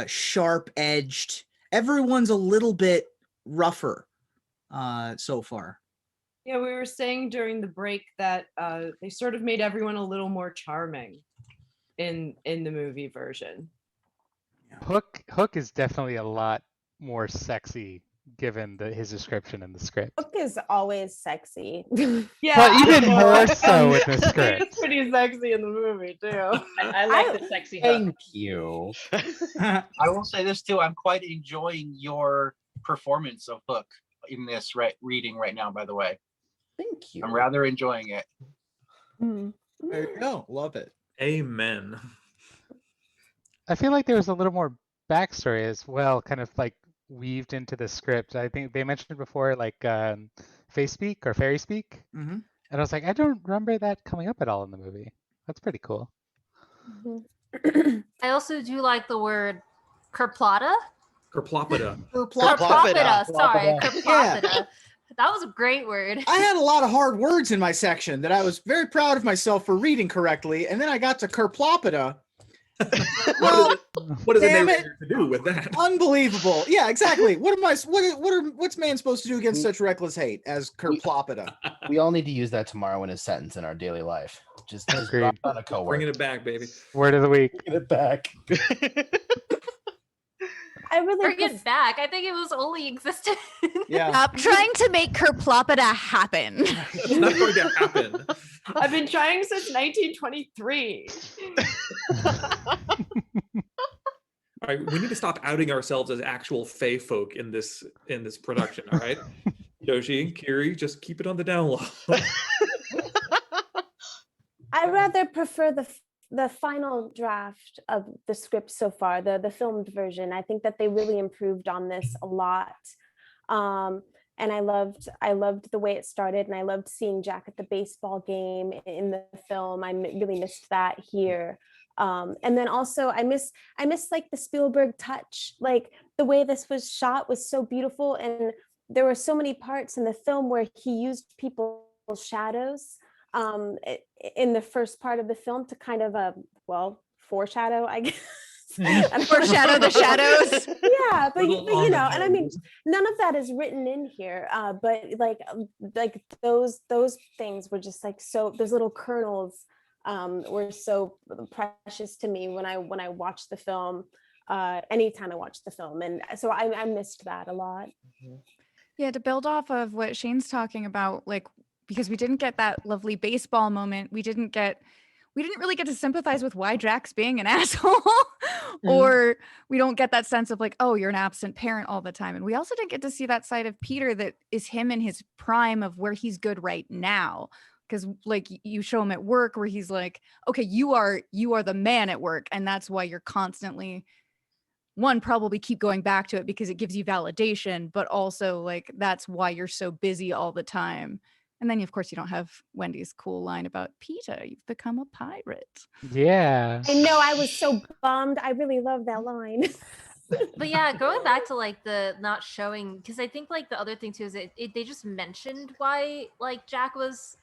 sharp edged. Everyone's a little bit rougher so far. Yeah, we were saying during the break that they sort of made everyone a little more charming in the movie version. Hook is definitely a lot more sexy given his description in the script. Hook is always sexy. Yeah, But even more so in the script. It's pretty sexy in the movie too. I like the sexy Hook. Thank you. I will say this too. I'm quite enjoying your performance of Hook in this reading right now, by the way. Thank you. I'm rather enjoying it. There you go. Love it. Amen. I feel like there was a little more backstory as well, kind of like weaved into the script. I think they mentioned before, like Fae speak or fairy speak, Mm-hmm. and I was like, I don't remember that coming up at all in the movie. That's pretty cool. I also do like the word kerplata. Kerplopida. Kerplopida, sorry, Yeah. kerplopida. That was a great word. I had a lot of hard words in my section that I was very proud of myself for reading correctly, and then I got to Kerplopida. Well, What is a damn narrator to do with that? Unbelievable. Yeah, exactly. What's man supposed to do against such reckless hate as Kerplopida? We all need to use that tomorrow in a sentence in our daily life. Just drop on a coworker. Bringing it back, baby. Word of the week. Bring it back. I really Bring it back. I think it was only existed. Stop trying to make Kerplopida happen. It's not going to happen. I've been trying since 1923. All right, we need to stop outing ourselves as actual Fae folk in this production. All right, Yoshi, Kiri, just keep it on the down low. I rather prefer the final draft of the script so far, the filmed version. I think that they really improved on this a lot. And I loved the way it started, and I loved seeing Jack at the baseball game in the film. Really missed that here. And then also I miss like the Spielberg touch. Like the way this was shot was so beautiful, and there were so many parts in the film where he used people's shadows in the first part of the film to kind of foreshadow, I guess. Foreshadow the shadows. Yeah, but Little you know, and I mean, undertones. none of that is written in here. But like those things were just like so. Those little kernels were so precious to me when I watched the film. Anytime I watched the film, and so I missed that a lot. Yeah, to build off of what Shane's talking about, like, because we didn't get that lovely baseball moment, we didn't really get to sympathize with why Jack's being an asshole, or we don't get that sense of like, oh, you're an absent parent all the time. And we also didn't get to see that side of Peter that is him in his prime of where he's good right now. Because like you show him at work where he's like, okay, you are the man at work, and that's why you're constantly probably keep going back to it because it gives you validation, but also like that's why you're so busy all the time. And then of course you don't have Wendy's cool line about Peter, you've become a pirate. Yeah. I know, I was so bummed. I really love that line. But yeah, going back to like the not showing, because I think like the other thing too is they just mentioned why like Jack was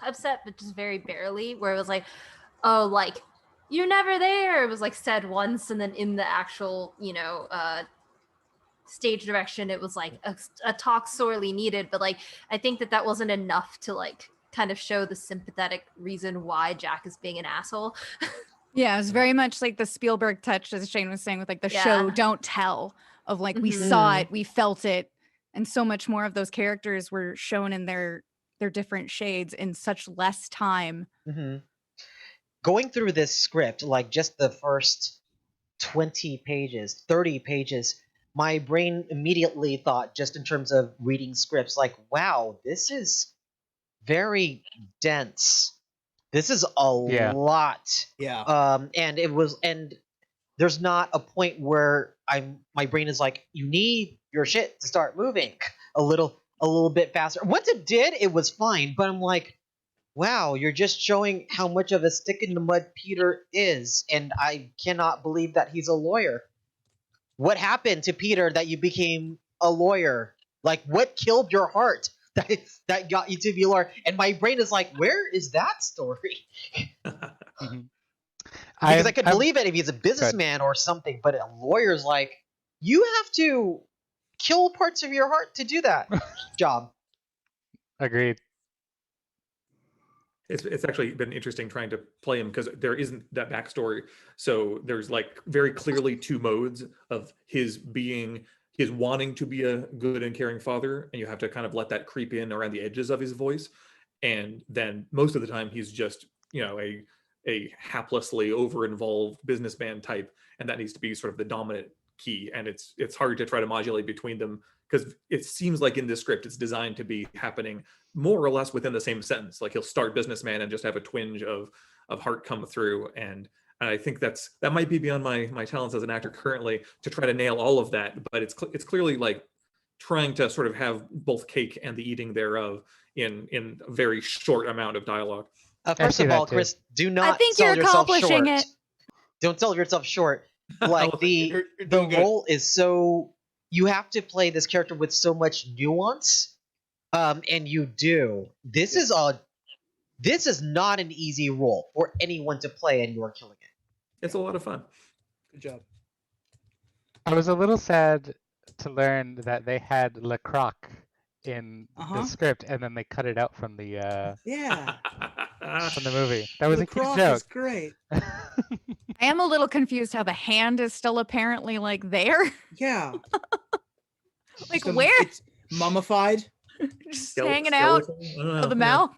upset, but just very barely, where it was like, oh, like you're never there. It was like said once, and then in the actual, stage direction, it was like a talk sorely needed. But like, I think that wasn't enough to like kind of show the sympathetic reason why Jack is being an asshole. Yeah, it was very much like the Spielberg touch, as Shane was saying, with like the Yeah. show don't tell of like we saw it, we felt it, and so much more of those characters were shown in their different shades in such less time. Going through this script, like just the first 20 pages, 30 pages, my brain immediately thought, just in terms of reading scripts, like, wow, this is very dense. This is a lot. Yeah. And there's not a point where my brain is like, you need your shit to start moving a little bit faster. Once it did, it was fine, but I'm like, wow, you're just showing how much of a stick in the mud Peter is, and I cannot believe that he's a lawyer. What happened to Peter that you became a lawyer? Like, what killed your heart that got you to be a lawyer? And my brain is like, where is that story? Because I could believe it if he's a businessman or something, but a lawyer's like, you have to kill parts of your heart to do that job. Agreed. It's actually been interesting trying to play him because there isn't that backstory. So there's like very clearly two modes of his wanting to be a good and caring father, and you have to kind of let that creep in around the edges of his voice. And then most of the time he's just, a haplessly over-involved businessman type, and that needs to be sort of the dominant key. And it's hard to try to modulate between them because it seems like in this script it's designed to be happening more or less within the same sentence. Like he'll start businessman and just have a twinge of heart come through, and I think that might be beyond my talents as an actor currently to try to nail all of that. But it's clearly like trying to sort of have both cake and the eating thereof in a very short amount of dialogue. First of all, Chris, do not I think sell you're yourself accomplishing short. it. Don't sell yourself short. Like the role is so, you have to play this character with so much nuance, and you do. This is not an easy role for anyone to play, and you are killing it. It's a lot of fun. Good job. I was a little sad to learn that they had Le Croc in the script, and then they cut it out from the Yeah. from the movie. That was The a cute Croc joke. is great. I am a little confused how the hand is still apparently like there. Yeah. Like Some- where? It's mummified, Just hanging out of the mouth.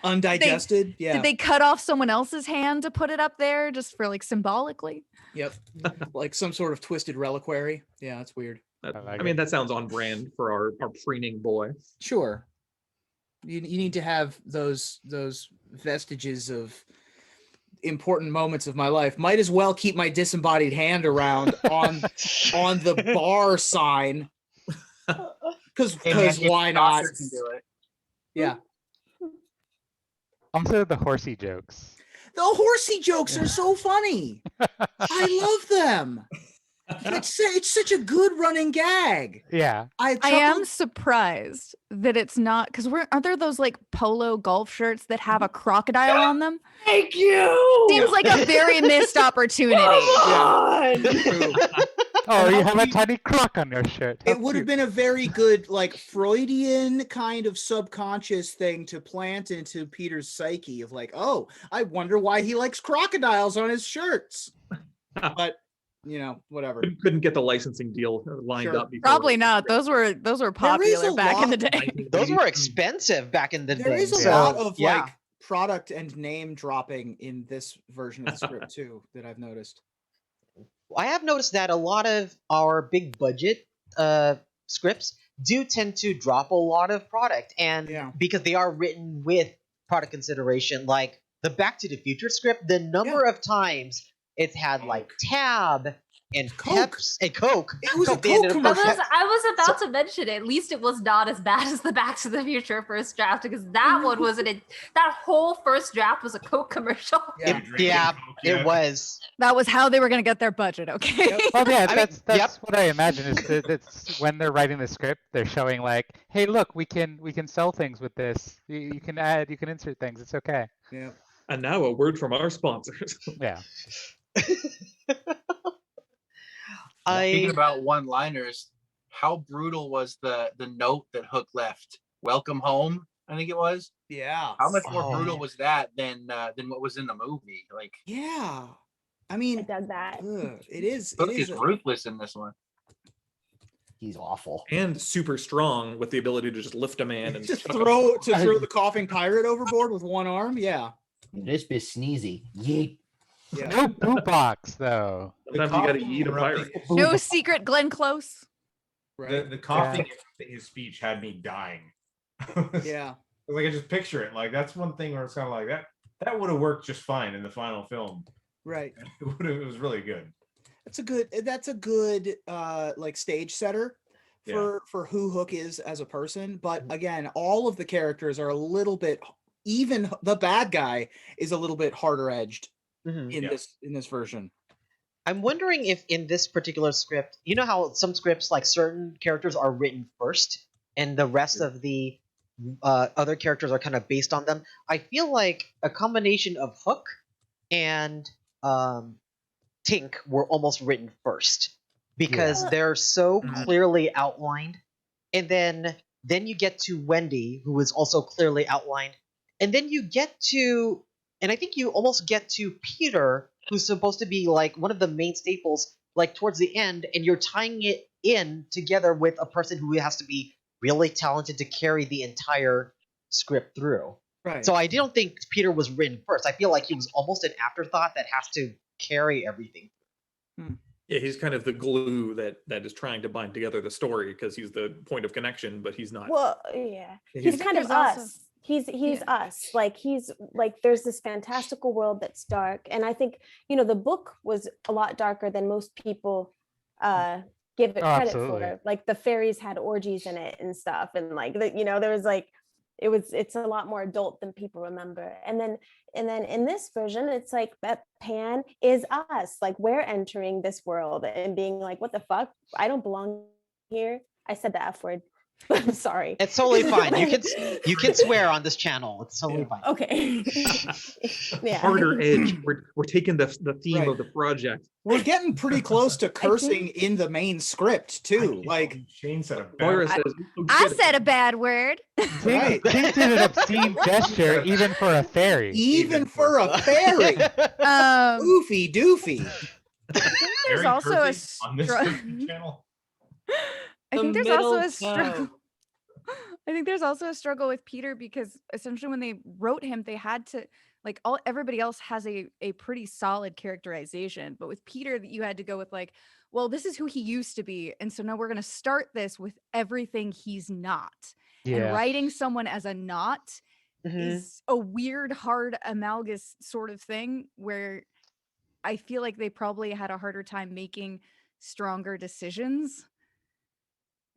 undigested. Did Yeah. they cut off someone else's hand to put it up there just for like symbolically? Yep. Like some sort of twisted reliquary. Yeah, that's weird. I mean, that sounds on brand for our preening boy. Sure. You need to have those vestiges of important moments of my life. Might as well keep my disembodied hand around on the bar sign. Because why not? Doctor can do it. Yeah. Also, the horsey jokes. The horsey jokes are so funny. I love them. It's such a good running gag. Yeah. I am surprised that it's not because aren't there those like polo golf shirts that have a crocodile on them? Thank you. Seems like a very missed opportunity. Oh, you have a tiny croc on your shirt. How It would have cute. been a very good, like, Freudian kind of subconscious thing to plant into Peter's psyche of like, oh, I wonder why he likes crocodiles on his shirts. But whatever. Couldn't get the licensing deal lined Sure. up before. Probably not. Those were popular back in the day. Those were expensive back in the day. There is a so, lot of yeah. like product and name dropping in this version of the script too that I've noticed. I have noticed that a lot of our big budget scripts do tend to drop a lot of product, and because they are written with product consideration, like the Back to the Future script, the number of times it's had like Tab and Peps and Coke. It was a They ended Coke up- commercial. I was about to mention it. At least it was not as bad as the Back to the Future first draft, because that one wasn't it. That whole first draft was a Coke commercial. Yeah, it was. That was how they were going to get their budget. Okay. Well, yeah, I mean, that's what I imagine is that it's when they're writing the script, they're showing like, hey, look, we can sell things with this. You can add, you can insert things. It's okay. Yeah. And now a word from our sponsors. Yeah. Speaking about one-liners, how brutal was the note that Hook left? Welcome home, I think it was. Yeah. How much more Oh, brutal yeah. was that than what was in the movie? Like, Yeah. I mean, I dug that. it is. Hook It is is. ruthless in this one. He's awful. And super strong with the ability to just lift a man and Just chuck him. throw the coughing pirate overboard with one arm. Yeah. This bit sneezy. Yeet. Yeah. No boo box though. Sometimes you gotta eat a pirate. No secret Glenn Close. The coughing in his speech had me dying. Yeah. Like I just picture it. Like that's one thing where it's kind of like that would have worked just fine in the final film. Right. It was really good. That's a good like stage setter for who Hook is as a person. But again, all of the characters are a little bit, even the bad guy is a little bit harder edged in this version. I'm wondering if in this particular script, you know how some scripts, like certain characters are written first and the rest of the other characters are kind of based on them. I feel like a combination of Hook and Tink were almost written first because they're so clearly outlined. And then you get to Wendy, who is also clearly outlined. And then you get to, and I think you almost get to Peter, who's supposed to be like one of the main staples, like towards the end, and you're tying it in together with a person who has to be really talented to carry the entire script through. Right. So I don't think Peter was written first. I feel like he was almost an afterthought that has to carry everything. Yeah, he's kind of the glue that is trying to bind together the story because he's the point of connection, but he's not. Well, yeah. Yeah, He's he's- kind of There's also- us. He's us. Like he's like there's this fantastical world that's dark. And I think, the book was a lot darker than most people give it credit absolutely. for. Like the fairies had orgies in it and stuff. And like there was like it's a lot more adult than people remember. And then in this version, it's like Pan is us. Like we're entering this world and being like, what the fuck? I don't belong here. I said the F word. I'm sorry. It's totally fine. You can swear on this channel. It's totally fine. Okay. Yeah. Harder edge. We're taking the theme Right. of the project. We're getting pretty close to cursing in the main script too. Like Shane said a Moira bad says, I said a bad word. right. Tink did an obscene gesture even for a fairy. Even for a fairy. Goofy doofy. There's Very also a cursy on this str- channel. I The think there's also middle a struggle. toe. I think there's also a struggle with Peter because essentially when they wrote him, they had to like everybody else has a pretty solid characterization, but with Peter, you had to go with like, well, this is who he used to be, and so now we're going to start this with everything he's not. And Yeah. writing someone as a not is a weird, hard amalgous sort of thing where I feel like they probably had a harder time making stronger decisions.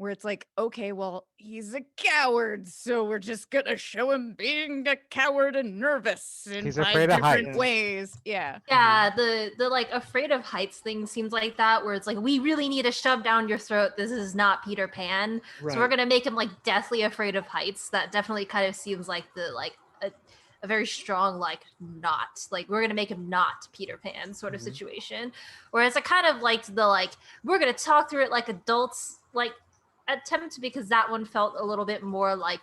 Where it's like, okay, well, he's a coward, so we're just gonna show him being a coward and nervous in He's 5 afraid of different heights. ways. Yeah. Yeah, the like afraid of heights thing seems like that, where it's like we really need to shove down your throat. This is not Peter Pan, so we're Right. gonna make him like deathly afraid of heights. That definitely kind of seems like a very strong like not like we're gonna make him not Peter Pan sort of situation. Whereas I kind of liked the like we're gonna talk through it like adults like attempt, because that one felt a little bit more like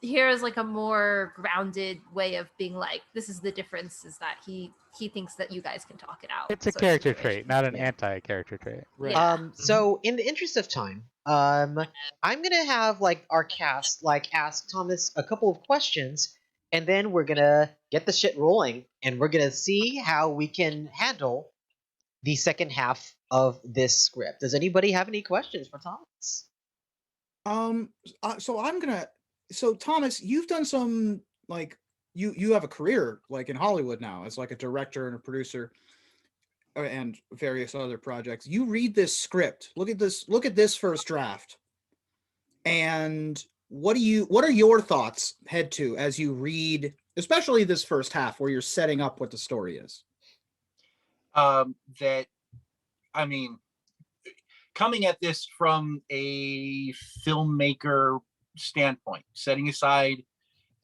here's like a more grounded way of being like this is the difference is that he thinks that you guys can talk it out. It's a sort of character situation. trait, not an anti-character trait. Yeah. So in the interest of time, I'm gonna have like our cast like ask Thomas a couple of questions, and then we're gonna get the shit rolling, and we're gonna see how we can handle the second half of this script. Does anybody have any questions for Thomas? So Thomas, you've done some like you have a career like in Hollywood now as like a director and a producer and various other projects. You read this script. Look at this first draft. And what are your thoughts head to as you read, especially this first half where you're setting up what the story is? That, I mean, coming at this from a filmmaker standpoint, setting aside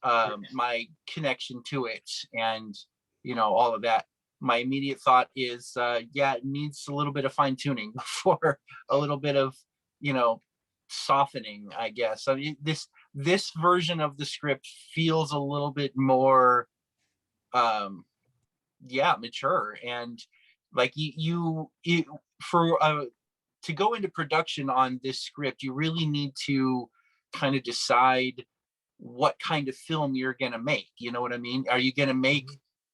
my connection to it and all of that, my immediate thought is yeah, it needs a little bit of fine tuning for a little bit of softening, I guess. I mean, this version of the script feels a little bit more mature, and like you for to go into production on this script, you really need to kind of decide what kind of film you're going to make. You know what I mean? Are you going to make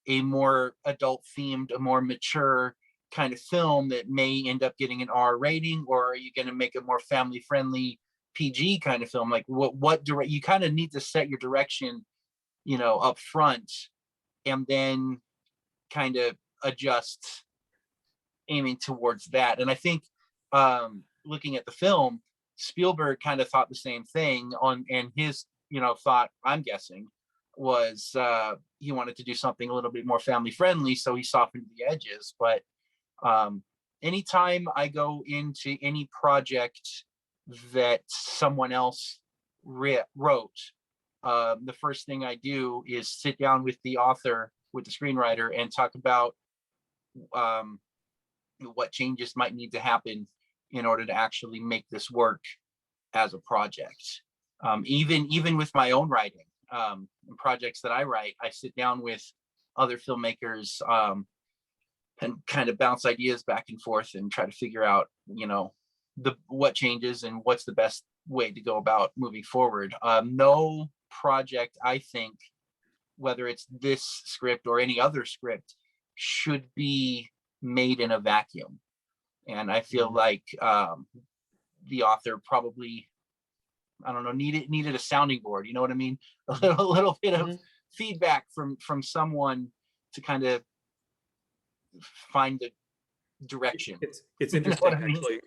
a more adult themed, a more mature kind of film that may end up getting an R rating, or are you going to make a more family friendly PG kind of film? Like you kind of need to set your direction, up front, and then kind of adjust aiming towards that. And I think looking at the film, Spielberg kind of thought the same thing and his thought, I'm guessing, was he wanted to do something a little bit more family friendly, so he softened the edges. But anytime I go into any project that someone else wrote, the first thing I do is sit down with the author, with the screenwriter, and talk about what changes might need to happen in order to actually make this work as a project. Even with my own writing, projects that I write, I sit down with other filmmakers and kind of bounce ideas back and forth and try to figure out, what changes and what's the best way to go about moving forward. No project, I think, whether it's this script or any other script, should be made in a vacuum. And I feel like the author probably, I don't know, needed a sounding board. You know what I mean? A little bit of feedback from someone to kind of find the direction. It's interesting, actually.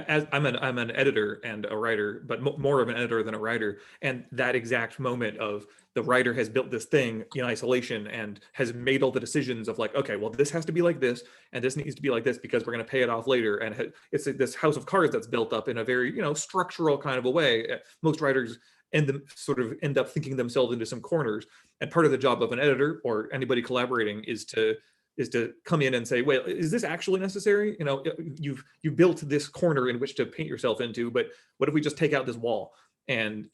As I'm an editor and a writer, but more of an editor than a writer. And that exact moment of the writer has built this thing in isolation and has made all the decisions of like, okay, well, this has to be like this, and this needs to be like this because we're going to pay it off later. And it's this house of cards that's built up in a very, structural kind of a way. Most writers end up thinking themselves into some corners. And part of the job of an editor or anybody collaborating is to come in and say, well, is this actually necessary? You've built this corner in which to paint yourself into, but what if we just take out this wall? And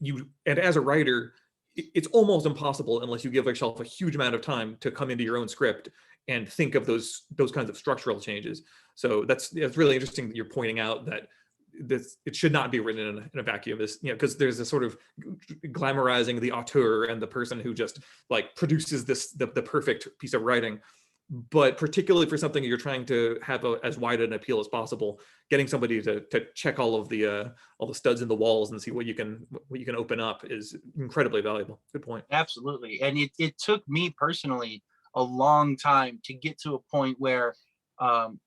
as a writer, it's almost impossible unless you give yourself a huge amount of time to come into your own script and think of those kinds of structural changes. So it's really interesting that you're pointing out that it should not be written in a vacuum, because there's a sort of glamorizing the auteur and the person who just like produces the perfect piece of writing. but particularly for something you're trying to have as wide an appeal as possible, getting somebody to check all the studs in the walls and see what you can open up is incredibly valuable. Good point. Absolutely. And it took me personally a long time to get to a point where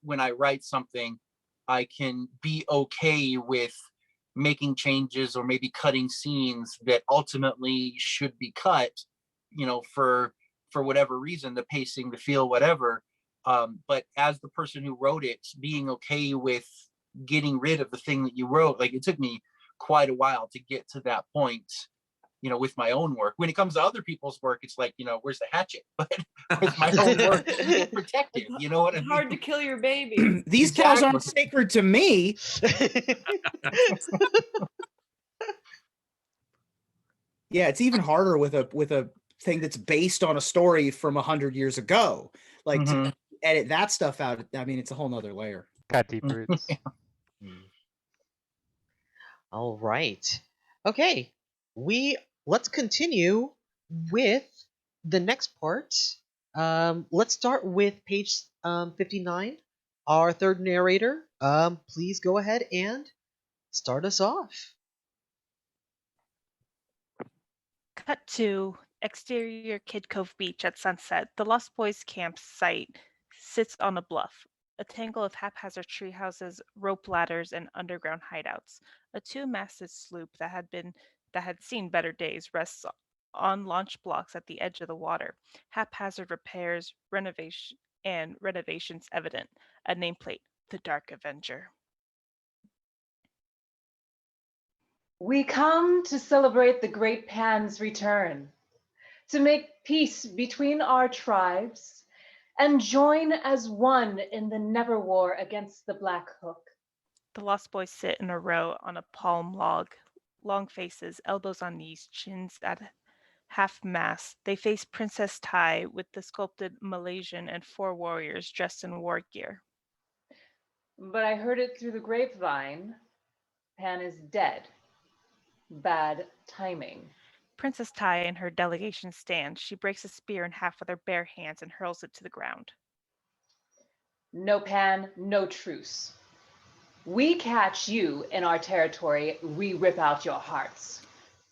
when I write something, I can be okay with making changes or maybe cutting scenes that ultimately should be cut, for whatever reason, the pacing, the feel, whatever. But as the person who wrote it, being okay with getting rid of the thing that you wrote, like it took me quite a while to get to that point, with my own work. When it comes to other people's work, it's like, where's the hatchet? But with my own work, it's protected. You know what I It's mean? hard to kill your baby. These cows aren't sacred to me. Yeah, it's even harder with a thing that's based on a story from 100 years ago. Like to edit that stuff out. I mean, it's a whole nother layer. Got deep roots. All right. Okay. Let's continue with the next part. Let's start with page 59. Our third narrator. Please go ahead and start us off. Cut to exterior Kid Cove Beach at sunset. The Lost Boys campsite sits on a bluff, a tangle of haphazard tree houses, rope ladders, and underground hideouts. A two-masted sloop that had seen better days rests on launch blocks at the edge of the water. Haphazard repairs, renovations evident. A nameplate, the Dark Avenger. We come to celebrate the great Pan's return, to make peace between our tribes, and join as one in the never war against the Black Hook. The Lost Boys sit in a row on a palm log, long faces, elbows on knees, chins at half-mast. They face Princess Tai with the sculpted Malaysian and 4 warriors dressed in war gear. But I heard it through the grapevine. Pan is dead. Bad timing. Princess Tai and her delegation stand. She breaks a spear in half with her bare hands and hurls it to the ground. No Pan, no truce. We catch you in our territory, we rip out your hearts.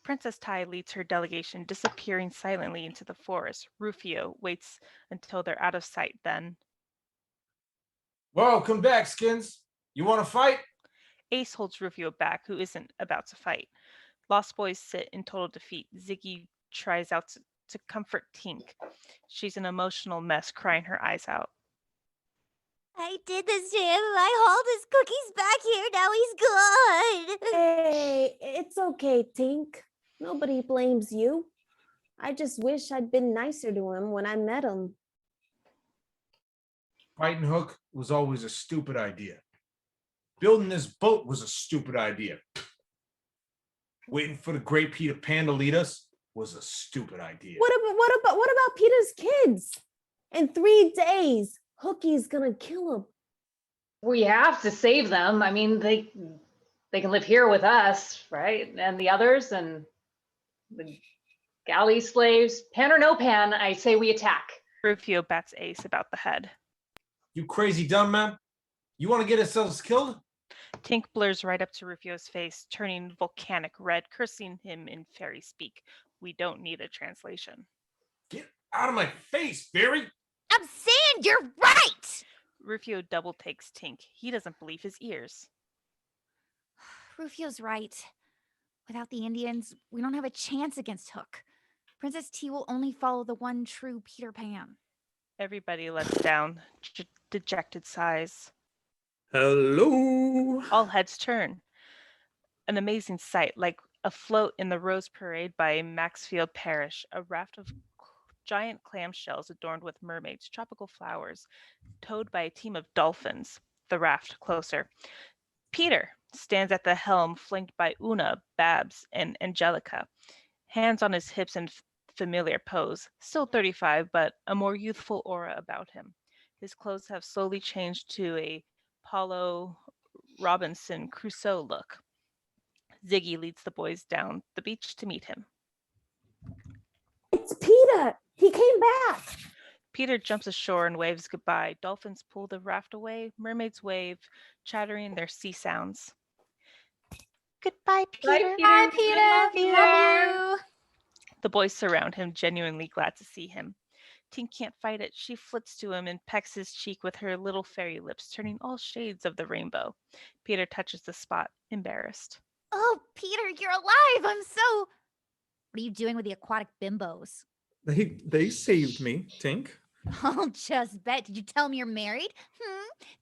Princess Tai leads her delegation, disappearing silently into the forest. Rufio waits until they're out of sight, then... Welcome back, Skins. You want to fight? Ace holds Rufio back, who isn't about to fight. Lost Boys sit in total defeat. Ziggy tries out to comfort Tink. She's an emotional mess, crying her eyes out. I did this to him. I hauled his cookies back here. Now he's gone. Hey, it's okay, Tink. Nobody blames you. I just wish I'd been nicer to him when I met him. Fighting Hook was always a stupid idea. Building this boat was a stupid idea. Waiting for the great Peter Pan to lead us was a stupid idea. What about Peter's kids? In 3 days, Hookie's gonna kill him. We have to save them. I mean, they can live here with us, right? And the others and the galley slaves. Pan or no Pan, I say we attack. Rufio bats Ace about the head. You crazy dumb man? You want to get ourselves killed? Tink blurs right up to Rufio's face, turning volcanic red, cursing him in fairy speak. We don't need a translation. Get out of my face, Barry! I'm saying you're right! Rufio double takes Tink. He doesn't believe his ears. Rufio's right. Without the Indians, we don't have a chance against Hook. Princess T will only follow the one true Peter Pan. Everybody lets down dejected sighs. Hello. All heads turn. An amazing sight, like a float in the Rose Parade by Maxfield Parish, a raft of giant clamshells adorned with mermaids, tropical flowers, towed by a team of dolphins. The raft closer. Peter stands at the helm, flanked by Una, Babs, and Angelica. Hands on his hips in familiar pose. Still 35, but a more youthful aura about him. His clothes have slowly changed to a Paulo Robinson Crusoe look. Ziggy leads the boys down the beach to meet him. It's Peter! He came back! Peter jumps ashore and waves goodbye. Dolphins pull the raft away. Mermaids wave, chattering their sea sounds. Goodbye, Peter. Bye, Peter. Love you. The boys surround him, genuinely glad to see him. Tink can't fight it. She flits to him and pecks his cheek with her little fairy lips, turning all shades of the rainbow. Peter touches the spot, embarrassed. Oh, Peter, you're alive. I'm so. What are you doing with the aquatic bimbos? They saved me, Tink. I'll just bet. Did you tell me you're married?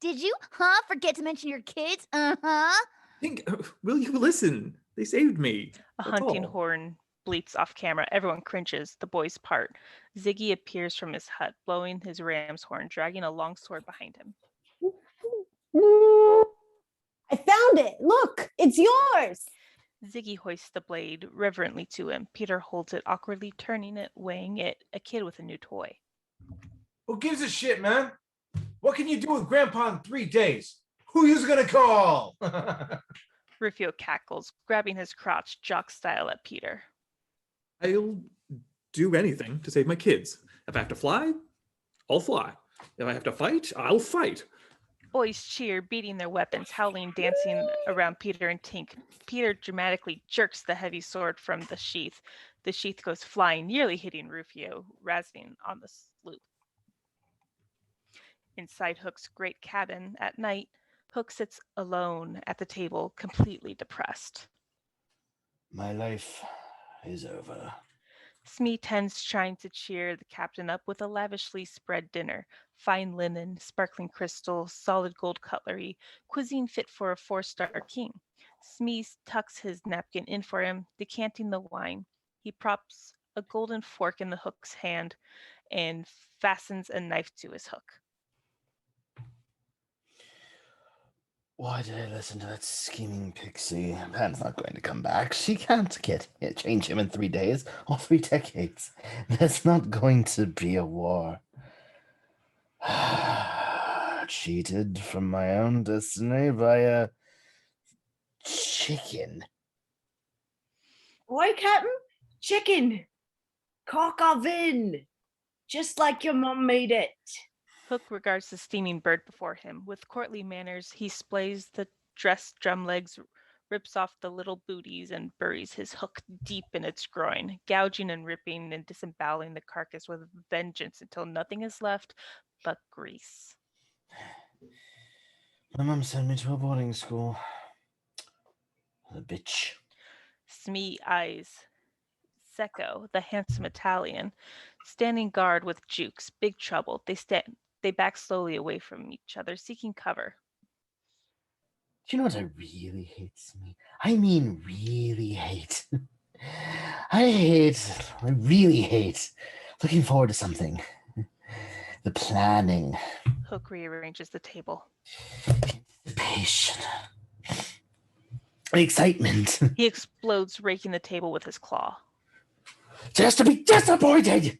Did you? Huh? Forget to mention your kids? Uh-huh. Tink, will you listen? They saved me. A That's hunting all. horn bleats off camera. Everyone cringes. The boys part. Ziggy appears from his hut, blowing his ram's horn, dragging a long sword behind him. I found it. Look, it's yours. Ziggy hoists the blade reverently to him. Peter holds it awkwardly, turning it, weighing it, a kid with a new toy. Who gives a shit, man? What can you do with Grandpa in 3 days? Who you's gonna call? Rufio cackles, grabbing his crotch, jock style at Peter. I'll do anything to save my kids. If I have to fly, I'll fly. If I have to fight, I'll fight. Boys cheer, beating their weapons, howling, dancing around Peter and Tink. Peter dramatically jerks the heavy sword from the sheath. The sheath goes flying, nearly hitting Rufio, razzing on the sloop. Inside Hook's great cabin at night, Hook sits alone at the table, completely depressed. My life is over. Smee tends trying to cheer the captain up with a lavishly spread dinner. Fine linen, sparkling crystal, solid gold cutlery, cuisine fit for a 4-star king. Smee tucks his napkin in for him, decanting the wine. He props a golden fork in the Hook's hand and fastens a knife to his hook. Why did I listen to that scheming pixie? Pan's not going to come back. She can't change him in 3 days or 3 decades. There's not going to be a war. Cheated from my own destiny by a chicken. Oi, Captain. Chicken. Cock oven. Just like your mum made it. Hook regards the steaming bird before him. With courtly manners, he splays the dressed drum legs, rips off the little booties, and buries his hook deep in its groin, gouging and ripping and disemboweling the carcass with vengeance until nothing is left but grease. My mum sent me to a boarding school. The bitch. Smee eyes Secco, the handsome Italian, standing guard with Jukes. Big trouble. They back slowly away from each other, seeking cover. Do you know what I really hate, Smee? I mean, really hate. I really hate looking forward to something. The planning. Hook rearranges the table. Anticipation. Excitement. He explodes, raking the table with his claw. Just to be disappointed!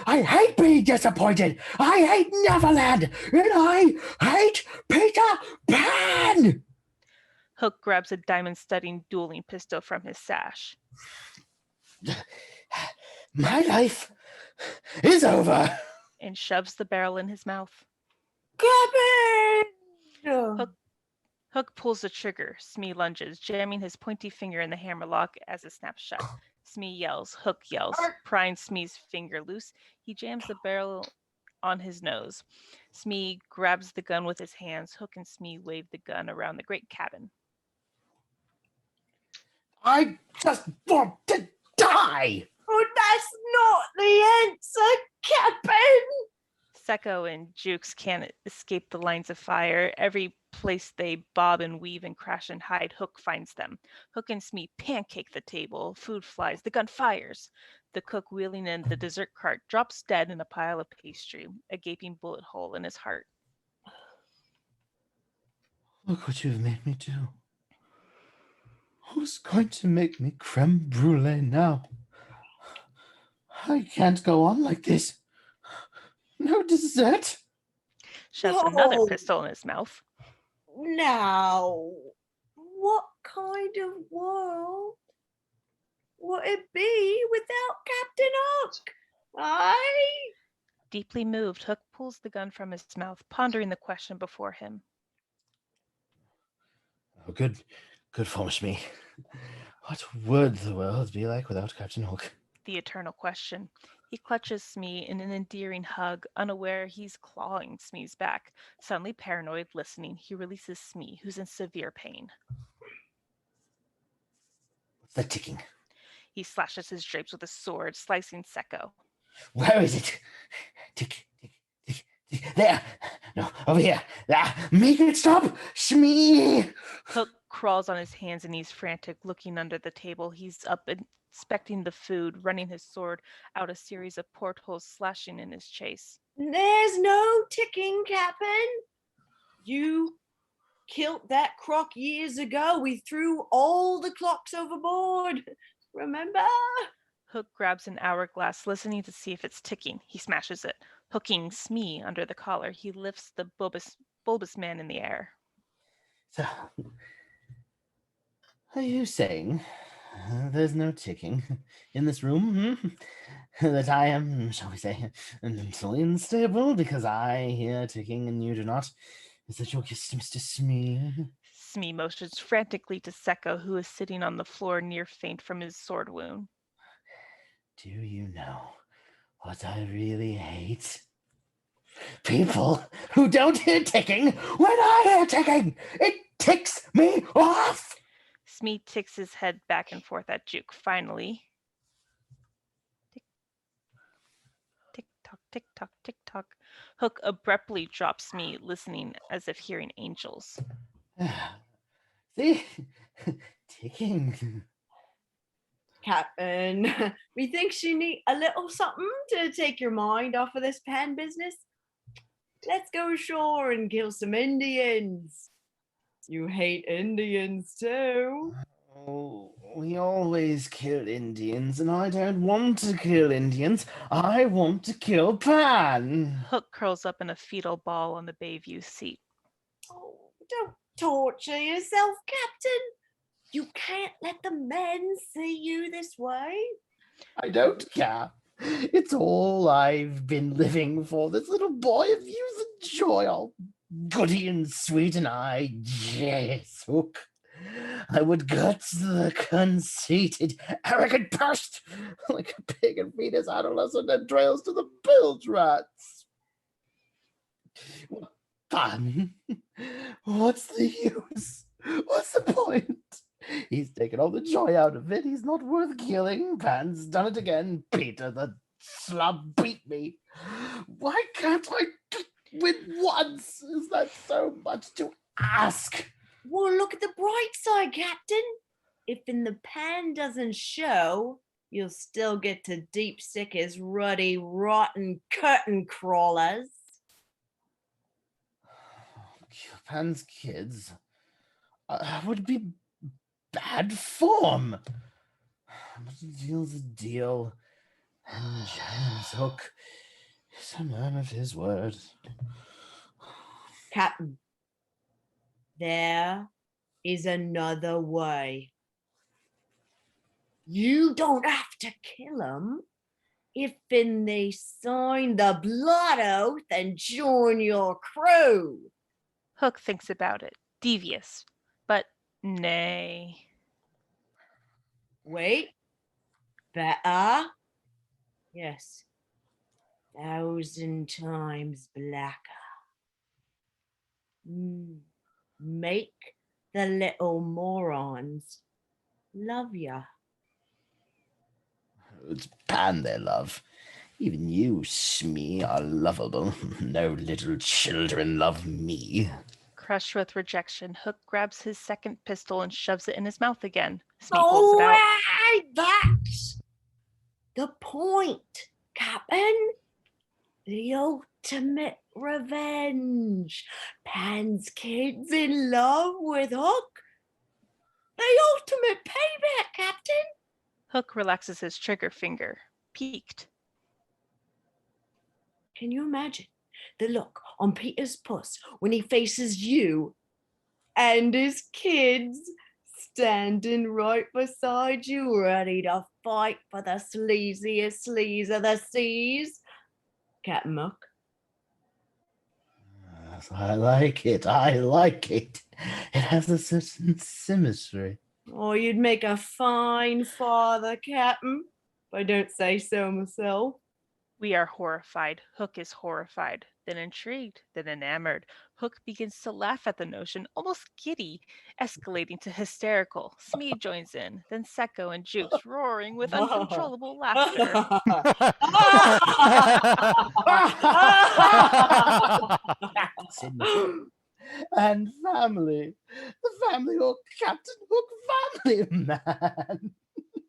I hate being disappointed! I hate Neverland! And I hate Peter Pan! Hook grabs a diamond-studding dueling pistol from his sash. My life is over! And shoves the barrel in his mouth. Captain! Hook pulls the trigger. Smee lunges, jamming his pointy finger in the hammerlock as it snaps shut. Smee yells. Hook yells, prying Smee's finger loose. He jams the barrel on his nose. Smee grabs the gun with his hands. Hook and Smee wave the gun around the great cabin. I just want to die! Oh, that's not the answer, Captain! Secco and Jukes can't escape the lines of fire. Every place they bob and weave and crash and hide, Hook finds them. Hook and Smee pancake the table. Food flies. The gun fires. The cook wheeling in the dessert cart drops dead in a pile of pastry, a gaping bullet hole in his heart. Look what you've made me do. Who's going to make me creme brulee now? I can't go on like this. No dessert. Shoves another pistol in his mouth. Now, what kind of world would it be without Captain Hook? Aye? Deeply moved, Hook pulls the gun from his mouth, pondering the question before him. Oh, good for me. What would the world be like without Captain Hook? The eternal question. He clutches Smee in an endearing hug, unaware he's clawing Smee's back. Suddenly paranoid, listening, he releases Smee, who's in severe pain. What's that ticking? He slashes his drapes with his sword, slicing Seko. Where is it? Tick, tick, tick, tick. There! No, over here. Make it stop! Smee! Hook crawls on his hands and knees, frantic, looking under the table. He's up inspecting the food, running his sword out a series of portholes, slashing in his chase. There's no ticking, Captain. You killed that croc years ago. We threw all the clocks overboard. Remember? Hook grabs an hourglass, listening to see if it's ticking. He smashes it, hooking Smee under the collar. He lifts the bulbous man in the air. So, are you saying there's no ticking in this room? That I am, shall we say, mentally unstable because I hear ticking and you do not? Is that your kiss, Mr. Smee? Smee motions frantically to Seko, who is sitting on the floor near faint from his sword wound. Do you know what I really hate? People who don't hear ticking when I hear ticking! It ticks me off! Smee ticks his head back and forth at Juke. Finally, tick tock, tick tock, tick tock. Hook abruptly drops Smee, listening as if hearing angels. See? Ticking. Captain, methinks you need a little something to take your mind off of this pan business. Let's go ashore and kill some Indians. You hate Indians too. Oh, we always kill Indians, and I don't want to kill Indians. I want to kill Pan. Hook curls up in a fetal ball on the Bayview seat. Oh, don't torture yourself, Captain. You can't let the men see you this way. I don't care. It's all I've been living for. This little boy of youth and joy, all goody and sweet, and I, yes, Hook. I would gut the conceited, arrogant purse like a pig and feed his adolescent entrails to the bilge rats. Fun. What's the use? What's the point? He's taken all the joy out of it. He's not worth killing. Pan's done it again. Peter the slub beat me. Why can't I just win once? Is that so much to ask? Well, look at the bright side, Captain. If in the pan doesn't show, you'll still get to deep sick his ruddy, rotten curtain crawlers. Pan's kids would be bad form. But a deal's a deal. And James Hook is a man of his word. Captain, there is another way. You don't have to kill him if then they sign the blood oath and join your crew. Hook thinks about it, devious, but nay. Wait, better? Yes, 1,000 times blacker. Make the little morons love ya. It's Pan they love. Even you, Smee, are lovable. No little children love me. Crushed with rejection, Hook grabs his second pistol and shoves it in his mouth again. Smee pulls it out. Alright, that's the point, Captain. The ultimate revenge. Pan's kids in love with Hook. The ultimate payback, Captain. Hook relaxes his trigger finger, piqued. Can you imagine the look on Peter's puss when he faces you and his kids standing right beside you, ready to fight for the sleaziest sleaze of the seas? Captain Hook. Yes, I like it. I like it. It has a certain symmetry. Oh, you'd make a fine father, Captain, if I don't say so myself. We are horrified. Hook is horrified, then intrigued, then enamored. Hook begins to laugh at the notion, almost giddy, escalating to hysterical. Smee joins in, then Secco and Jukes roaring with uncontrollable laughter. And family. The family Hook, Captain Hook family, man.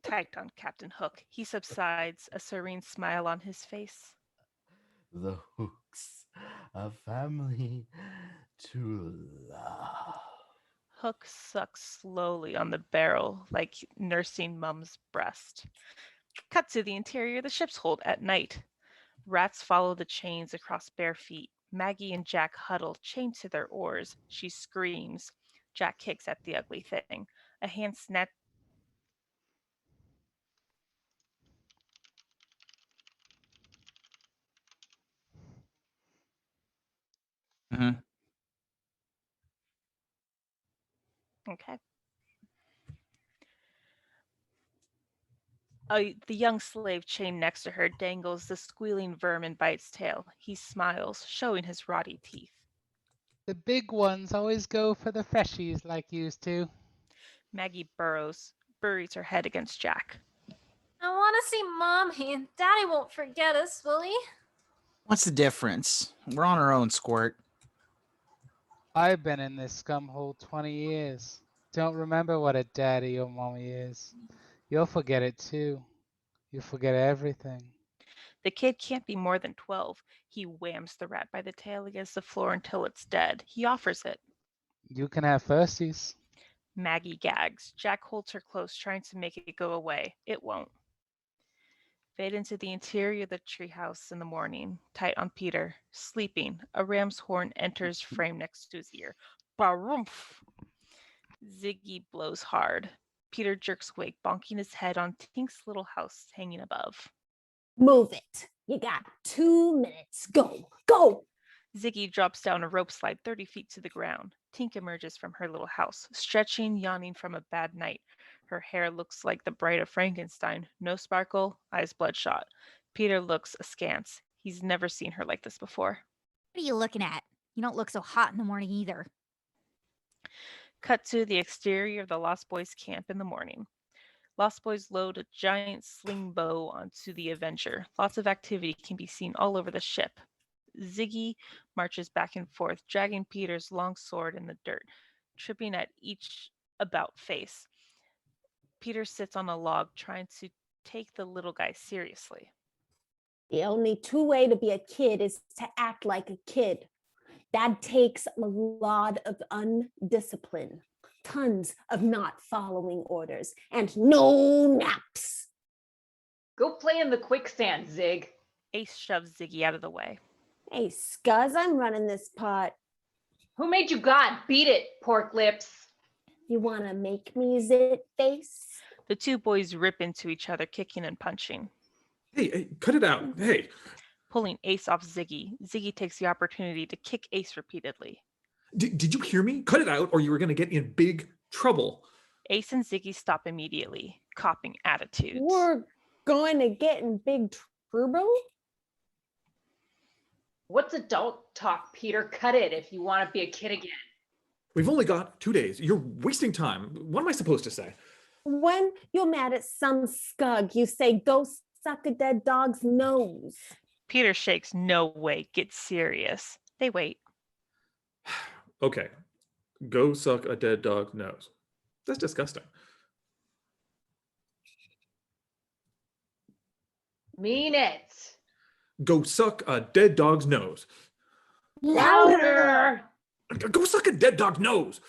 Tight on Captain Hook, he subsides, a serene smile on his face. The Hooks, a family to love. Hook sucks slowly on the barrel, like nursing Mum's breast. Cut to the interior of the ship's hold at night. Rats follow the chains across bare feet. Maggie and Jack huddle, chained to their oars. She screams. Jack kicks at the ugly thing. A hand snatches. Mhm. Okay. The young slave chained next to her dangles the squealing vermin by its tail. He smiles, showing his rotty teeth. The big ones always go for the freshies like used to. Maggie buries her head against Jack. I want to see Mommy, and Daddy won't forget us, will he? What's the difference? We're on our own, Squirt. I've been in this scum hole 20 years. Don't remember what a daddy or mommy is. You'll forget it too. You'll forget everything. The kid can't be more than 12. He whams the rat by the tail against the floor until it's dead. He offers it. You can have firsties. Maggie gags. Jack holds her close, trying to make it go away. It won't. Fade into the interior of the treehouse in the morning, tight on Peter. Sleeping, a ram's horn enters frame next to his ear. Barumph! Ziggy blows hard. Peter jerks awake, bonking his head on Tink's little house hanging above. Move it. You got 2 minutes. Go, go. Ziggy drops down a rope slide 30 feet to the ground. Tink emerges from her little house, stretching, yawning from a bad night. Her hair looks like the bride of Frankenstein. No sparkle, eyes bloodshot. Peter looks askance. He's never seen her like this before. What are you looking at? You don't look so hot in the morning either. Cut to the exterior of the Lost Boys camp in the morning. Lost Boys load a giant sling bow onto the Avenger. Lots of activity can be seen all over the ship. Ziggy marches back and forth, dragging Peter's long sword in the dirt, tripping at each about face. Peter sits on a log, trying to take the little guy seriously. The only two way to be a kid is to act like a kid. That takes a lot of undiscipline, tons of not following orders, and no naps. Go play in the quicksand, Zig. Ace shoves Ziggy out of the way. Hey, Scuzz, I'm running this pot. Who made you God? Beat it, pork lips. You want to make me zit face? The two boys rip into each other, kicking and punching. Hey, cut it out. Hey. Pulling Ace off Ziggy, Ziggy takes the opportunity to kick Ace repeatedly. Did you hear me? Cut it out or you were going to get in big trouble. Ace and Ziggy stop immediately, copping attitudes. We're going to get in big trouble? What's adult talk, Peter? Cut it if you want to be a kid again. We've only got 2 days. You're wasting time. What am I supposed to say? When you're mad at some scug, you say, go suck a dead dog's nose. Peter shakes. No way. Get serious. They wait. Okay. Go suck a dead dog's nose. That's disgusting. Mean it. Go suck a dead dog's nose. Louder. Go suck a dead dog's nose.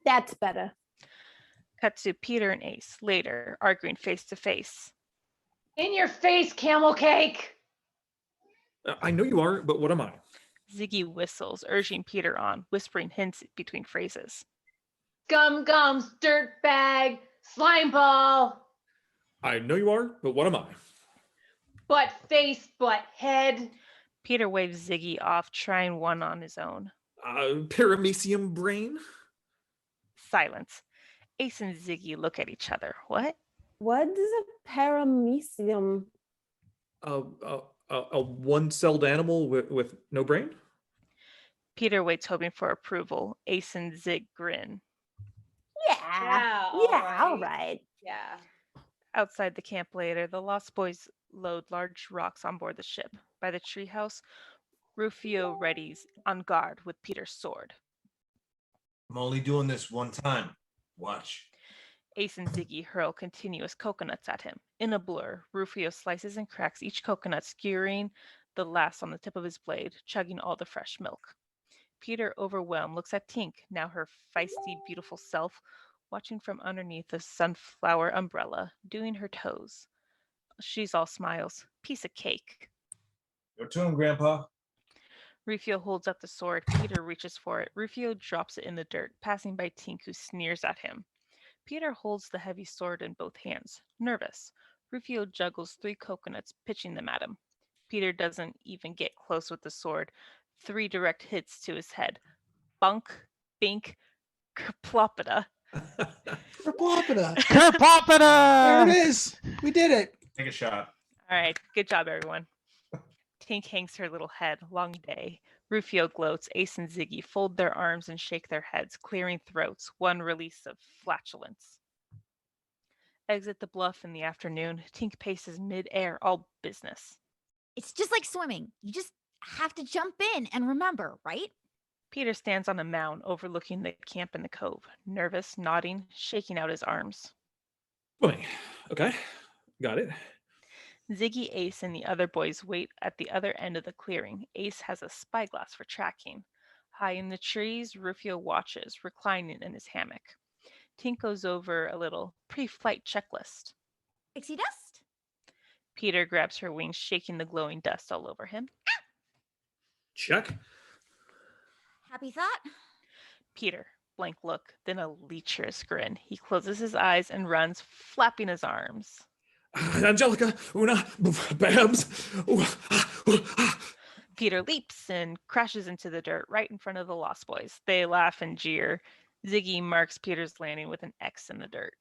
That's better. Cut to Peter and Ace later, arguing face to face. In your face, camel cake. I know you are, but what am I? Ziggy whistles, urging Peter on, whispering hints between phrases. Gum gums, dirt bag, slime ball. I know you are, but what am I? Butt face, butt head. Peter waves Ziggy off, trying one on his own. Paramecium brain? Silence. Ace and Ziggy look at each other. What? What is a paramecium? A one-celled animal with no brain? Peter waits, hoping for approval. Ace and Zig grin. Yeah. All right. Yeah. Outside the camp later, the Lost Boys load large rocks on board the ship. By the treehouse, Rufio readies on guard with Peter's sword. I'm only doing this one time. Watch. Ace and Ziggy hurl continuous coconuts at him. In a blur, Rufio slices and cracks each coconut, skewering the last on the tip of his blade, chugging all the fresh milk. Peter, overwhelmed, looks at Tink, now her feisty, beautiful self, watching from underneath the sunflower umbrella, doing her toes. She's all smiles. Piece of cake. Your turn, Grandpa. Rufio holds up the sword. Peter reaches for it. Rufio drops it in the dirt, passing by Tink, who sneers at him. Peter holds the heavy sword in both hands, nervous. Rufio juggles 3 coconuts, pitching them at him. Peter doesn't even get close with the sword. 3 direct hits to his head. Bunk, bink, kerplopita. Kerplopita. Kerplopita! There it is. We did it. Take a shot. All right, good job, everyone. Tink hangs her little head. Long day. Rufio gloats. Ace and Ziggy fold their arms and shake their heads, clearing throats. One release of flatulence. Exit the bluff in the afternoon. Tink paces mid-air, all business. It's just like swimming. You just have to jump in and remember, right? Peter stands on a mound overlooking the camp in the cove, nervous, nodding, shaking out his arms. Swimming. Okay. Got it. Ziggy, Ace, and the other boys wait at the other end of the clearing. Ace has a spyglass for tracking. High in the trees, Rufio watches, reclining in his hammock. Tink goes over a little pre-flight checklist. Pixie dust? Peter grabs her wings, shaking the glowing dust all over him. Check. Happy thought? Peter, blank look, then a lecherous grin. He closes his eyes and runs, flapping his arms. Angelica, Una, Babs. Peter leaps and crashes into the dirt right in front of the Lost Boys. They laugh and jeer. Ziggy marks Peter's landing with an X in the dirt.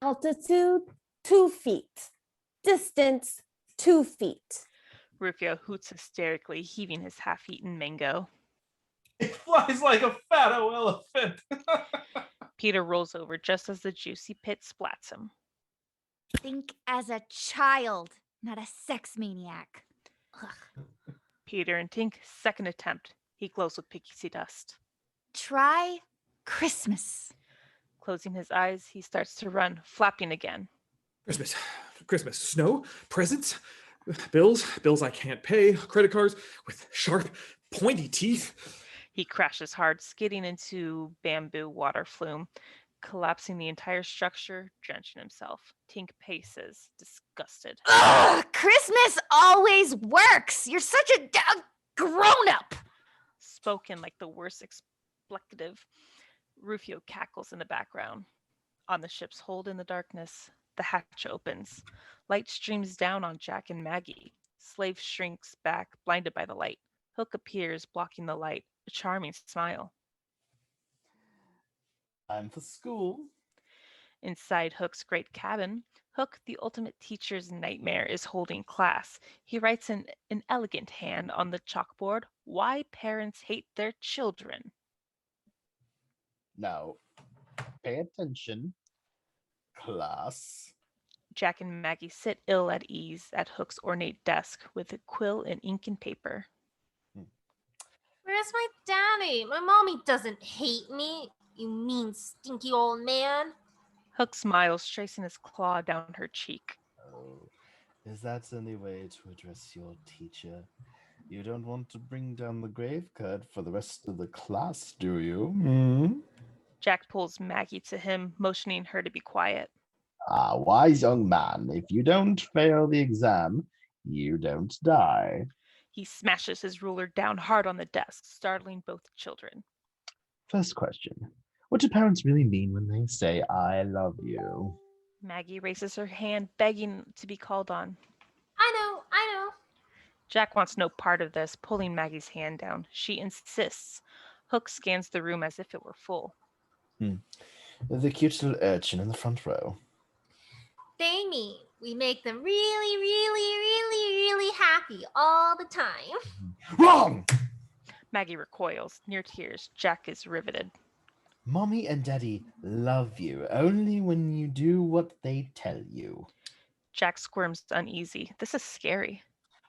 Altitude 2 feet. Distance 2 feet. Rufio hoots hysterically, heaving his half-eaten mango. It flies like a fatto elephant. Peter rolls over just as the juicy pit splats him. Think as a child, not a sex maniac. Ugh. Peter and Tink, second attempt. He glows with pixie dust. Try Christmas. Closing his eyes, he starts to run, flapping again. Christmas. Snow, presents, bills I can't pay, credit cards with sharp, pointy teeth. He crashes hard, skidding into bamboo water flume, collapsing the entire structure, drenching himself. Tink paces, disgusted. Ugh, Christmas always works. You're such a grown-up. Spoken like the worst expletive. Rufio cackles in the background. On the ship's hold in the darkness, the hatch opens. Light streams down on Jack and Maggie. Slave shrinks back, blinded by the light. Hook appears, blocking the light, a charming smile. Time for school. Inside Hook's great cabin, Hook, the ultimate teacher's nightmare, is holding class. He writes in an elegant hand on the chalkboard, "Why parents hate their children." Now, pay attention, class. Jack and Maggie sit ill at ease at Hook's ornate desk with a quill and ink and paper. Where's my daddy? My mommy doesn't hate me, you mean stinky old man. Hook smiles, tracing his claw down her cheek. Oh, is that any way to address your teacher? You don't want to bring down the grave curd for the rest of the class, do you? Hmm? Jack pulls Maggie to him, motioning her to be quiet. Ah, wise young man, if you don't fail the exam, you don't die. He smashes his ruler down hard on the desk, startling both children. First question. What do parents really mean when they say, I love you? Maggie raises her hand, begging to be called on. I know. Jack wants no part of this, pulling Maggie's hand down. She insists. Hook scans the room as if it were full. The cute little urchin in the front row. They mean we make them really, really, really, really happy all the time. Wrong! Maggie recoils. Near tears, Jack is riveted. Mommy and Daddy love you only when you do what they tell you. Jack squirms uneasy. This is scary.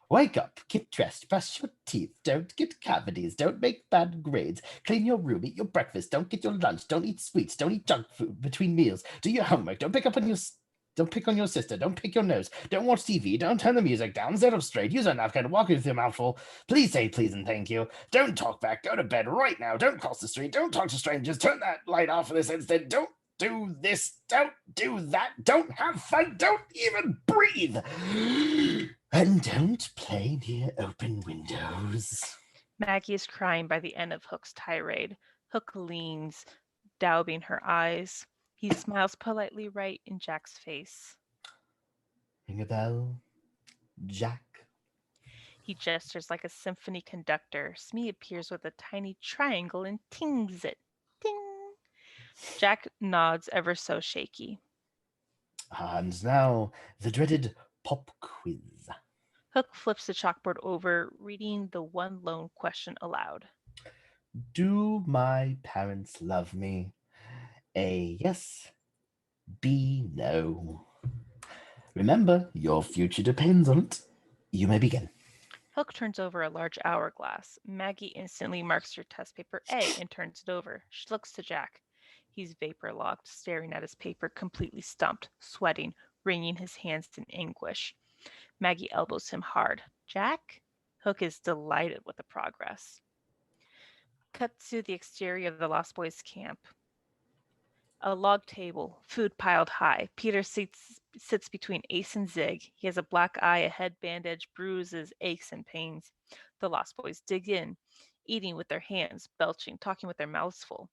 Wake up, get dressed, brush your teeth, don't get cavities, don't make bad grades, clean your room, eat your breakfast, don't get your lunch, don't eat sweets, don't eat junk food between meals, do your homework, don't pick on your sister, don't pick your nose, don't watch TV, don't turn the music down, sit up straight, use a napkin, walk with your mouth full, please say please and thank you, don't talk back, go to bed right now, don't cross the street, don't talk to strangers, turn that light off for this instant, don't do this, don't do that, don't have fun, don't even breathe. And don't play near open windows. Maggie is crying by the end of Hook's tirade. Hook leans, daubing her eyes. He smiles politely right in Jack's face. Ring a bell, Jack. He gestures like a symphony conductor. Smee appears with a tiny triangle and tings it. Ting! Jack nods ever so shaky. And now, the dreaded pop quiz. Hook flips the chalkboard over, reading the one lone question aloud. Do my parents love me? A, yes. B, no. Remember, your future depends on it. You may begin. Hook turns over a large hourglass. Maggie instantly marks her test paper A and turns it over. She looks to Jack. He's vapor-locked, staring at his paper, completely stumped, sweating, wringing his hands in anguish. Maggie elbows him hard. Jack? Hook is delighted with the progress. Cut to the exterior of the Lost Boys camp. A log table, food piled high. Peter sits between Ace and Zig. He has a black eye, a head bandage, bruises, aches, and pains. The Lost Boys dig in, eating with their hands, belching, talking with their mouths full.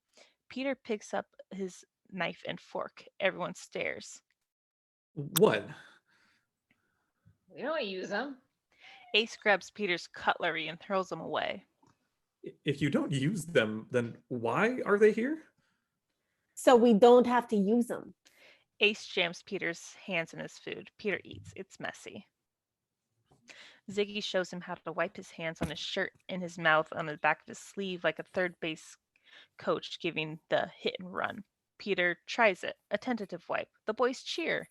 Peter picks up his knife and fork. Everyone stares. What? We don't use them. Ace grabs Peter's cutlery and throws them away. If you don't use them, then why are they here? So we don't have to use them. Ace jams Peter's hands in his food. Peter eats. It's messy. Ziggy shows him how to wipe his hands on his shirt and his mouth on the back of his sleeve like a third base coach giving the hit and run. Peter tries it, a tentative wipe. The boys cheer.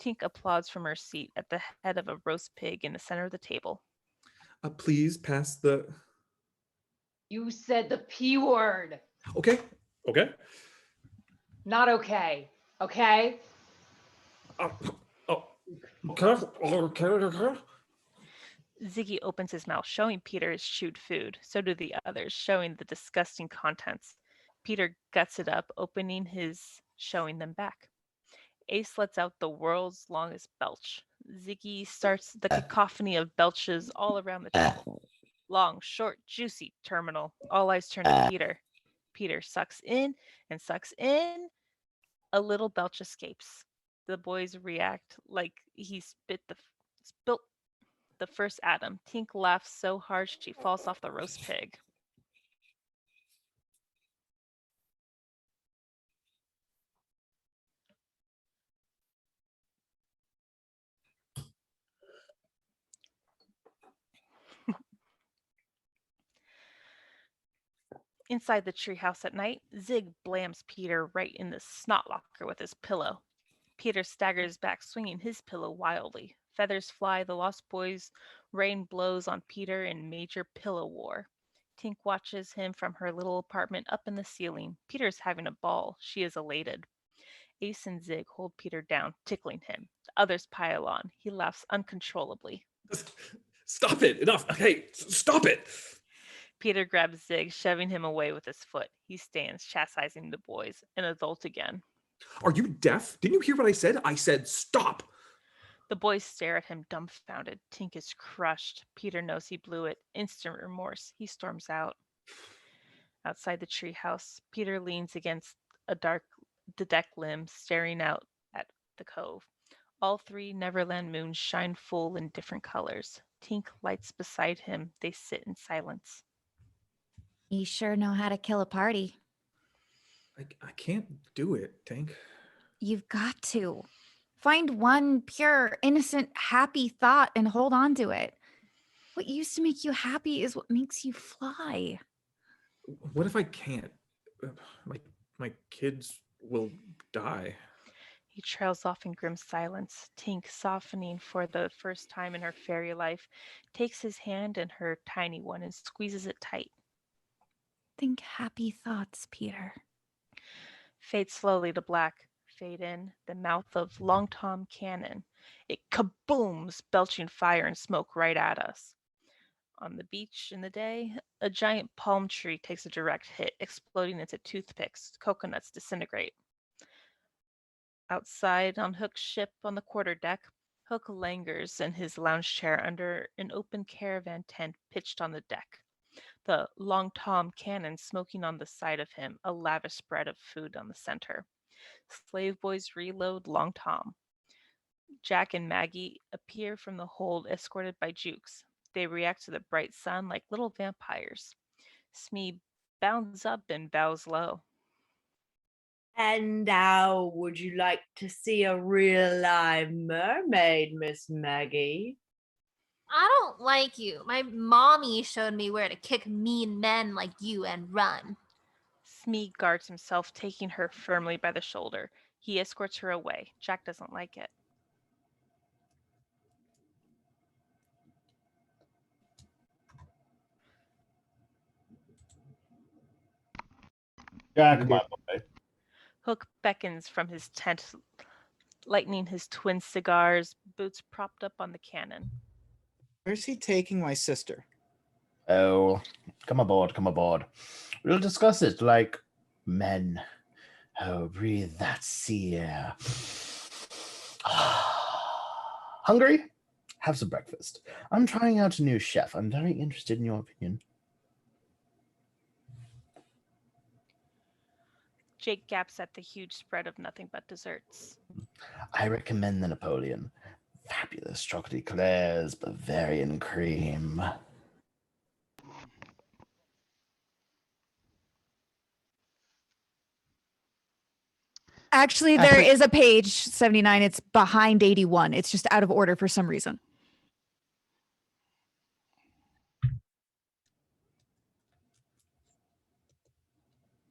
Tink applauds from her seat at the head of a roast pig in the center of the table. Please pass the... You said the P word. Okay. Not okay. Okay? Ziggy opens his mouth, showing Peter his chewed food. So do the others, showing the disgusting contents. Peter guts it up, opening his, showing them back. Ace lets out the world's longest belch. Ziggy starts the cacophony of belches all around the table. Long, short, juicy, terminal. All eyes turn to Peter. Peter sucks in and sucks in. A little belch escapes. The boys react like he spilt the first atom. Tink laughs so hard she falls off the roast pig. Inside the treehouse at night, Zig blams Peter right in the snot locker with his pillow. Peter staggers back, swinging his pillow wildly. Feathers fly, the Lost Boys' rain blows on Peter in major pillow war. Tink watches him from her little apartment up in the ceiling. Peter's having a ball. She is elated. Ace and Zig hold Peter down, tickling him. The others pile on. He laughs uncontrollably. Stop it! Enough! Hey, stop it! Peter grabs Zig, shoving him away with his foot. He stands, chastising the boys, an adult again. Are you deaf? Didn't you hear what I said? I said stop! The boys stare at him dumbfounded. Tink is crushed. Peter knows he blew it. Instant remorse. He storms out. Outside the treehouse, Peter leans against the deck limb, staring out at the cove. All three Neverland moons shine full in different colors. Tink lights beside him. They sit in silence. You sure know how to kill a party. I can't do it, Tank. You've got to. Find one pure, innocent, happy thought and hold on to it. What used to make you happy is what makes you fly. What if I can't? My kids will die. He trails off in grim silence. Tink, softening for the first time in her fairy life, takes his hand in her tiny one and squeezes it tight. Think happy thoughts, Peter. Fade slowly to black. Fade in, the mouth of Long Tom Cannon. It kabooms, belching fire and smoke right at us. On the beach in the day, a giant palm tree takes a direct hit, exploding into toothpicks. Coconuts disintegrate. Outside on Hook's ship on the quarterdeck, Hook lingers in his lounge chair under an open caravan tent pitched on the deck. The Long Tom Cannon smoking on the side of him, a lavish spread of food on the center. Slave boys reload Long Tom. Jack and Maggie appear from the hold escorted by Jukes. They react to the bright sun like little vampires. Smee bounds up and bows low. And how would you like to see a real live mermaid, Miss Maggie? I don't like you. My mommy showed me where to kick mean men like you and run. Smee guards himself, taking her firmly by the shoulder. He escorts her away. Jack doesn't like it. Jack, my boy. Hook beckons from his tent, lightening his twin cigars, boots propped up on the cannon. Where's he taking my sister? Oh, come aboard, come aboard. We'll discuss it like men. Oh, breathe that sea air. Hungry? Have some breakfast. I'm trying out a new chef. I'm very interested in your opinion. Jake gaps at the huge spread of nothing but desserts. I recommend the Napoleon. Fabulous chocolate eclairs, Bavarian cream. Actually, there is a page 79. It's behind 81. It's just out of order for some reason.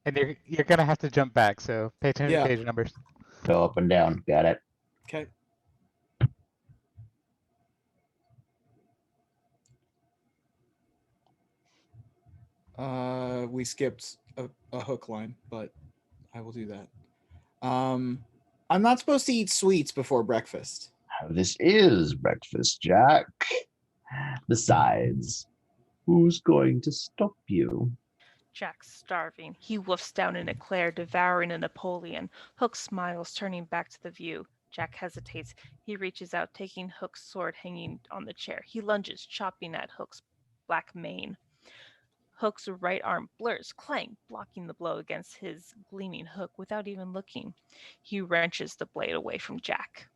And you're gonna have to jump back, so pay attention to page numbers. Go up and down. Got it. Okay. We skipped a hook line, but I will do that. I'm not supposed to eat sweets before breakfast. This is breakfast, Jack. Besides, who's going to stop you? Jack's starving. He woofs down an eclair, devouring a Napoleon. Hook smiles, turning back to the view. Jack hesitates. He reaches out, taking Hook's sword hanging on the chair. He lunges, chopping at Hook's black mane. Hook's right arm blurs, clang, blocking the blow against his gleaming hook without even looking. He wrenches the blade away from Jack.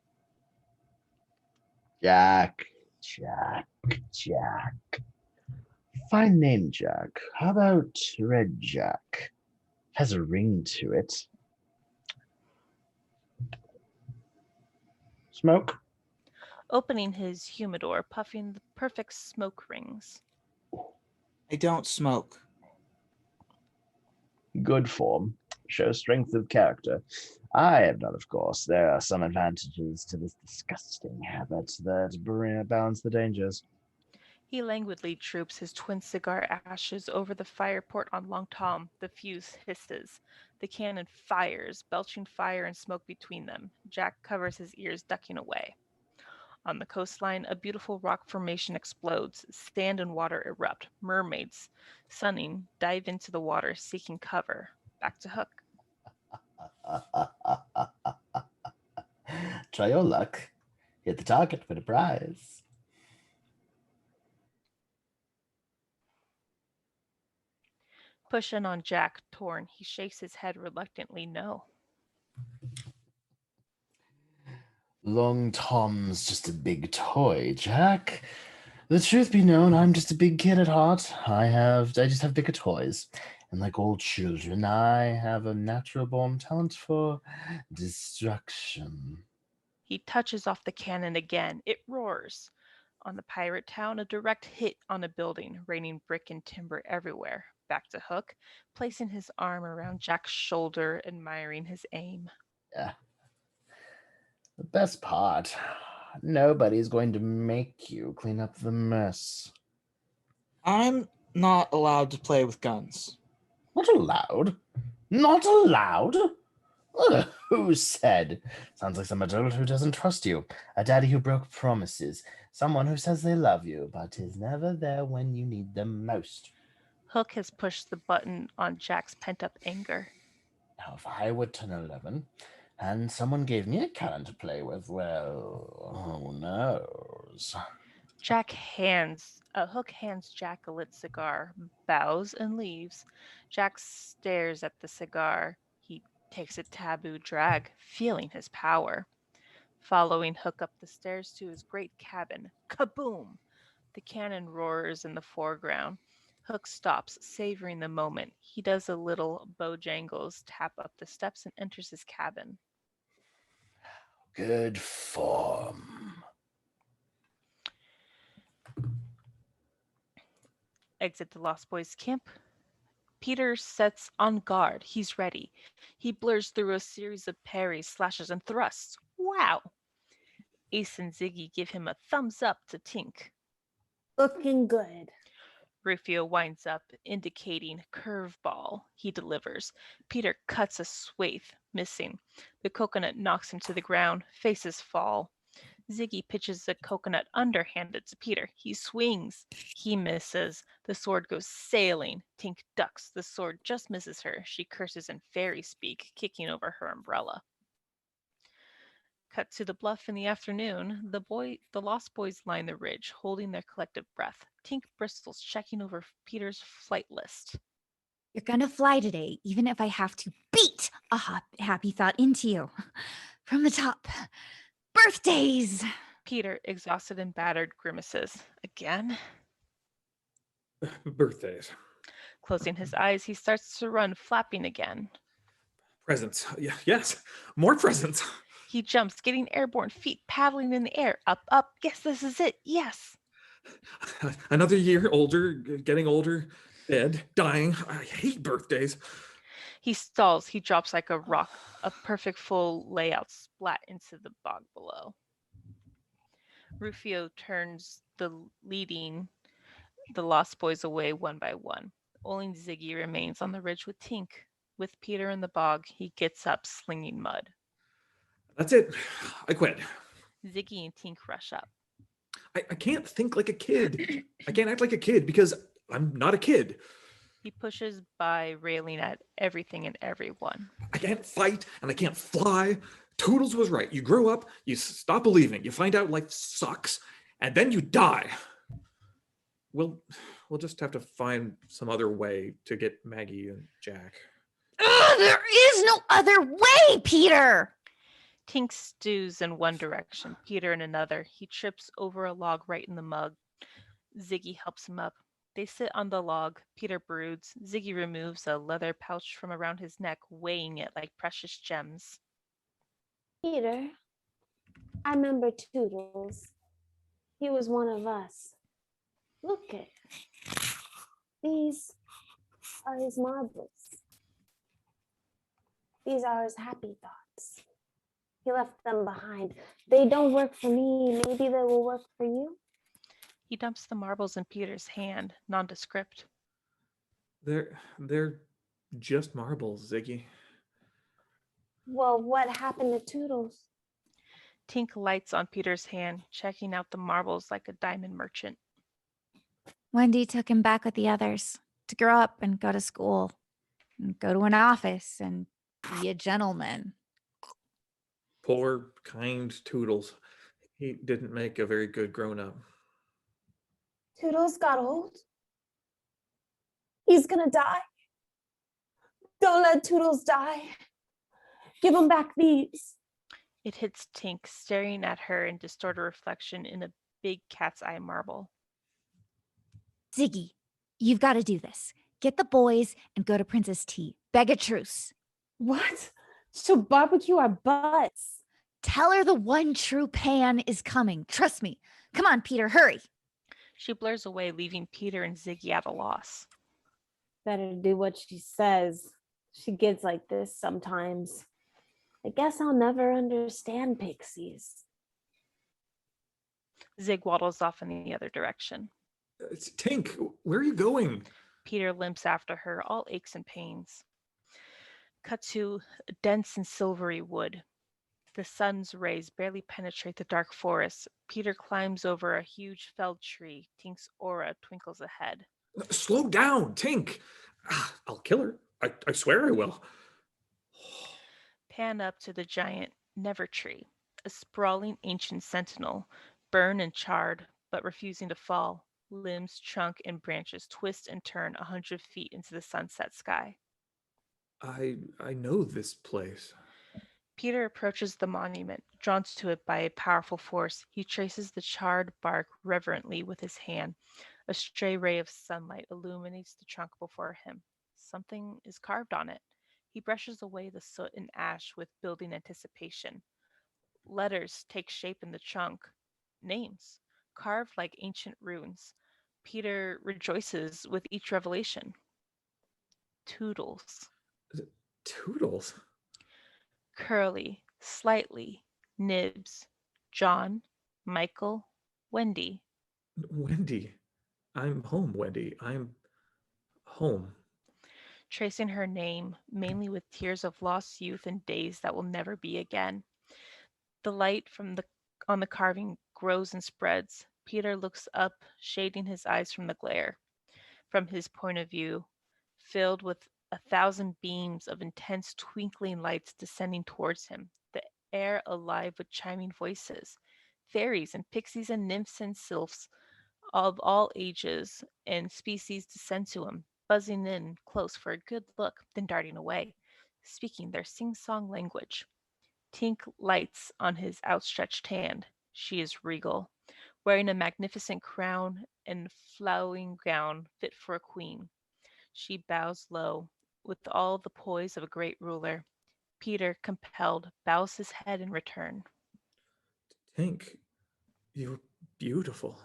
Jack. Fine name, Jack. How about Red Jack? Has a ring to it. Smoke? Opening his humidor, puffing the perfect smoke rings. I don't smoke. Good form. Shows strength of character. I have none, of course. There are some advantages to this disgusting habit that balance the dangers. He languidly droops his twin cigar ashes over the fire port on Long Tom. The fuse hisses. The cannon fires, belching fire and smoke between them. Jack covers his ears, ducking away. On the coastline, a beautiful rock formation explodes. Sand and water erupt. Mermaids, sunning, dive into the water, seeking cover. Back to Hook. Try your luck. Hit the target for the prize. Push in on Jack, torn. He shakes his head reluctantly, no. Long Tom's just a big toy, Jack. The truth be known, I'm just a big kid at heart. I just have bigger toys. And like all children, I have a natural born talent for destruction. He touches off the cannon again. It roars. On the pirate town, a direct hit on a building, raining brick and timber everywhere. Back to Hook, placing his arm around Jack's shoulder, admiring his aim. Yeah. The best part, nobody's going to make you clean up the mess. I'm not allowed to play with guns. Not allowed? Not allowed? Ugh, who said? Sounds like some adult who doesn't trust you. A daddy who broke promises. Someone who says they love you, but is never there when you need them most. Hook has pushed the button on Jack's pent-up anger. Now, if I were 10 or 11, and someone gave me a cannon to play with, well, who knows? Hook hands Jack a lit cigar, bows and leaves. Jack stares at the cigar. He takes a taboo drag, feeling his power. Following Hook up the stairs to his great cabin. Kaboom! The cannon roars in the foreground. Hook stops, savoring the moment. He does a little Bojangles tap up the steps and enters his cabin. Good form. Exit the Lost Boys camp. Peter sets on guard. He's ready. He blurs through a series of parries, slashes, and thrusts. Wow! Ace and Ziggy give him a thumbs up to Tink. Looking good. Rufio winds up, indicating curveball. He delivers. Peter cuts a swathe, missing. The coconut knocks him to the ground. Faces fall. Ziggy pitches the coconut underhanded to Peter. He swings. He misses. The sword goes sailing. Tink ducks. The sword just misses her. She curses in fairy speak, kicking over her umbrella. Cut to the bluff in the afternoon. The Lost Boys line the ridge, holding their collective breath. Tink bristles, checking over Peter's flight list. You're gonna fly today, even if I have to beat a happy thought into you. From the top. Birthdays! Peter, exhausted and battered, grimaces. Again? Birthdays. Closing his eyes, he starts to run, flapping again. Presents. Yes, more presents. He jumps, getting airborne, feet paddling in the air. Up, up. Yes, this is it. Yes. Another year older, getting older, dead, dying. I hate birthdays. He stalls. He drops like a rock. A perfect full layout splat into the bog below. Rufio turns leading the Lost Boys away one by one. Only Ziggy remains on the ridge with Tink. With Peter in the bog, he gets up, slinging mud. That's it. I quit. Ziggy and Tink rush up. I can't think like a kid. I can't act like a kid because I'm not a kid. He pushes by, railing at everything and everyone. I can't fight and I can't fly. Toodles was right. You grow up, you stop believing, you find out life sucks, and then you die. We'll just have to find some other way to get Maggie and Jack. There is no other way, Peter! Tink stews in one direction, Peter in another. He trips over a log right in the mud. Ziggy helps him up. They sit on the log. Peter broods. Ziggy removes a leather pouch from around his neck, weighing it like precious gems. Peter, I remember Toodles. He was one of us. Look at these are his marbles. These are his happy thoughts. He left them behind. They don't work for me. Maybe they will work for you. He dumps the marbles in Peter's hand, nondescript. They're just marbles, Ziggy. Well, what happened to Toodles? Tink lights on Peter's hand, checking out the marbles like a diamond merchant. Wendy took him back with the others to grow up and go to school and go to an office and be a gentleman. Poor, kind Toodles. He didn't make a very good grown-up. Toodles got old. He's gonna die. Don't let Toodles die. Give him back these. It hits Tink, staring at her in distorted reflection in a big cat's eye marble. Ziggy, you've got to do this. Get the boys and go to Princess T. Beg a truce. What? She'll barbecue our butts. Tell her the one true Pan is coming. Trust me. Come on, Peter, hurry. She blurs away, leaving Peter and Ziggy at a loss. Better do what she says. She gets like this sometimes. I guess I'll never understand pixies. Zig waddles off in the other direction. Tink, where are you going? Peter limps after her, all aches and pains. Cut to dense and silvery wood. The sun's rays barely penetrate the dark forest. Peter climbs over a huge felled tree. Tink's aura twinkles ahead. Slow down, Tink. I'll kill her. I swear I will. Pan up to the giant Never Tree, a sprawling ancient sentinel, burned and charred, but refusing to fall. Limbs, trunk, and branches twist and turn 100 feet into the sunset sky. I know this place. Peter approaches the monument, drawn to it by a powerful force. He traces the charred bark reverently with his hand. A stray ray of sunlight illuminates the trunk before him. Something is carved on it. He brushes away the soot and ash with building anticipation. Letters take shape in the trunk. Names, carved like ancient runes. Peter rejoices with each revelation. Toodles. Toodles? Curly, Slightly, Nibs, John, Michael, Wendy. Wendy. I'm home, Wendy. I'm home. Tracing her name, mainly with tears of lost youth and days that will never be again. The light on the carving grows and spreads. Peter looks up, shading his eyes from the glare. From his point of view, filled with 1,000 beams of intense twinkling lights descending towards him, the air alive with chiming voices. Fairies and pixies and nymphs and sylphs of all ages and species descend to him, buzzing in close for a good look, then darting away, speaking their sing-song language. Tink lights on his outstretched hand. She is regal, wearing a magnificent crown and flowing gown fit for a queen. She bows low, with all the poise of a great ruler. Peter, compelled, bows his head in return. Tink, you're beautiful.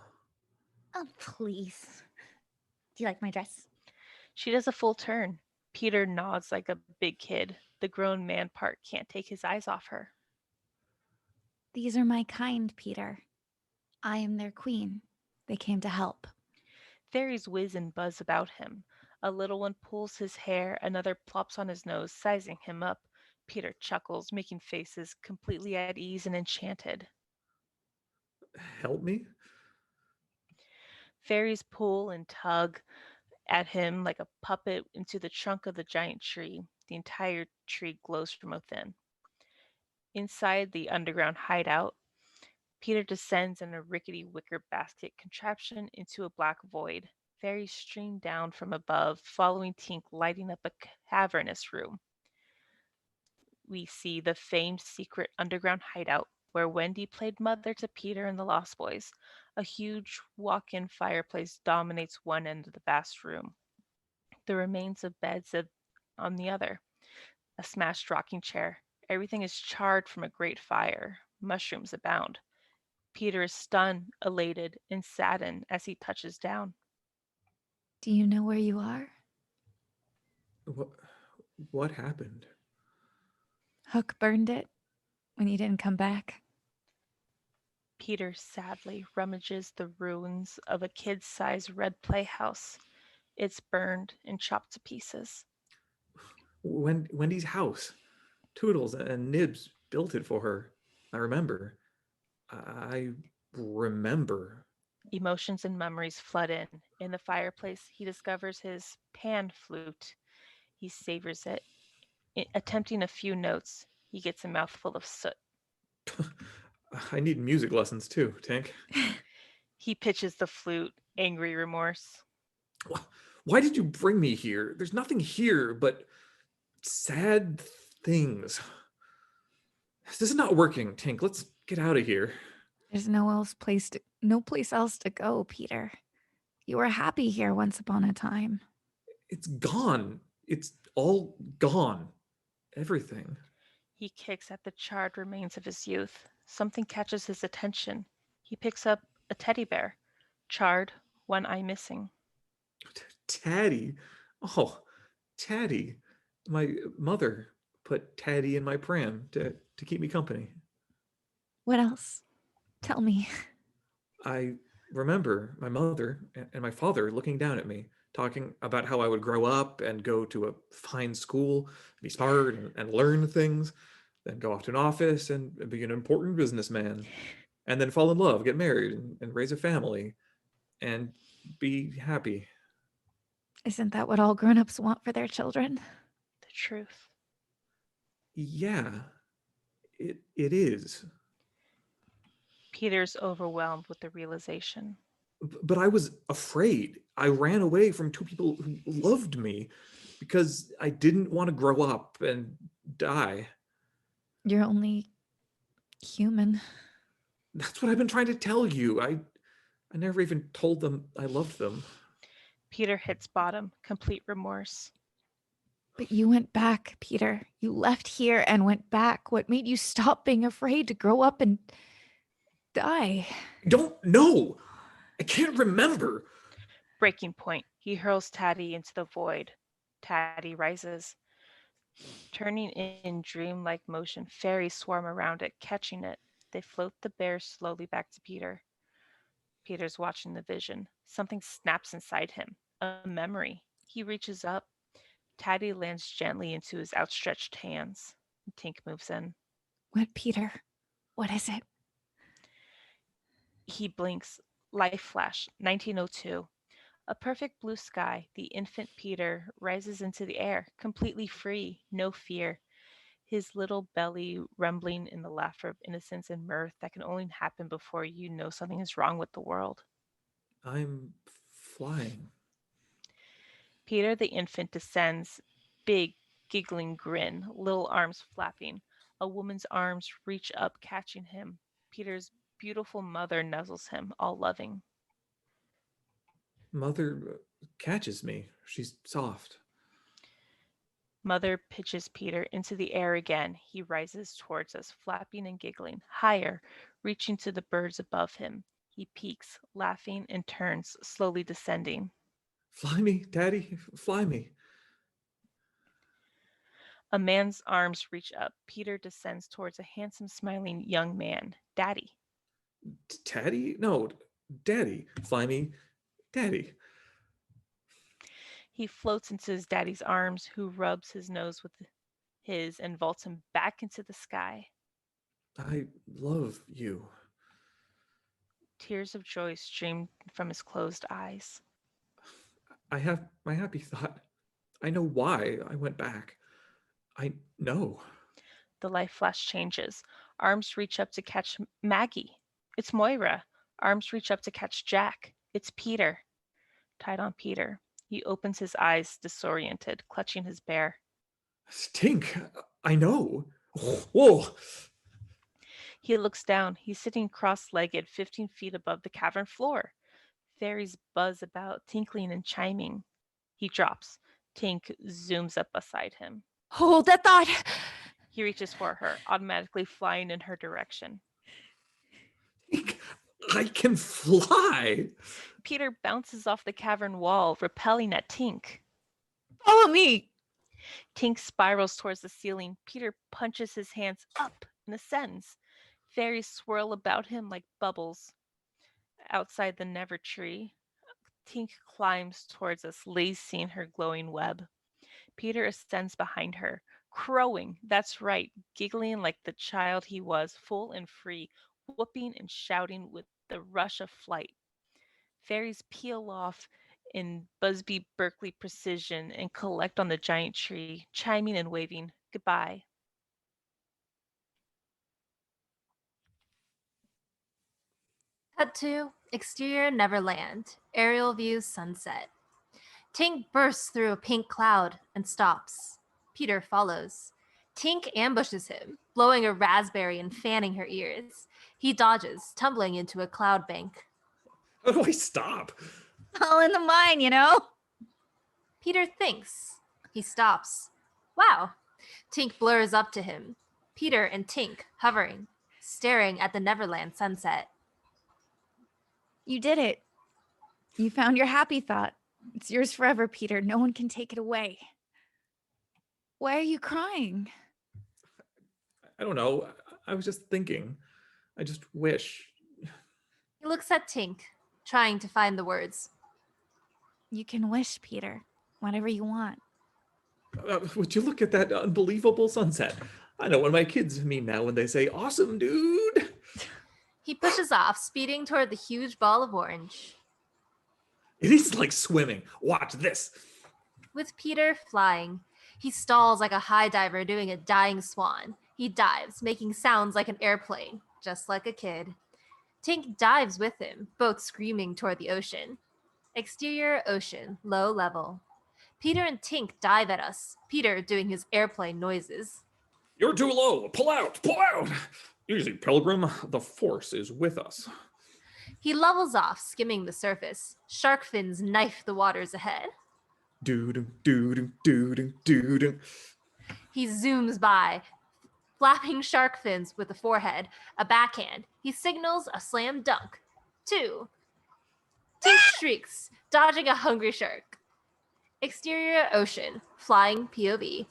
Oh, please. Do you like my dress? She does a full turn. Peter nods like a big kid. The grown man part can't take his eyes off her. These are my kind, Peter. I am their queen. They came to help. Fairies whiz and buzz about him. A little one pulls his hair, another plops on his nose, sizing him up. Peter chuckles, making faces, completely at ease and enchanted. Help me? Fairies pull and tug at him like a puppet into the trunk of the giant tree. The entire tree glows from within. Inside the underground hideout, Peter descends in a rickety wicker basket contraption into a black void. Fairies stream down from above, following Tink, lighting up a cavernous room. We see the famed secret underground hideout where Wendy played mother to Peter and the Lost Boys. A huge walk-in fireplace dominates one end of the vast room. The remains of beds on the other. A smashed rocking chair. Everything is charred from a great fire. Mushrooms abound. Peter is stunned, elated, and saddened as he touches down. Do you know where you are? What happened? Hook burned it when you didn't come back. Peter sadly rummages the ruins of a kid-sized red playhouse. It's burned and chopped to pieces. Wendy's house. Toodles and Nibs built it for her. I remember. I remember. Emotions and memories flood in. In the fireplace, he discovers his pan flute. He savors it. Attempting a few notes, he gets a mouthful of soot. I need music lessons too, Tink. He pitches the flute, angry remorse. Why did you bring me here? There's nothing here but sad things. This is not working, Tink. Let's get out of here. There's no place else to go, Peter. You were happy here once upon a time. It's gone. It's all gone. Everything. He kicks at the charred remains of his youth. Something catches his attention. He picks up a teddy bear, charred, one eye missing. Taddy. Oh, Taddy. My mother put Taddy in my pram to keep me company. What else? Tell me. I remember my mother and my father looking down at me, talking about how I would grow up and go to a fine school, be smart and learn things, then go off to an office and be an important businessman, and then fall in love, get married, and raise a family, and be happy. Isn't that what all grown-ups want for their children? The truth. Yeah, it is. Peter's overwhelmed with the realization. But I was afraid. I ran away from two people who loved me because I didn't want to grow up and die. You're only human. That's what I've been trying to tell you. I never even told them I loved them. Peter hits bottom, complete remorse. But you went back, Peter. You left here and went back. What made you stop being afraid to grow up and die? Don't know. I can't remember. Breaking point. He hurls Taddy into the void. Taddy rises. Turning in dreamlike motion, fairies swarm around it, catching it. They float the bear slowly back to Peter. Peter's watching the vision. Something snaps inside him. A memory. He reaches up. Taddy lands gently into his outstretched hands. Tink moves in. What, Peter? What is it? He blinks. Life flash, 1902. A perfect blue sky. The infant Peter rises into the air, completely free, no fear. His little belly rumbling in the laughter of innocence and mirth that can only happen before you know something is wrong with the world. I'm flying. Peter the infant descends, big, giggling grin, little arms flapping. A woman's arms reach up, catching him. Peter's beautiful mother nuzzles him, all loving. Mother catches me. She's soft. Mother pitches Peter into the air again. He rises towards us, flapping and giggling, higher, reaching to the birds above him. He peeks, laughing, and turns, slowly descending. Fly me, Daddy, fly me. A man's arms reach up. Peter descends towards a handsome, smiling young man. Daddy. Daddy? No, Daddy. Fly me, Daddy. He floats into his daddy's arms, who rubs his nose with his and vaults him back into the sky. I love you. Tears of joy stream from his closed eyes. I have my happy thought. I know why I went back. I know. The life flash changes. Arms reach up to catch Maggie. It's Moira. Arms reach up to catch Jack. It's Peter. Tied on Peter. He opens his eyes, disoriented, clutching his bear. Tink, I know. Whoa. He looks down. He's sitting cross-legged, 15 feet above the cavern floor. Fairies buzz about, tinkling and chiming. He drops. Tink zooms up beside him. Hold that thought. He reaches for her, automatically flying in her direction. I can fly. Peter bounces off the cavern wall, repelling at Tink. Follow me. Tink spirals towards the ceiling. Peter punches his hands up and ascends. Fairies swirl about him like bubbles. Outside the Never Tree, Tink climbs towards us, lacing her glowing web. Peter ascends behind her, crowing, that's right, giggling like the child he was, full and free, whooping and shouting with the rush of flight. Fairies peel off in Busby Berkeley precision and collect on the giant tree, chiming and waving goodbye. Cut to exterior Neverland, aerial view sunset. Tink bursts through a pink cloud and stops. Peter follows. Tink ambushes him, blowing a raspberry and fanning her ears. He dodges, tumbling into a cloud bank. How do I stop? All in the mind, you know? Peter thinks. He stops. Wow. Tink blurs up to him. Peter and Tink hovering, staring at the Neverland sunset. You did it. You found your happy thought. It's yours forever, Peter. No one can take it away. Why are you crying? I don't know. I was just thinking. I just wish. He looks at Tink, trying to find the words. You can wish, Peter, whatever you want. Would you look at that unbelievable sunset? I know what my kids mean now when they say, awesome, dude. He pushes off, speeding toward the huge ball of orange. It is like swimming. Watch this. With Peter flying, he stalls like a high diver doing a dying swan. He dives, making sounds like an airplane, just like a kid. Tink dives with him, both screaming toward the ocean. Exterior ocean, low level. Peter and Tink dive at us, Peter doing his airplane noises. You're too low. Pull out. Pull out. Easy, Pilgrim. The Force is with us. He levels off, skimming the surface. Shark fins knife the waters ahead. Doo-doo, doo-doo, doo-doo, doo-doo. He zooms by, flapping shark fins with a forehead, a backhand. He signals a slam dunk. 2. Tink shrieks, dodging a hungry shark. Exterior ocean, flying POV.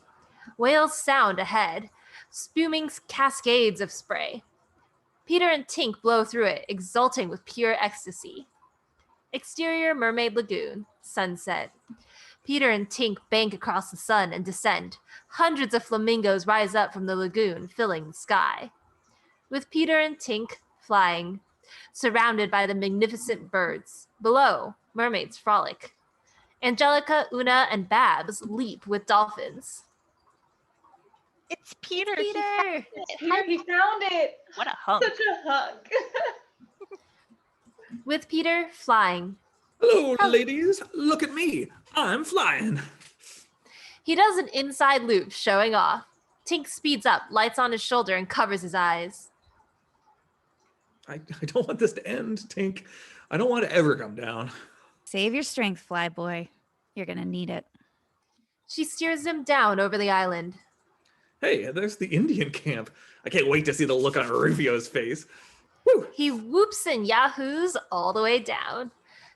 Whales sound ahead, spuming cascades of spray. Peter and Tink blow through it, exulting with pure ecstasy. Exterior mermaid lagoon, sunset. Peter and Tink bank across the sun and descend. Hundreds of flamingos rise up from the lagoon, filling the sky. With Peter and Tink flying, surrounded by the magnificent birds. Below, mermaids frolic. Angelica, Una, and Babs leap with dolphins. It's Peter. Peter. Peter, he found it. What a hunk. Such a hug. With Peter flying. Hello, ladies. Look at me. I'm flying. He does an inside loop, showing off. Tink speeds up, lights on his shoulder, and covers his eyes. I don't want this to end, Tink. I don't want to ever come down. Save your strength, Flyboy. You're gonna need it. She steers him down over the island. Hey, there's the Indian camp. I can't wait to see the look on Rufio's face. He whoops and yahoos all the way down.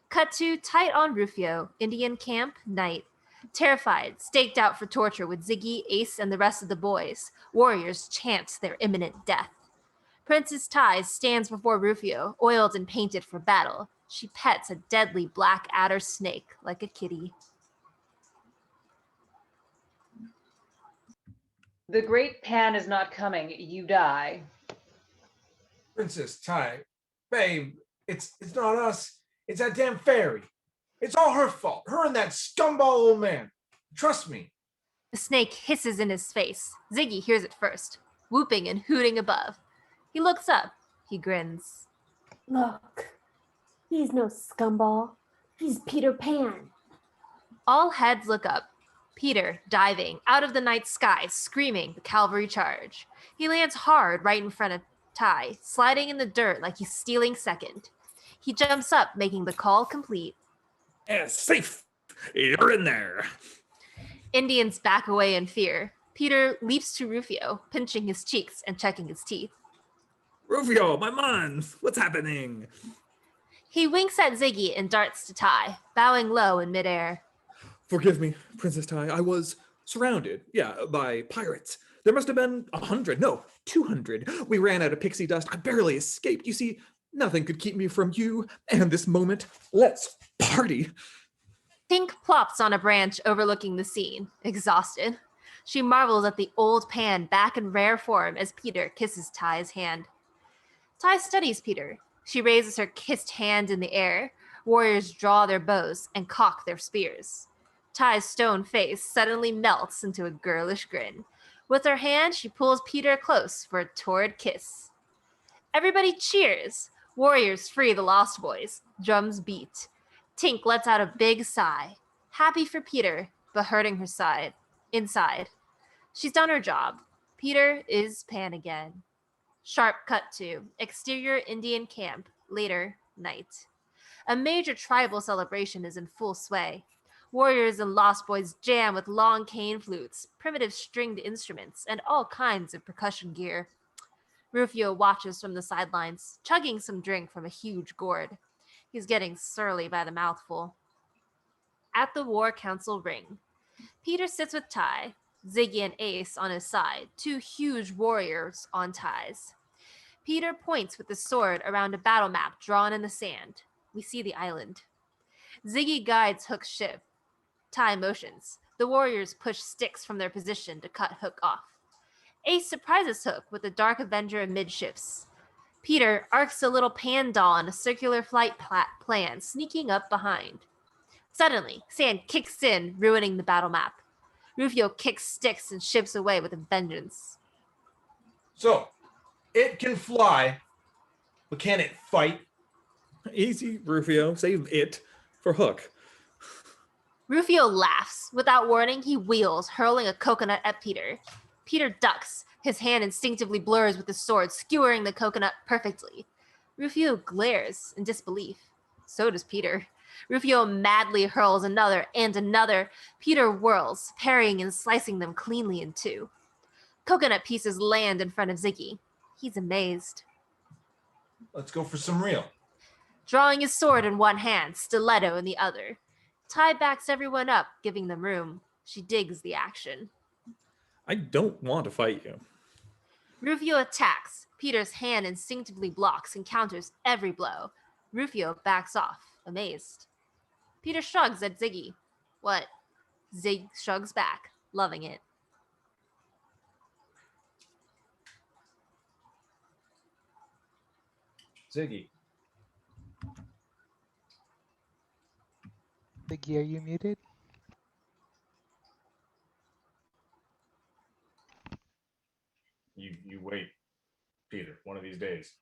Cut to tight on Rufio, Indian camp, night. Terrified, staked out for torture with Ziggy, Ace, and the rest of the boys. Warriors chant their imminent death. Princess Tai stands before Rufio, oiled and painted for battle. She pets a deadly black adder snake like a kitty. The great Pan is not coming. You die. Princess Tai, babe, it's not us. It's that damn fairy. It's all her fault. Her and that scumball old man. Trust me. The snake hisses in his face. Ziggy hears it first, whooping and hooting above. He looks up. He grins. Look, he's no scumball. He's Peter Pan. All heads look up. Peter, diving out of the night sky, screaming the cavalry charge. He lands hard right in front of Tai, sliding in the dirt like he's stealing second. He jumps up, making the call complete. Yeah, safe. You're in there. Indians back away in fear. Peter leaps to Rufio, pinching his cheeks and checking his teeth. Rufio, my man, what's happening? He winks at Ziggy and darts to Tai, bowing low in midair. Forgive me, Princess Tai. I was surrounded, by pirates. There must have been 100, no, 200. We ran out of pixie dust. I barely escaped. You see, nothing could keep me from you and this moment. Let's party. Tink plops on a branch overlooking the scene, exhausted. She marvels at the old Pan back in rare form as Peter kisses Tai's hand. Tai studies Peter. She raises her kissed hand in the air. Warriors draw their bows and cock their spears. Tai's stone face suddenly melts into a girlish grin. With her hand, she pulls Peter close for a torrid kiss. Everybody cheers. Warriors free the Lost Boys. Drums beat. Tink lets out a big sigh. Happy for Peter, but hurting her side. Inside. She's done her job. Peter is Pan again. Sharp cut to exterior Indian camp. Later, night. A major tribal celebration is in full sway. Warriors and Lost Boys jam with long cane flutes, primitive stringed instruments, and all kinds of percussion gear. Rufio watches from the sidelines, chugging some drink from a huge gourd. He's getting surly by the mouthful. At the War Council ring, Peter sits with Ty, Ziggy and Ace on his side, two huge warriors on Ty's. Peter points with the sword around a battle map drawn in the sand. We see the island. Ziggy guides Hook's ship. Ty motions. The warriors push sticks from their position to cut Hook off. Ace surprises Hook with the Dark Avenger amidships. Peter arcs a little pan doll on a circular flight plan, sneaking up behind. Suddenly, sand kicks in, ruining the battle map. Rufio kicks sticks and ships away with a vengeance. So, it can fly, but can it fight? Easy, Rufio. Save it for Hook. Rufio laughs. Without warning, he wheels, hurling a coconut at Peter. Peter ducks. His hand instinctively blurs with the sword, skewering the coconut perfectly. Rufio glares in disbelief. So does Peter. Rufio madly hurls another and another. Peter whirls, parrying and slicing them cleanly in two. Coconut pieces land in front of Ziggy. He's amazed. Let's go for some real. Drawing his sword in one hand, stiletto in the other. Ty backs everyone up, giving them room. She digs the action. I don't want to fight you. Rufio attacks. Peter's hand instinctively blocks and counters every blow. Rufio backs off, amazed. Peter shrugs at Ziggy. What? Zig shrugs back, loving it. Ziggy. Ziggy, are you muted? You wait, Peter, one of these days.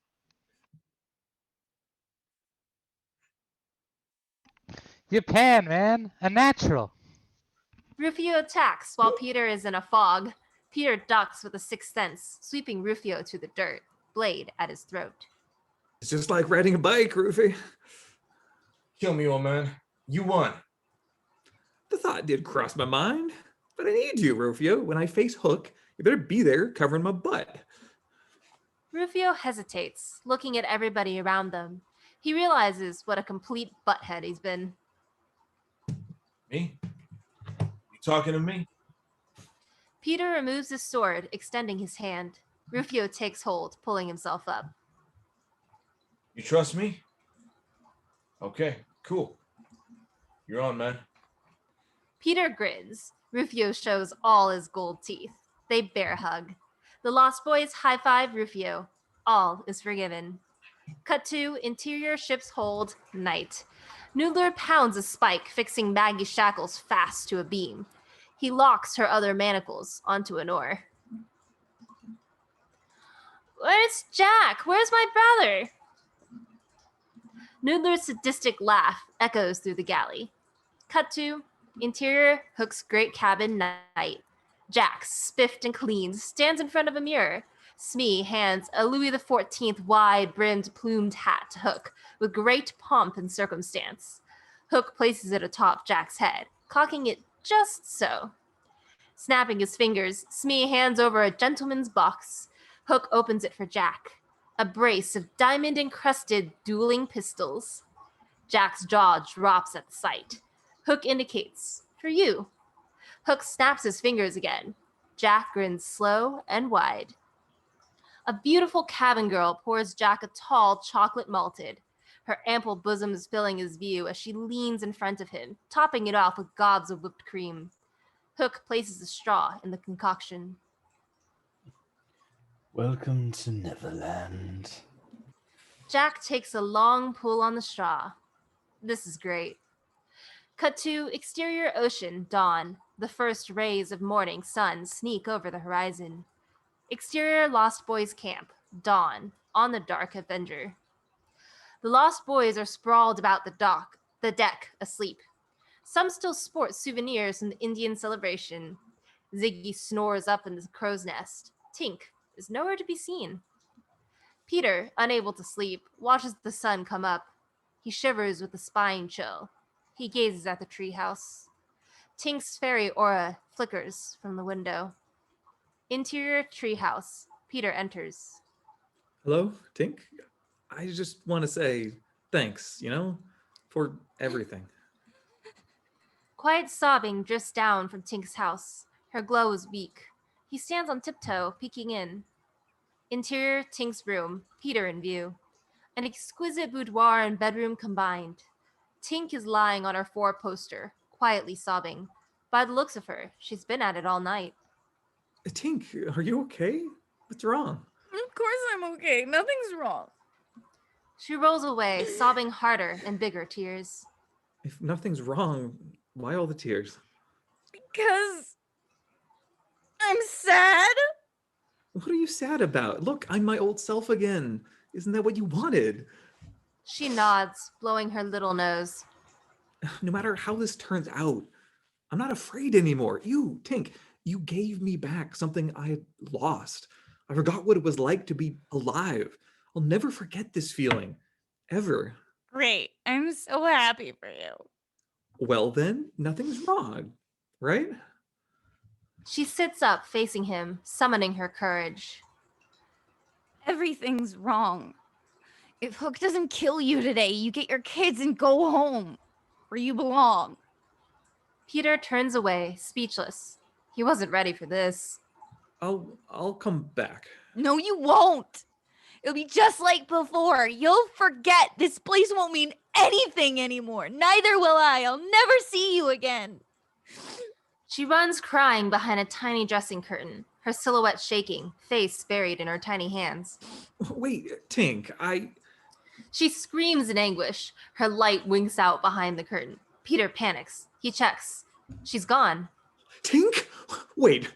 Japan, man. A natural. Rufio attacks while Peter is in a fog. Peter ducks with a sixth sense, sweeping Rufio to the dirt, blade at his throat. It's just like riding a bike, Rufy. Kill me, old man. You won. The thought did cross my mind, but I need you, Rufio. When I face Hook, you better be there covering my butt. Rufio hesitates, looking at everybody around them. He realizes what a complete butthead he's been. Me? You talking to me? Peter removes his sword, extending his hand. Rufio takes hold, pulling himself up. You trust me? Okay, cool. You're on, man. Peter grins. Rufio shows all his gold teeth. They bear hug. The Lost Boys high-five Rufio. All is forgiven. Cut to interior ship's hold, night. Noodler pounds a spike, fixing Maggie's shackles fast to a beam. He locks her other manacles onto an oar. Where's Jack? Where's my brother? Noodler's sadistic laugh echoes through the galley. Cut to interior Hook's great cabin, night. Jack, spiffed and clean, stands in front of a mirror. Smee hands a Louis XIV wide-brimmed plumed hat to Hook with great pomp and circumstance. Hook places it atop Jack's head, cocking it just so. Snapping his fingers, Smee hands over a gentleman's box. Hook opens it for Jack. A brace of diamond-encrusted dueling pistols. Jack's jaw drops at the sight. Hook indicates, for you. Hook snaps his fingers again. Jack grins slow and wide. A beautiful cabin girl pours Jack a tall chocolate malted. Her ample bosom is filling his view as she leans in front of him, topping it off with gobs of whipped cream. Hook places a straw in the concoction. Welcome to Neverland. Jack takes a long pull on the straw. This is great. Cut to exterior ocean, dawn. The first rays of morning sun sneak over the horizon. Exterior Lost Boys camp, dawn, on the Dark Avenger. The Lost Boys are sprawled about the deck, asleep. Some still sport souvenirs from the Indian celebration. Ziggy snores up in the crow's nest. Tink is nowhere to be seen. Peter, unable to sleep, watches the sun come up. He shivers with a spine chill. He gazes at the treehouse. Tink's fairy aura flickers from the window. Interior treehouse. Peter enters. Hello, Tink. I just want to say thanks, for everything. Quiet sobbing drifts down from Tink's house. Her glow is weak. He stands on tiptoe, peeking in. Interior Tink's room. Peter in view. An exquisite boudoir and bedroom combined. Tink is lying on her four-poster, quietly sobbing. By the looks of her, she's been at it all night. Tink, are you okay? What's wrong? Of course I'm okay. Nothing's wrong. She rolls away, sobbing harder and bigger tears. If nothing's wrong, why all the tears? Because I'm sad. What are you sad about? Look, I'm my old self again. Isn't that what you wanted? She nods, blowing her little nose. No matter how this turns out, I'm not afraid anymore. You, Tink, you gave me back something I had lost. I forgot what it was like to be alive. I'll never forget this feeling, ever. Great. I'm so happy for you. Well then, nothing's wrong, right? She sits up, facing him, summoning her courage. Everything's wrong. If Hook doesn't kill you today, you get your kids and go home, where you belong. Peter turns away, speechless. He wasn't ready for this. I'll come back. No, you won't. It'll be just like before. You'll forget. This place won't mean anything anymore. Neither will I. I'll never see you again. She runs crying behind a tiny dressing curtain, her silhouette shaking, face buried in her tiny hands. Wait, Tink, She screams in anguish. Her light winks out behind the curtain. Peter panics. He checks. She's gone. Tink? Wait.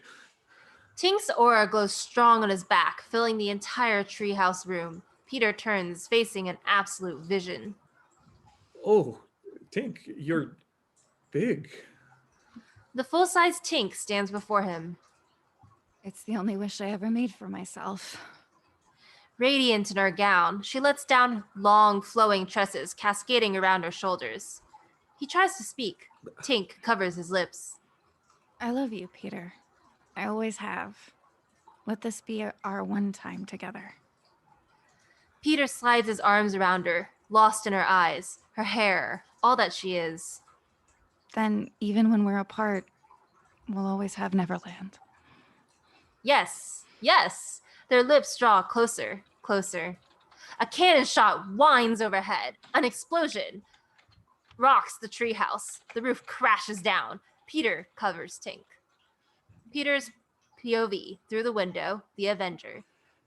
Tink's aura glows strong on his back, filling the entire treehouse room. Peter turns, facing an absolute vision. Oh, Tink, you're big. The full-size Tink stands before him. It's the only wish I ever made for myself. Radiant in her gown, she lets down long, flowing tresses cascading around her shoulders. He tries to speak. Tink covers his lips. I love you, Peter. I always have. Let this be our one time together. Peter slides his arms around her, lost in her eyes, her hair, all that she is. Then, even when we're apart, we'll always have Neverland. Yes, yes. Their lips draw closer, closer. A cannon shot whines overhead. An explosion rocks the treehouse. The roof crashes down. Peter covers Tink. Peter's POV through the window, the Avenger.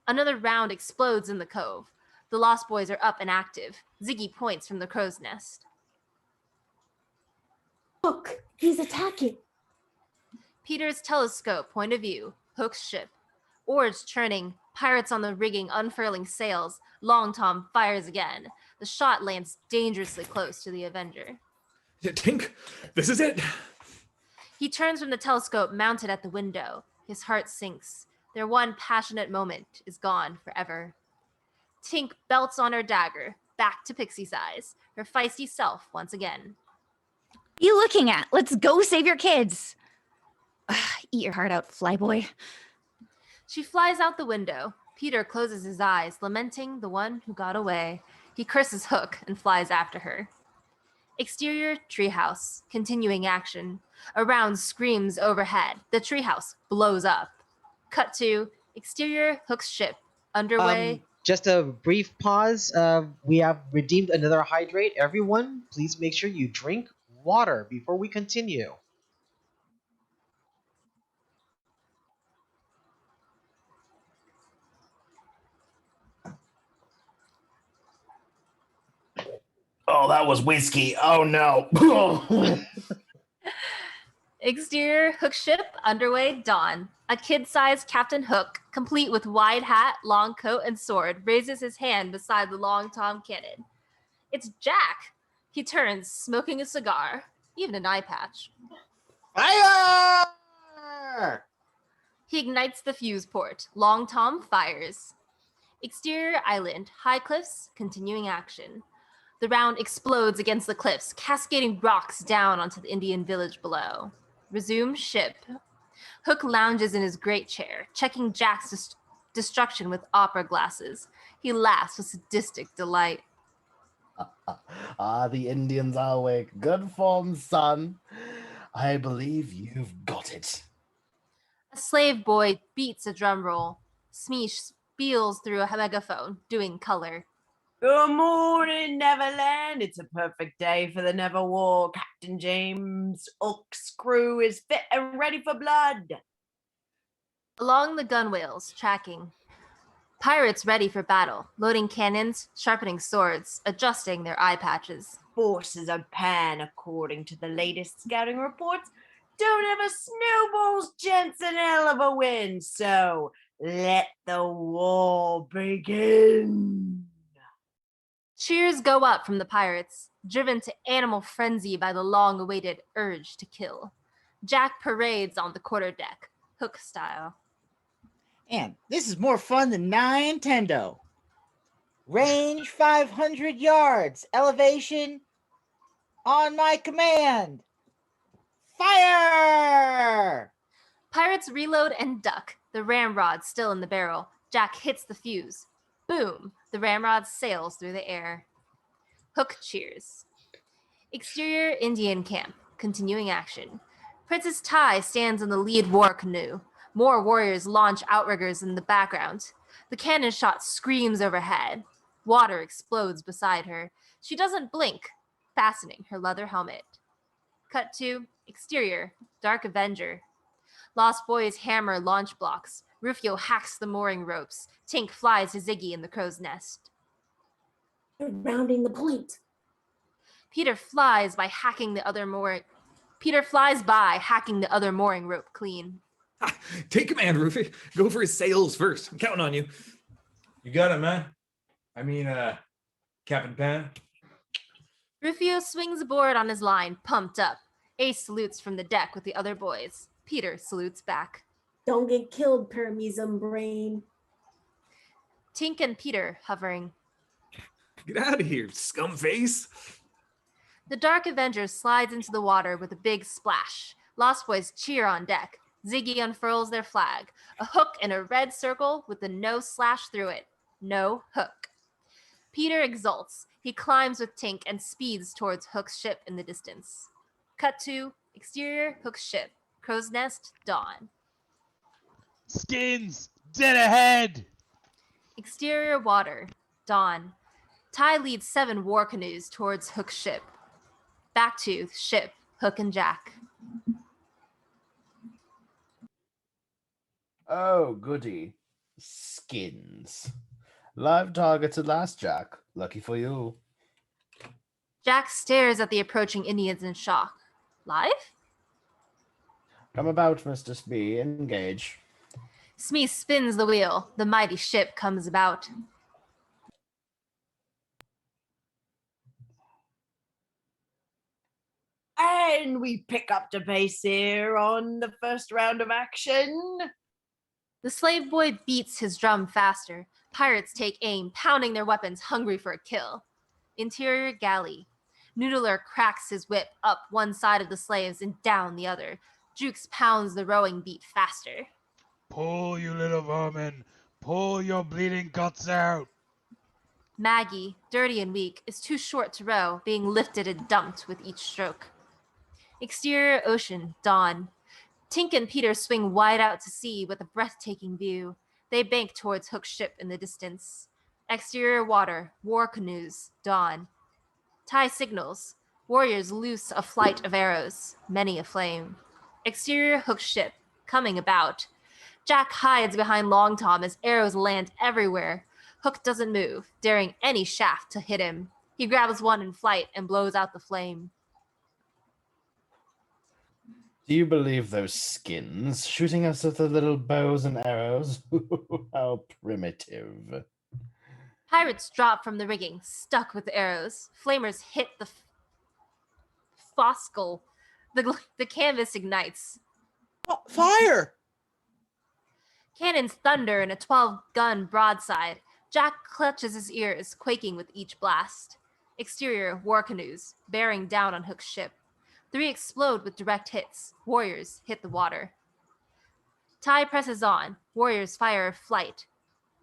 Another round explodes in the cove. The Lost Boys are up and active. Ziggy points from the crow's nest. Look, he's attacking. Peter's telescope point of view, Hook's ship. Oars churning, pirates on the rigging unfurling sails. Long Tom fires again. The shot lands dangerously close to the Avenger. Tink, this is it. He turns from the telescope mounted at the window. His heart sinks. Their one passionate moment is gone forever. Tink belts on her dagger, back to pixie size, her feisty self once again. You looking at? Let's go save your kids. Eat your heart out, flyboy. She flies out the window. Peter closes his eyes, lamenting the one who got away. He curses Hook and flies after her. Exterior treehouse, continuing action. A round screams overhead. The treehouse blows up. Cut to exterior Hook's ship, underway. Just a brief pause. We have redeemed another hydrate. Everyone, please make sure you drink water before we continue. Oh, that was whiskey. Oh no. Exterior Hook ship, underway dawn. A kid-sized Captain Hook, complete with wide hat, long coat, and sword, raises his hand beside the Long Tom cannon. It's Jack. He turns, smoking a cigar, even an eye patch. Fire! He ignites the fuse port. Long Tom fires. Exterior island, high cliffs, continuing action. The round explodes against the cliffs, cascading rocks down onto the Indian village below. Resume ship. Hook lounges in his great chair, checking Jack's destruction with opera glasses. He laughs with sadistic delight. The Indians are awake. Good form, son. I believe you've got it. A slave boy beats a drum roll. Smee spiels through a megaphone, doing color. Good morning, Neverland. It's a perfect day for the Never War. Captain James Hook's crew is fit and ready for blood. Along the gunwales, tracking. Pirates ready for battle, loading cannons, sharpening swords, adjusting their eye patches. Forces of Pan, according to the latest scouting reports, don't have a snowball's chance in hell of a win. So let the war begin. Cheers go up from the pirates, driven to animal frenzy by the long-awaited urge to kill. Jack parades on the quarterdeck, Hook style. And this is more fun than Nintendo. Range 500 yards. Elevation on my command. Fire! Pirates reload and duck, the ramrod still in the barrel. Jack hits the fuse. Boom! The ramrod sails through the air. Hook cheers. Exterior Indian camp. Continuing action. Princess Tai stands in the lead war canoe. More warriors launch outriggers in the background. The cannon shot screams overhead. Water explodes beside her. She doesn't blink, fastening her leather helmet. Cut to exterior, Dark Avenger. Lost Boys hammer launch blocks. Rufio hacks the mooring ropes. Tink flies to Ziggy in the crow's nest. They're rounding the point. Peter flies by hacking the other mooring rope clean. Take command, Rufy. Go for his sails first. I'm counting on you. You got it, man. I mean, Captain Pan. Rufio swings aboard on his line, pumped up. Ace salutes from the deck with the other boys. Peter salutes back. Don't get killed, Paramezum brain. Tink and Peter hovering. Get out of here, scumface. The Dark Avenger slides into the water with a big splash. Lost Boys cheer on deck. Ziggy unfurls their flag. A hook in a red circle with the no slash through it. No hook. Peter exults. He climbs with Tink and speeds towards Hook's ship in the distance. Cut to exterior Hook's ship. Crow's Nest, dawn. Skins, dead ahead. Exterior water, dawn. Tai leads 7 war canoes towards Hook's ship. Back to ship, Hook and Jack. Oh, goody. Skins. Live targets at last, Jack. Lucky for you. Jack stares at the approaching Indians in shock. Live? Come about, Mr. Smee. Engage. Smee spins the wheel. The mighty ship comes about. And we pick up the pace here on the first round of action. The slave boy beats his drum faster. Pirates take aim, pounding their weapons, hungry for a kill. Interior galley. Noodler cracks his whip up one side of the slaves and down the other. Jukes pounds the rowing beat faster. Pull, you little vermin. Pull your bleeding guts out. Maggie, dirty and weak, is too short to row, being lifted and dumped with each stroke. Exterior ocean, dawn. Tink and Peter swing wide out to sea with a breathtaking view. They bank towards Hook's ship in the distance. Exterior water, war canoes, dawn. Tai signals. Warriors loose a flight of arrows, many aflame. Exterior Hook's ship, coming about. Jack hides behind Long Tom as arrows land everywhere. Hook doesn't move, daring any shaft to hit him. He grabs one in flight and blows out the flame. Do you believe those skins shooting us with the little bows and arrows? How primitive. Pirates drop from the rigging, stuck with the arrows. Flamers hit the fossil. The canvas ignites. Fire! Cannons thunder in a 12-gun broadside. Jack clutches his ears, quaking with each blast. Exterior, war canoes, bearing down on Hook's ship. 3 explode with direct hits. Warriors hit the water. Tide presses on. Warriors fire a flight.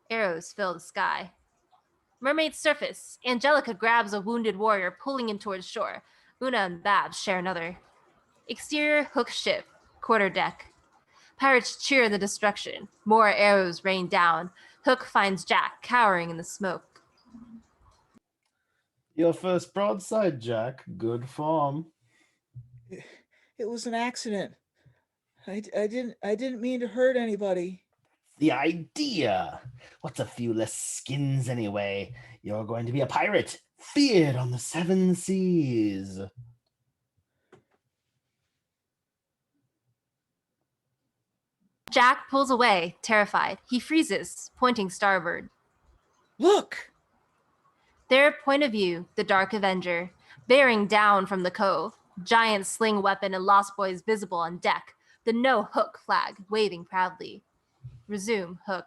Arrows fill the sky. Mermaids surface. Angelica grabs a wounded warrior, pulling him towards shore. Una and Babs share another. Exterior, Hook's ship, quarterdeck. Pirates cheer the destruction. More arrows rain down. Hook finds Jack cowering in the smoke. Your first broadside, Jack. Good form. It was an accident. I didn't mean to hurt anybody. The idea! What's a few less skins anyway? You're going to be a pirate, feared on the 7 seas. Jack pulls away, terrified. He freezes, pointing starboard. Look! Their point of view, the Dark Avenger, bearing down from the cove. Giant sling weapon and Lost Boys visible on deck. The no Hook flag waving proudly. Resume, Hook.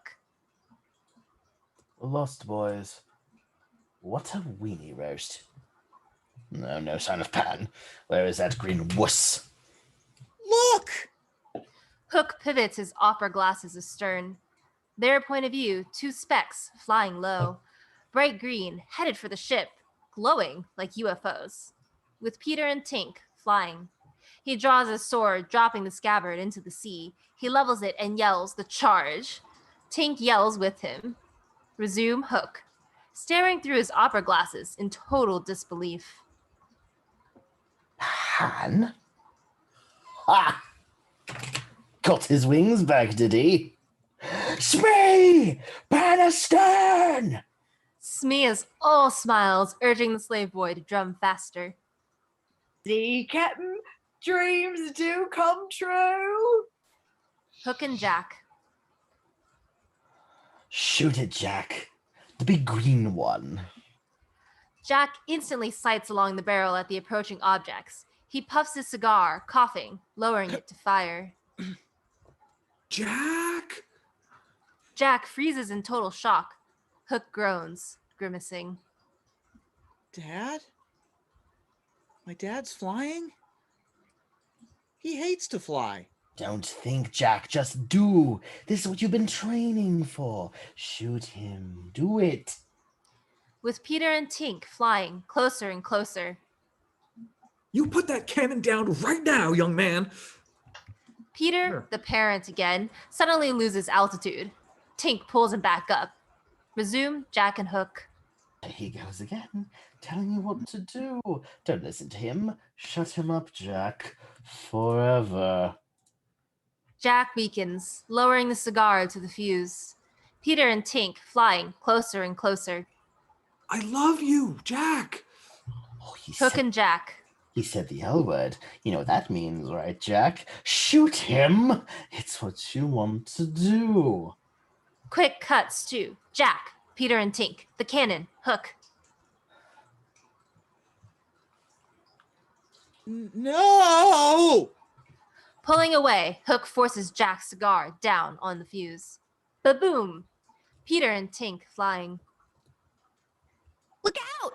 Lost Boys. What a weenie roast. No sign of Pan. Where is that green wuss? Look! Hook pivots his opera glasses astern. Their point of view, 2 specks flying low. Bright green, headed for the ship, glowing like UFOs. With Peter and Tink flying. He draws his sword, dropping the scabbard into the sea. He levels it and yells, "The charge!" Tink yells with him. Resume, Hook, staring through his opera glasses in total disbelief. Pan? Ha! Got his wings back, did he? Smee! Pan astern! Smee is all smiles, urging the slave boy to drum faster. See, Captain, dreams do come true. Hook and Jack. Shoot it, Jack. The big green one. Jack instantly sights along the barrel at the approaching objects. He puffs his cigar, coughing, lowering it to fire. Jack! Jack freezes in total shock. Hook groans, grimacing. Dad? My dad's flying? He hates to fly. Don't think, Jack. Just do. This is what you've been training for. Shoot him. Do it. With Peter and Tink flying closer and closer. You put that cannon down right now, young man. Peter, the parent again, suddenly loses altitude. Tink pulls him back up. Resume, Jack and Hook. There he goes again, telling you what to do. Don't listen to him. Shut him up, Jack. Forever. Jack weakens, lowering the cigar to the fuse. Peter and Tink flying closer and closer. I love you, Jack. Hook and Jack. He said the L word. You know what that means, right, Jack? Shoot him! It's what you want to do. Quick cuts to Jack, Peter and Tink, the cannon, Hook. No! Pulling away, Hook forces Jack's cigar down on the fuse. Ba-boom! Peter and Tink flying. Look out!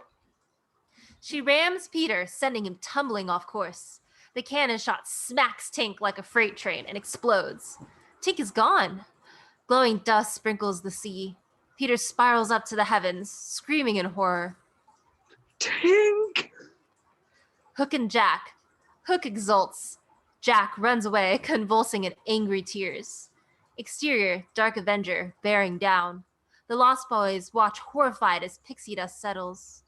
She rams Peter, sending him tumbling off course. The cannon shot smacks Tink like a freight train and explodes. Tink is gone. Glowing dust sprinkles the sea. Peter spirals up to the heavens, screaming in horror. Tink! Hook and Jack. Hook exults. Jack runs away, convulsing in angry tears. Exterior, Dark Avenger, bearing down. The Lost Boys watch horrified as pixie dust settles.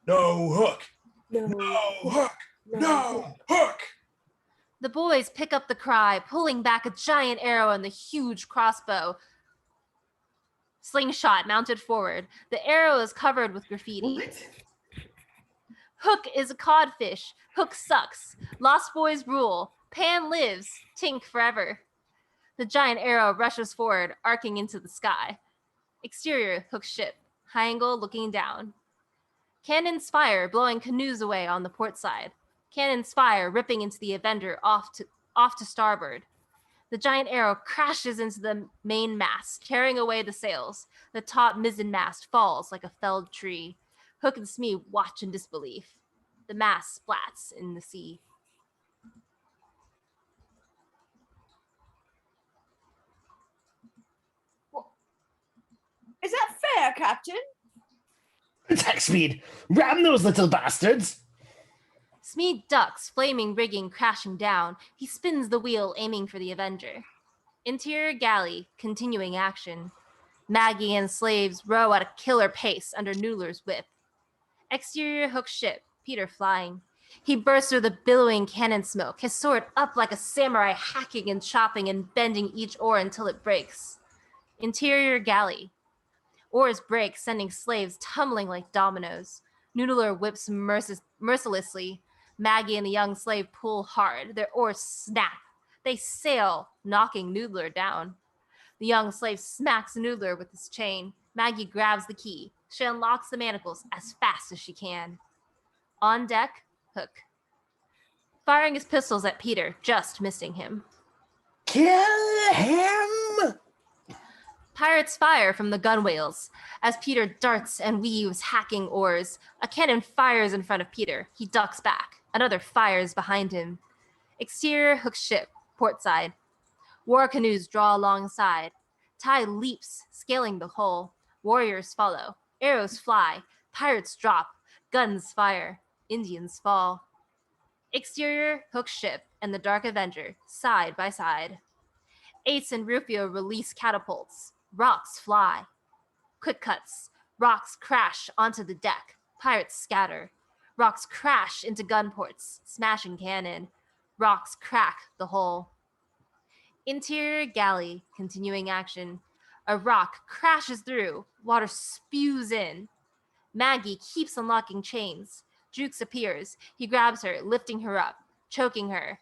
No Hook! No, Hook! No Hook! The boys pick up the cry, pulling back a giant arrow and the huge crossbow. Slingshot mounted forward. The arrow is covered with graffiti. Hook is a codfish. Hook sucks. Lost Boys rule. Pan lives. Tink forever. The giant arrow rushes forward, arcing into the sky. Exterior, Hook's ship. High angle looking down. Cannons fire, blowing canoes away on the port side. Cannons fire, ripping into the Avenger off to starboard. The giant arrow crashes into the main mast, tearing away the sails. The top mizzen mast falls like a felled tree. Hook and Smee watch in disbelief. The mass splats in the sea. Is that fair, Captain? Attack speed! Ram those little bastards! Smee ducks, flaming rigging crashing down. He spins the wheel, aiming for the Avenger. Interior galley, continuing action. Maggie and slaves row at a killer pace under Noodler's whip. Exterior Hook ship, Peter flying. He bursts through the billowing cannon smoke, his sword up like a samurai, hacking and chopping and bending each oar until it breaks. Interior galley. Oars break, sending slaves tumbling like dominoes. Noodler whips mercilessly. Maggie and the young slave pull hard. Their oars snap. They sail, knocking Noodler down. The young slave smacks Noodler with his chain. Maggie grabs the key. She unlocks the manacles as fast as she can. On deck, Hook. Firing his pistols at Peter, just missing him. Kill him! Pirates fire from the gunwales. As Peter darts and weaves, hacking oars. A cannon fires in front of Peter. He ducks back. Another fires behind him. Exterior Hook ship, port side. War canoes draw alongside. Ty leaps, scaling the hull. Warriors follow. Arrows fly. Pirates drop. Guns fire. Indians fall. Exterior Hook ship and the Dark Avenger, side by side. Ace and Rufio release catapults. Rocks fly. Quick cuts. Rocks crash onto the deck. Pirates scatter. Rocks crash into gun ports, smashing cannon. Rocks crack the hull. Interior galley, continuing action. A rock crashes through. Water spews in. Maggie keeps unlocking chains. Jukes appears. He grabs her, lifting her up, choking her.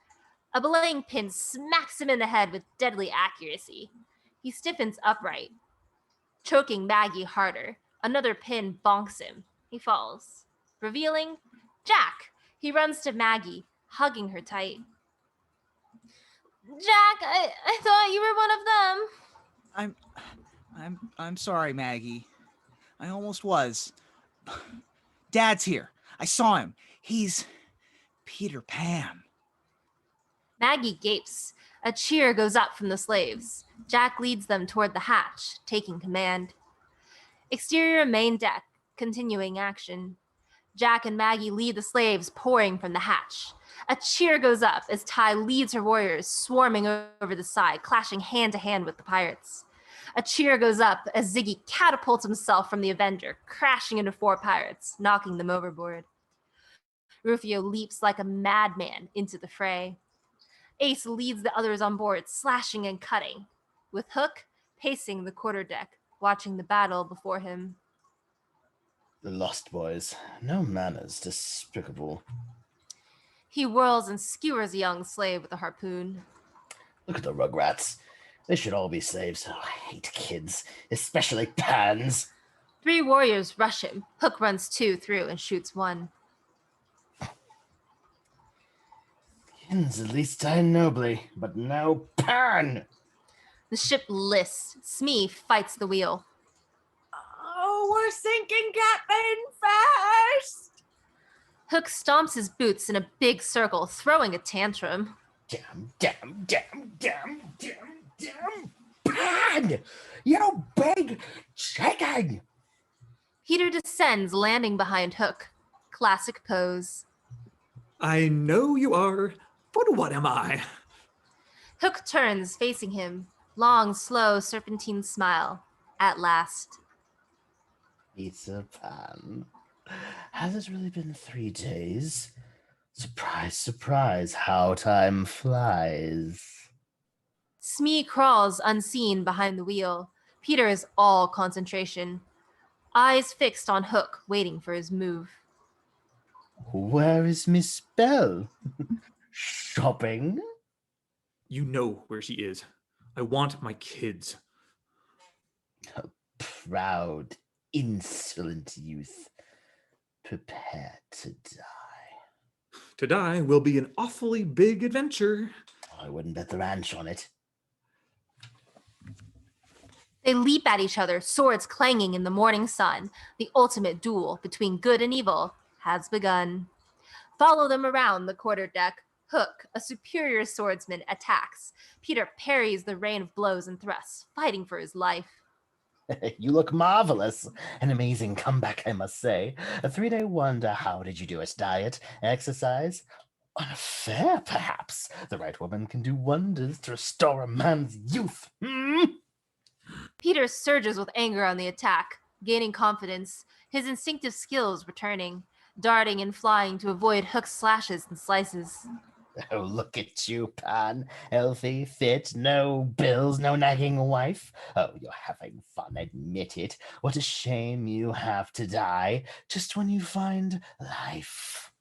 A belaying pin smacks him in the head with deadly accuracy. He stiffens upright, choking Maggie harder. Another pin bonks him. He falls. Revealing Jack. He runs to Maggie, hugging her tight. Jack, I thought you were one of them. I'm sorry, Maggie. I almost was. Dad's here. I saw him. He's Peter Pan. Maggie gapes. A cheer goes up from the slaves. Jack leads them toward the hatch, taking command. Exterior main deck, continuing action. Jack and Maggie lead the slaves pouring from the hatch. A cheer goes up as Ty leads her warriors swarming over the side, clashing hand to hand with the pirates. A cheer goes up as Ziggy catapults himself from the Avenger, crashing into 4 pirates, knocking them overboard. Rufio leaps like a madman into the fray. Ace leads the others on board, slashing and cutting, with Hook pacing the quarterdeck, watching the battle before him. The Lost Boys. No manners, despicable. He whirls and skewers a young slave with a harpoon. Look at the Rugrats. They should all be slaves. Oh, I hate kids, especially Pans. 3 warriors rush him. Hook runs 2 through and shoots 1. Kids at least die nobly, but no Pan! The ship lists. Smee fights the wheel. Oh, we're sinking, Captain, fast! Hook stomps his boots in a big circle, throwing a tantrum. Damn, Pan! You big chicken! Peter descends, landing behind Hook. Classic pose. I know you are, but what am I? Hook turns, facing him. Long, slow, serpentine smile. At last. Peter Pan. Has it really been 3 days? Surprise, surprise, how time flies. Smee crawls unseen behind the wheel. Peter is all concentration. Eyes fixed on Hook, waiting for his move. Where is Miss Belle? Shopping? You know where she is. I want my kids. A proud, insolent youth. Prepare to die. To die will be an awfully big adventure. I wouldn't bet the ranch on it. They leap at each other, swords clanging in the morning sun. The ultimate duel between good and evil has begun. Follow them around the quarterdeck. Hook, a superior swordsman, attacks. Peter parries the rain of blows and thrusts, fighting for his life. You look marvelous. An amazing comeback, I must say. A 3-day wonder. How did you do it? Diet? Exercise? An affair, perhaps? The right woman can do wonders to restore a man's youth. Peter surges with anger on the attack, gaining confidence, his instinctive skills returning, darting and flying to avoid Hook's slashes and slices. Oh, look at you, Pan. Healthy, fit, no bills, no nagging wife. Oh, you're having fun, admit it. What a shame you have to die just when you find life.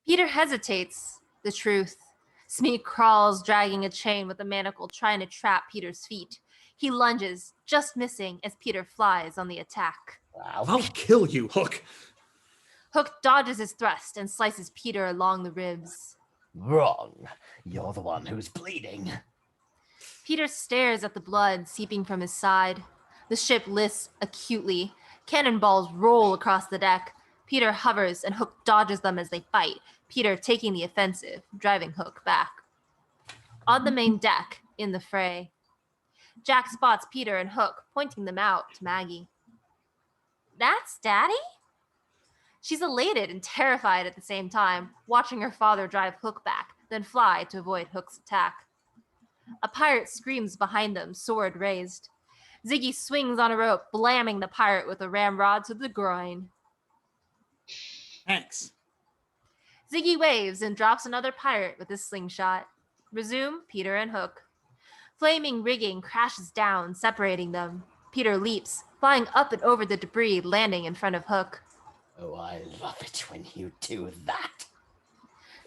Peter hesitates. The truth. Smee crawls, dragging a chain with a manacle, trying to trap Peter's feet. He lunges, just missing as Peter flies on the attack. I'll kill you, Hook. Hook dodges his thrust and slices Peter along the ribs. Wrong. You're the one who's bleeding. Peter stares at the blood seeping from his side. The ship lisps acutely. Cannonballs roll across the deck. Peter hovers and Hook dodges them as they fight, Peter taking the offensive, driving Hook back. On the main deck, in the fray, Jack spots Peter and Hook, pointing them out to Maggie. That's Daddy? She's elated and terrified at the same time, watching her father drive Hook back, then fly to avoid Hook's attack. A pirate screams behind them, sword raised. Ziggy swings on a rope, blamming the pirate with a ramrod to the groin. Thanks. Ziggy waves and drops another pirate with his slingshot. Resume Peter and Hook. Flaming rigging crashes down, separating them. Peter leaps, flying up and over the debris, landing in front of Hook. Oh, I love it when you do that.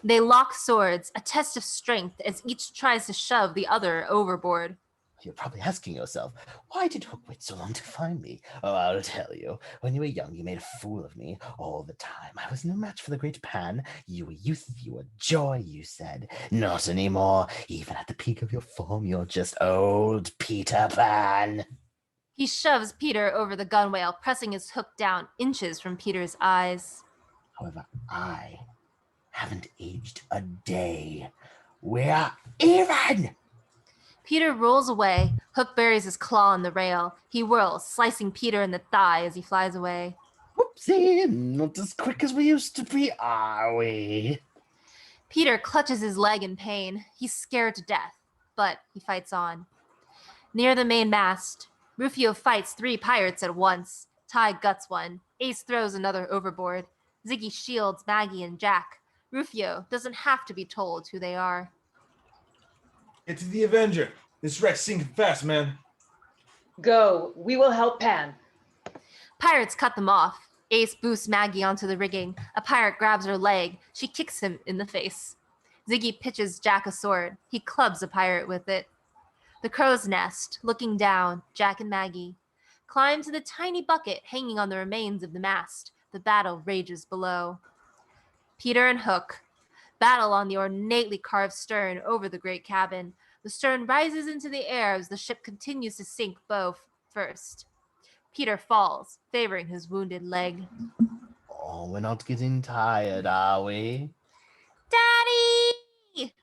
They lock swords, a test of strength as each tries to shove the other overboard. You're probably asking yourself, why did Hook wait so long to find me? Oh, I'll tell you. When you were young, you made a fool of me all the time. I was no match for the great Pan. You were youth, you were joy, you said. Not anymore. Even at the peak of your form, you're just old Peter Pan. He shoves Peter over the gunwale, pressing his hook down inches from Peter's eyes. However, I haven't aged a day. We're even! Peter rolls away. Hook buries his claw in the rail. He whirls, slicing Peter in the thigh as he flies away. Whoopsie, not as quick as we used to be, are we? Peter clutches his leg in pain. He's scared to death, but he fights on. Near the main mast, Rufio fights 3 pirates at once. Ty guts one. Ace throws another overboard. Ziggy shields Maggie and Jack. Rufio doesn't have to be told who they are. Get to the Avenger. This wreck's sinking fast, man. Go. We will help Pan. Pirates cut them off. Ace boosts Maggie onto the rigging. A pirate grabs her leg. She kicks him in the face. Ziggy pitches Jack a sword. He clubs a pirate with it. The crow's nest, looking down, Jack and Maggie climb to the tiny bucket hanging on the remains of the mast. The battle rages below. Peter and Hook battle on the ornately carved stern over the great cabin. The stern rises into the air as the ship continues to sink bow first. Peter falls, favoring his wounded leg. Oh, we're not getting tired, are we? Daddy!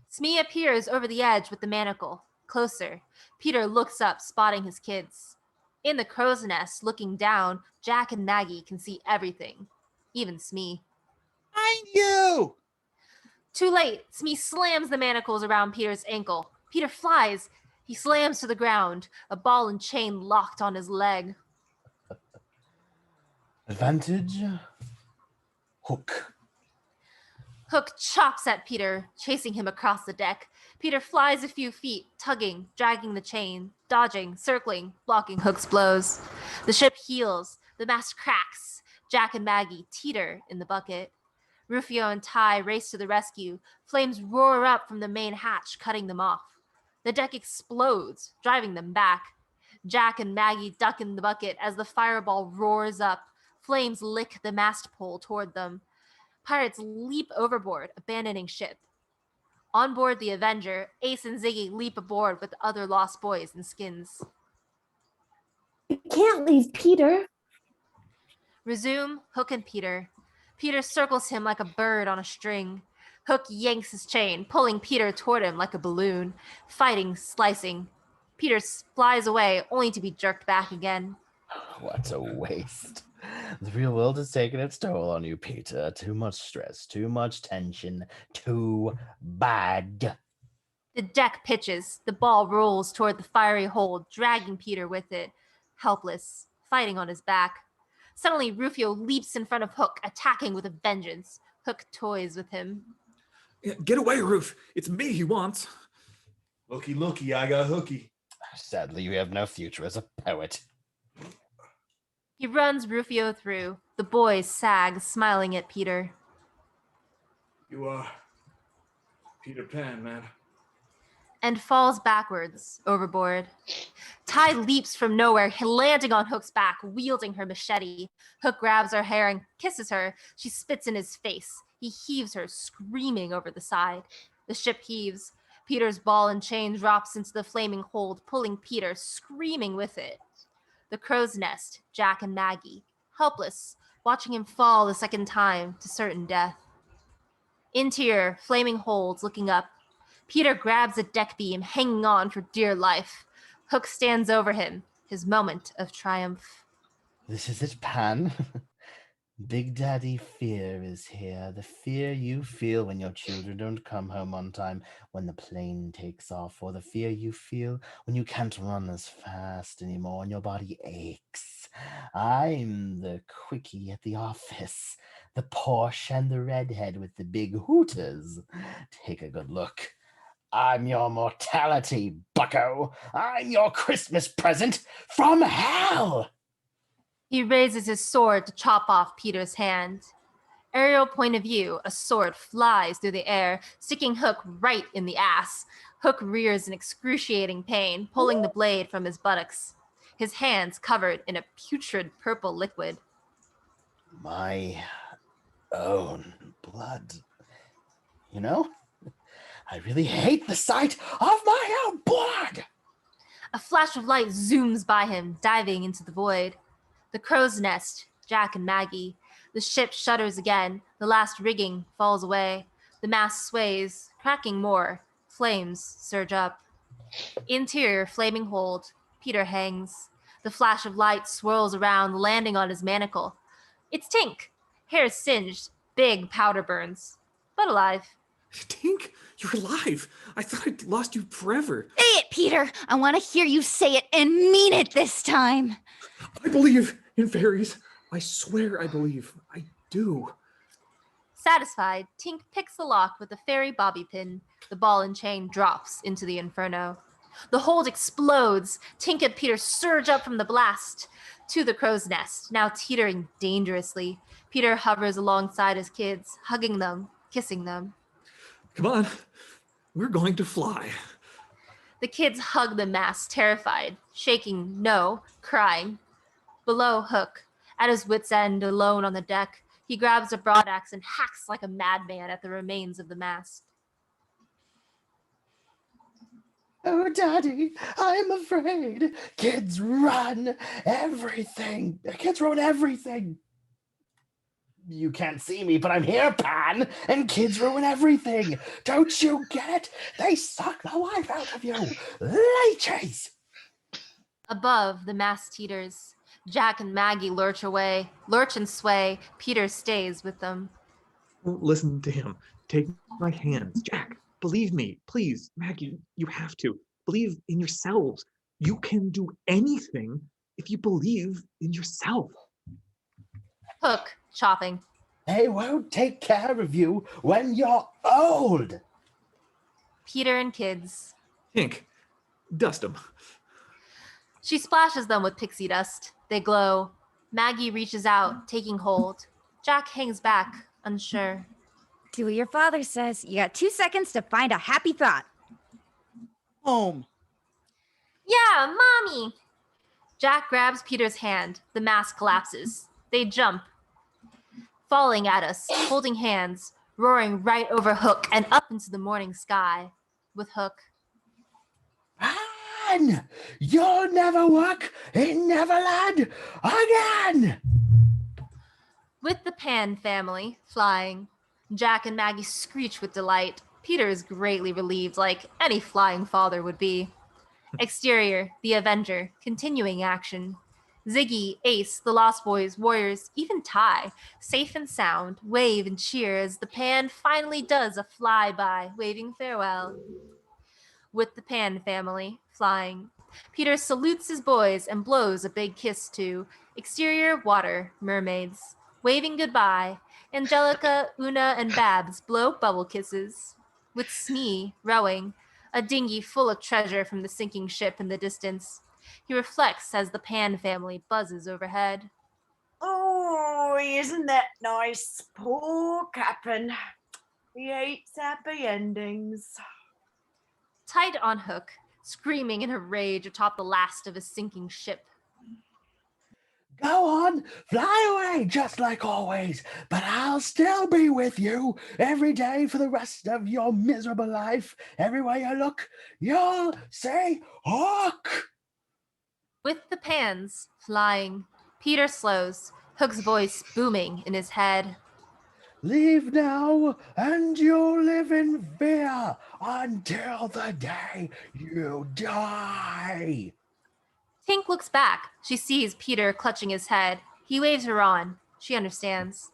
Smee appears over the edge with the manacle. Closer. Peter looks up, spotting his kids. In the crow's nest, looking down, Jack and Maggie can see everything, even Smee. Find you! Too late. Smee slams the manacles around Peter's ankle. Peter flies. He slams to the ground, a ball and chain locked on his leg. Advantage. Hook. Hook chops at Peter, chasing him across the deck. Peter flies a few feet, tugging, dragging the chain, dodging, circling, blocking Hook's blows. The ship heels. The mast cracks. Jack and Maggie teeter in the bucket. Rufio and Ty race to the rescue. Flames roar up from the main hatch, cutting them off. The deck explodes, driving them back. Jack and Maggie duck in the bucket as the fireball roars up. Flames lick the mast pole toward them. Pirates leap overboard, abandoning ship. On board the Avenger, Ace and Ziggy leap aboard with the other lost boys and skins. We can't leave Peter. Resume Hook and Peter. Peter circles him like a bird on a string. Hook yanks his chain, pulling Peter toward him like a balloon, fighting, slicing. Peter flies away, only to be jerked back again. What a waste. The real world has taken its toll on you, Peter. Too much stress, too much tension, too bad. The deck pitches. The ball rolls toward the fiery hold, dragging Peter with it, helpless, fighting on his back. Suddenly, Rufio leaps in front of Hook, attacking with a vengeance. Hook toys with him. Yeah, get away, Roof. It's me he wants. Looky, looky, I got hooky. Sadly, you have no future as a poet. He runs Rufio through. The boys sag, smiling at Peter. You are Peter Pan, man. And falls backwards, overboard. Ty leaps from nowhere, landing on Hook's back, wielding her machete. Hook grabs her hair and kisses her. She spits in his face. He heaves her, screaming over the side. The ship heaves. Peter's ball and chain drops into the flaming hold, pulling Peter, screaming with it. The crow's nest, Jack and Maggie, helpless, watching him fall a second time to certain death. Interior, flaming holds, looking up. Peter grabs a deck beam, hanging on for dear life. Hook stands over him, his moment of triumph. This is it, Pan. Big Daddy Fear is here. The fear you feel when your children don't come home on time, when the plane takes off, or the fear you feel when you can't run as fast anymore and your body aches. I'm the quickie at the office, the Porsche and the redhead with the big hooters. Take a good look. I'm your mortality, bucko. I'm your Christmas present from hell. He raises his sword to chop off Peter's hand. Aerial point of view, a sword flies through the air, sticking Hook right in the ass. Hook rears in excruciating pain, pulling the blade from his buttocks, his hands covered in a putrid purple liquid. My own blood. You know, I really hate the sight of my own blood. A flash of light zooms by him, diving into the void. The crow's nest, Jack and Maggie. The ship shudders again. The last rigging falls away. The mast sways, cracking more. Flames surge up. Interior flaming hold. Peter hangs. The flash of light swirls around, landing on his manacle. It's Tink. Hair singed, big powder burns, but alive. Tink, you're alive. I thought I'd lost you forever. Say it, Peter. I want to hear you say it and mean it this time. I believe in fairies. I swear I believe. I do. Satisfied, Tink picks the lock with a fairy bobby pin. The ball and chain drops into the inferno. The hold explodes. Tink and Peter surge up from the blast to the crow's nest, now teetering dangerously. Peter hovers alongside his kids, hugging them, kissing them. Come on. We're going to fly. The kids hug the mast, terrified, shaking, no, crying. Below, Hook, at his wit's end, alone on the deck, he grabs a broadaxe and hacks like a madman at the remains of the mast. Oh, Daddy, I'm afraid. Kids run everything. Kids ruin everything. You can't see me, but I'm here, Pan, and kids ruin everything. Don't you get it? They suck the life out of you. Leeches. Above, the mast teeters. Jack and Maggie lurch away, lurch and sway. Peter stays with them. Don't listen to him. Take my hands. Jack, believe me. Please, Maggie, you have to. Believe in yourselves. You can do anything if you believe in yourself. Hook, chopping. They won't take care of you when you're old. Peter and kids. Tink, dust them. She splashes them with pixie dust. They glow. Maggie reaches out, taking hold. Jack hangs back, unsure. Do what your father says. You got 2 seconds to find a happy thought. Home. Yeah, Mommy! Jack grabs Peter's hand. The mask collapses. They jump, falling at us, holding hands, roaring right over Hook and up into the morning sky with Hook. again. You'll never walk in Neverland again. With the Pan family flying, Jack and Maggie screech with delight. Peter is greatly relieved, like any flying father would be. Exterior, the Avenger, continuing action. Ziggy, Ace, the Lost Boys, Warriors, even Ty, safe and sound, wave and cheer as the Pan finally does a flyby, waving farewell. With the Pan family flying, Peter salutes his boys and blows a big kiss to exterior water, mermaids, waving goodbye. Angelica, Una, and Babs blow bubble kisses. With Smee rowing, a dinghy full of treasure from the sinking ship in the distance. He reflects as the Pan family buzzes overhead. Oh, isn't that nice? Poor Cap'n. He hates happy endings. Tied on Hook, screaming in a rage atop the last of a sinking ship. Go on, fly away just like always, but I'll still be with you every day for the rest of your miserable life. Everywhere you look, you'll say Hook. With the Pans flying, Peter slows, Hook's voice booming in his head. Leave now, and you'll live in fear until the day you die. Tink looks back. She sees Peter clutching his head. He waves her on. She understands.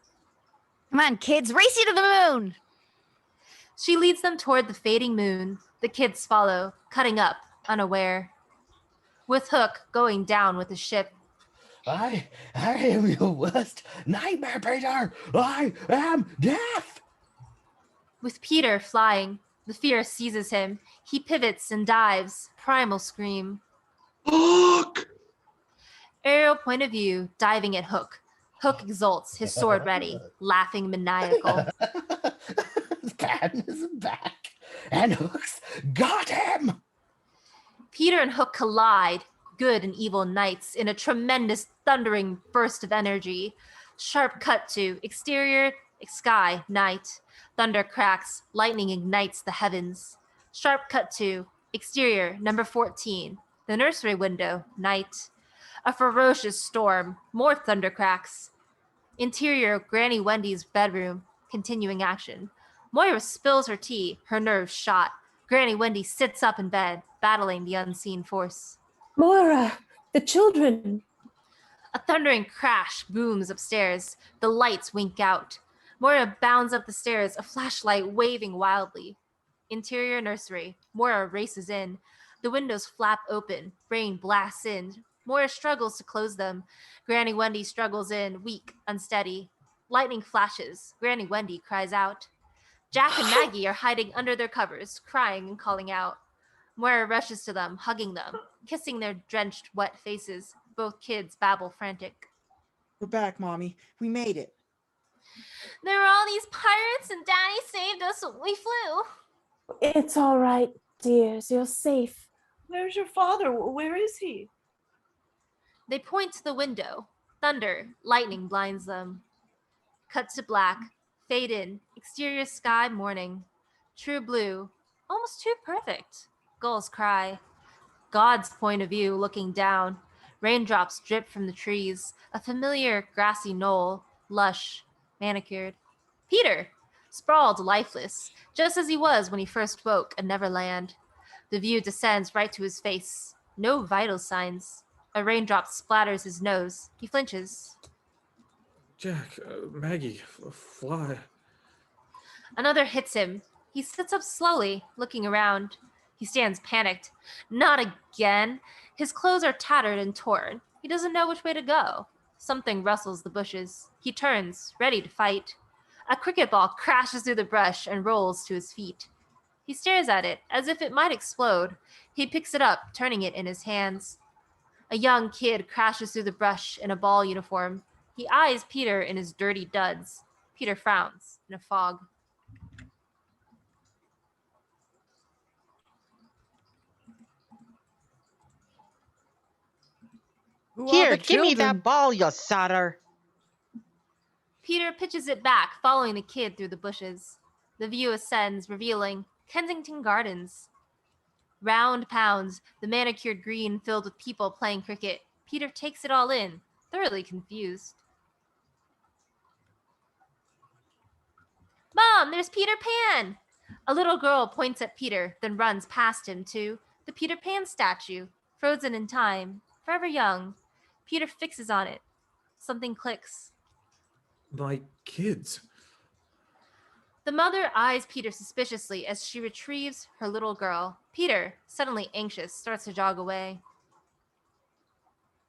Come on, kids, race you to the moon. She leads them toward the fading moon. The kids follow, cutting up, unaware. With Hook going down with the ship. I am your worst nightmare, Peter. I am death. With Peter flying, the fear seizes him. He pivots and dives. Primal scream. Hook! Aerial point of view, diving at Hook. Hook exults, his sword ready, laughing maniacal. Pan is back, and Hook's got him. Peter and Hook collide, good and evil knights, in a tremendous thundering burst of energy. Sharp cut to exterior, sky, night. Thunder cracks, lightning ignites the heavens. Sharp cut to exterior, number 14. The nursery window, night. A ferocious storm, more thunder cracks. Interior, Granny Wendy's bedroom, continuing action. Moira spills her tea, her nerves shot. Granny Wendy sits up in bed, battling the unseen force. Moira, the children. A thundering crash booms upstairs. The lights wink out. Moira bounds up the stairs, a flashlight waving wildly. Interior nursery. Moira races in. The windows flap open. Rain blasts in. Moira struggles to close them. Granny Wendy struggles in, weak, unsteady. Lightning flashes. Granny Wendy cries out. Jack and Maggie are hiding under their covers, crying and calling out. Moira rushes to them, hugging them, kissing their drenched, wet faces. Both kids babble frantic. We're back, Mommy. We made it. There were all these pirates and Daddy saved us when we flew. It's all right, dears. You're safe. Where's your father? Where is he? They point to the window. Thunder, lightning blinds them. Cut to black. Fade in. Exterior sky, morning. True blue. Almost too perfect. Gulls cry. God's point of view, looking down. Raindrops drip from the trees. A familiar grassy knoll. Lush. Manicured. Peter! Sprawled lifeless, just as he was when he first woke at Neverland. The view descends right to his face. No vital signs. A raindrop splatters his nose. He flinches. Jack, Maggie, fly. Another hits him. He sits up slowly, looking around. He stands panicked. Not again. His clothes are tattered and torn. He doesn't know which way to go. Something rustles the bushes. He turns, ready to fight. A cricket ball crashes through the brush and rolls to his feet. He stares at it as if it might explode. He picks it up, turning it in his hands. A young kid crashes through the brush in a ball uniform. He eyes Peter in his dirty duds. Peter frowns in a fog. Here, give me that ball, you sotter. Peter pitches it back, following the kid through the bushes. The view ascends, revealing Kensington Gardens. Round pounds, the manicured green filled with people playing cricket. Peter takes it all in, thoroughly confused. Mom, there's Peter Pan! A little girl points at Peter, then runs past him to the Peter Pan statue, frozen in time, forever young. Peter fixes on it. Something clicks. My kids. The mother eyes Peter suspiciously as she retrieves her little girl. Peter, suddenly anxious, starts to jog away.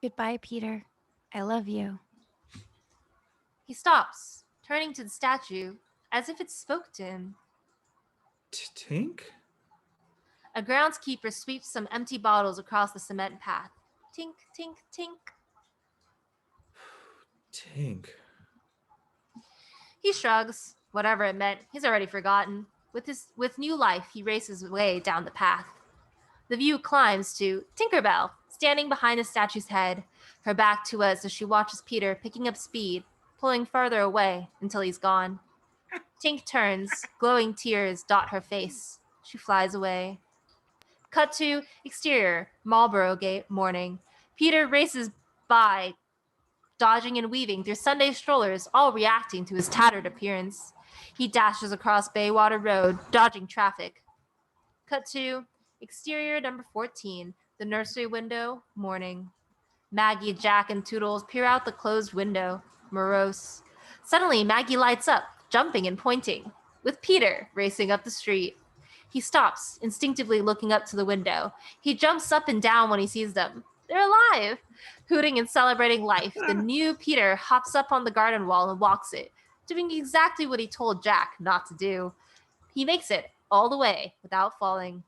Goodbye, Peter. I love you. He stops, turning to the statue as if it spoke to him. Tink? A groundskeeper sweeps some empty bottles across the cement path. Tink, tink, tink. Tink. He shrugs. Whatever it meant, he's already forgotten. With new life, he races away down the path. The view climbs to Tinkerbell, standing behind the statue's head, her back to us as she watches Peter picking up speed, pulling farther away until he's gone. Tink turns, glowing tears dot her face. She flies away. Cut to exterior, Marlborough Gate morning. Peter races by, dodging and weaving through Sunday strollers, all reacting to his tattered appearance. He dashes across Baywater Road, dodging traffic. Cut to exterior number 14, the nursery window, morning. Maggie, Jack, and Toodles peer out the closed window, morose. Suddenly, Maggie lights up, jumping and pointing, with Peter racing up the street. He stops, instinctively looking up to the window. He jumps up and down when he sees them. They're alive! Hooting and celebrating life, the new Peter hops up on the garden wall and walks it, doing exactly what he told Jack not to do. He makes it all the way without falling.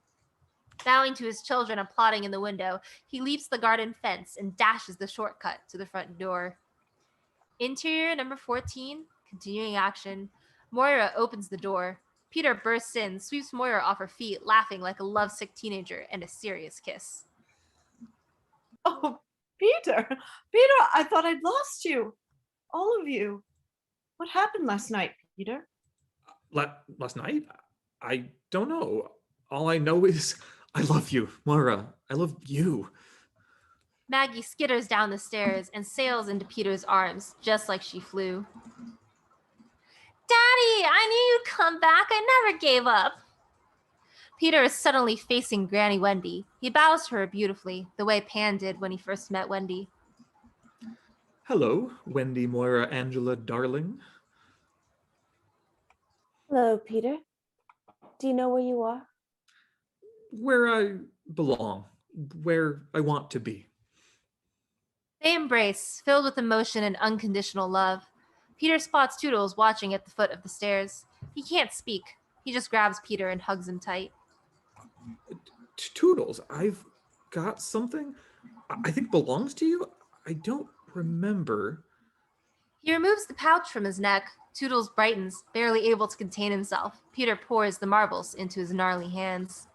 Bowing to his children applauding in the window, he leaps the garden fence and dashes the shortcut to the front door. Interior number 14, continuing action. Moira opens the door. Peter bursts in, sweeps Moira off her feet, laughing like a lovesick teenager, and a serious kiss. Oh, Peter! Peter, I thought I'd lost you. All of you. What happened last night, Peter? Last night? I don't know. All I know is I love you, Moira. I love you. Maggie skitters down the stairs and sails into Peter's arms, just like she flew. Daddy, I knew you'd come back. I never gave up. Peter is suddenly facing Granny Wendy. He bows to her beautifully, the way Pan did when he first met Wendy. Hello, Wendy, Moira, Angela, darling. Hello, Peter. Do you know where you are? Where I belong, where I want to be. They embrace, filled with emotion and unconditional love. Peter spots Toodles watching at the foot of the stairs. He can't speak. He just grabs Peter and hugs him tight. Toodles, I've got something I think belongs to you. I don't remember. He removes the pouch from his neck. Toodles brightens, barely able to contain himself. Peter pours the marbles into his gnarly hands.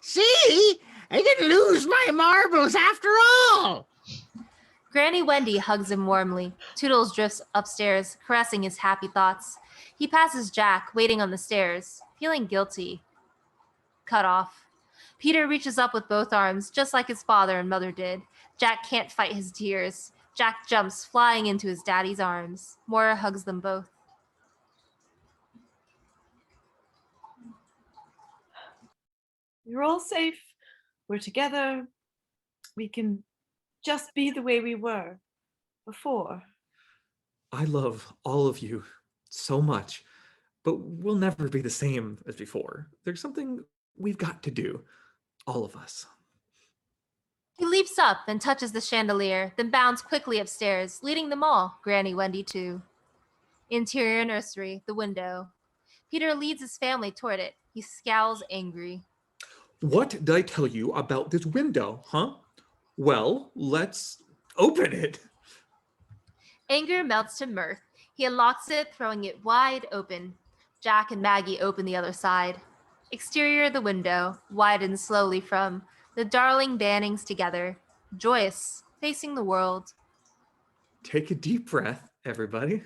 See? I didn't lose my marbles after all. Granny Wendy hugs him warmly. Toodles drifts upstairs, caressing his happy thoughts. He passes Jack, waiting on the stairs, feeling guilty. Cut off. Peter reaches up with both arms, just like his father and mother did. Jack can't fight his tears. Jack jumps, flying into his daddy's arms. Moira hugs them both. You're all safe. We're together. We can just be the way we were before. I love all of you so much, but we'll never be the same as before. There's something we've got to do, all of us. He leaps up and touches the chandelier, then bounds quickly upstairs, leading them all, Granny Wendy too. Interior nursery, the window. Peter leads his family toward it. He scowls angry. What did I tell you about this window, huh? Well, let's open it. Anger melts to mirth. He unlocks it, throwing it wide open. Jack and Maggie open the other side. Exterior, the window, widens slowly from the darling Bannings together, joyous, facing the world. Take a deep breath, everybody.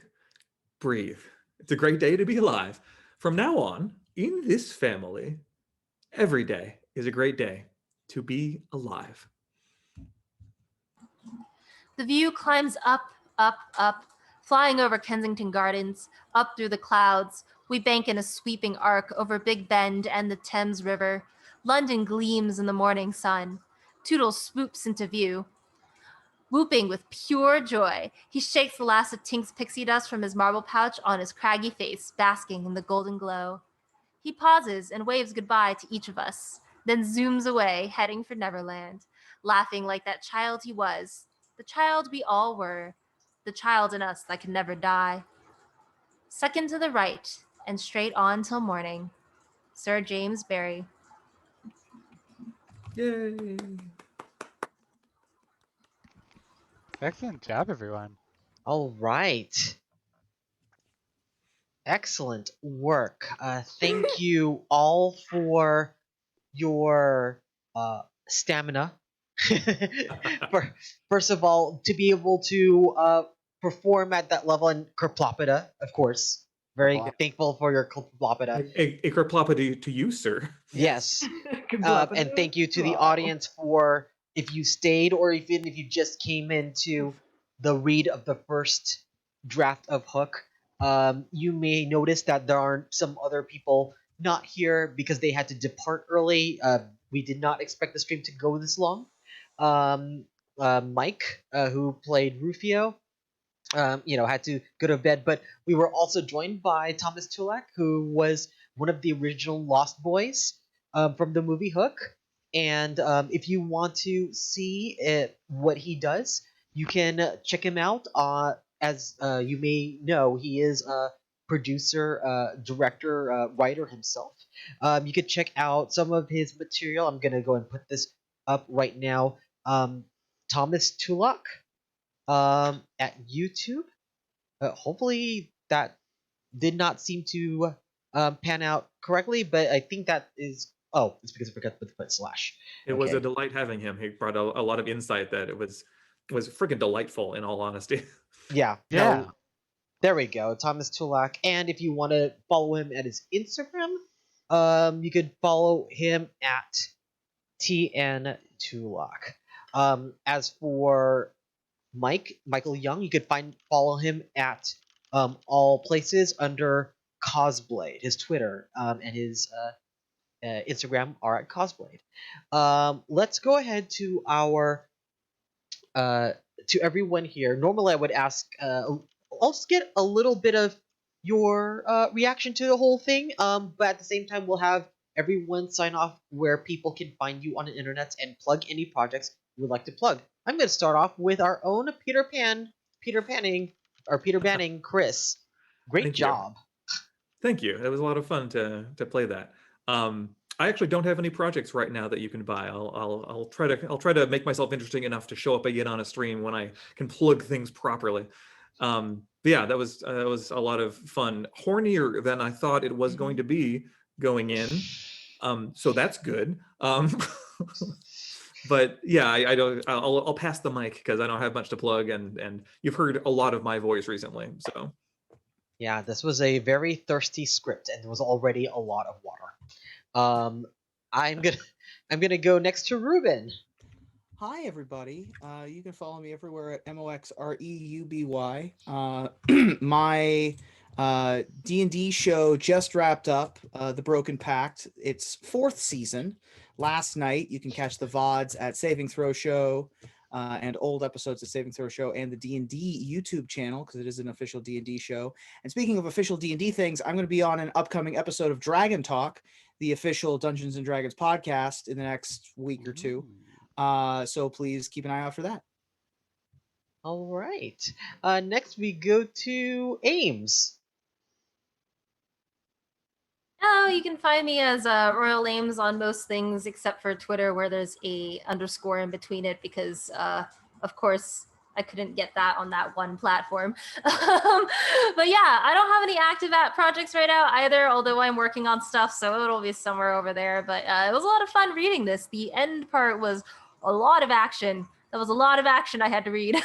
Breathe. It's a great day to be alive. From now on, in this family, every day is a great day to be alive. The view climbs up, up, up, flying over Kensington Gardens, up through the clouds. We bank in a sweeping arc over Big Bend and the Thames River. London gleams in the morning sun. Toodles swoops into view. Whooping with pure joy, he shakes the last of Tink's pixie dust from his marble pouch on his craggy face, basking in the golden glow. He pauses and waves goodbye to each of us, then zooms away, heading for Neverland, laughing like that child he was, the child we all were, the child in us that could never die. Second to the right, and straight on till morning. Sir James Barrie. Yay! Excellent job, everyone. All right. Excellent work. Thank you all for your stamina. First of all, to be able to perform at that level, and Kerplopida, of course. Very thankful for your Kerplopida. A Kerplopida to you, sir. Yes. And thank you to the audience for if you stayed or even if you just came into the read of the first draft of Hook. You may notice that there are some other people not here because they had to depart early. We did not expect the stream to go this long. Mike, who played Rufio, had to go to bed. But we were also joined by Thomas Tulak, who was one of the original Lost Boys from the movie Hook. And if you want to see what he does, you can check him out. As you may know, he is a producer, director, writer himself. You could check out some of his material. I'm going to go and put this up right now. Thomas Tulak at YouTube. Hopefully that did not seem to pan out correctly, but I think that is... Oh, it's because I forgot to put slash. It was a delight having him. He brought a lot of insight that it was freaking delightful, in all honesty. Yeah. No, there we go. Thomas Tulak. And if you want to follow him at his Instagram, you could follow him at TN Tulak. As for Michael Young, you could follow him at all places under Cosblade. His Twitter and his Instagram are at Cosblade. Let's go ahead to our to everyone here. Normally I would ask, I'll just get a little bit of your reaction to the whole thing, but at the same time we'll have everyone sign off where people can find you on the internet and plug any projects you would like to plug. I'm going to start off with our own Peter Banning, Chris. Great job. Thank you. It was a lot of fun to play that. I actually don't have any projects right now that you can buy. I'll try to make myself interesting enough to show up again on a stream when I can plug things properly. But yeah, that was a lot of fun. Hornier than I thought it was going to be going in. So that's good. But yeah, I'll pass the mic because I don't have much to plug, and you've heard a lot of my voice recently. So yeah, this was a very thirsty script, and there was already a lot of water. I'm gonna go next to Ruben. Hi everybody. You can follow me everywhere at MOXREUBY. My D&D show just wrapped up, The Broken Pact. It's 4th season. Last night, you can catch the VODs at Saving Throw Show and old episodes of Saving Throw Show and the D&D YouTube channel, because it is an official D&D show. And speaking of official D&D things, I'm going to be on an upcoming episode of Dragon Talk, the official Dungeons & Dragons podcast, in the next week or two. So please keep an eye out for that. All right. Next, we go to Ames. Oh, you can find me as Royal Ames on most things except for Twitter, where there's a underscore in between it because, of course, I couldn't get that on that one platform. But yeah, I don't have any active projects right now either, although I'm working on stuff, so it'll be somewhere over there. But it was a lot of fun reading this. The end part was a lot of action. That was a lot of action I had to read.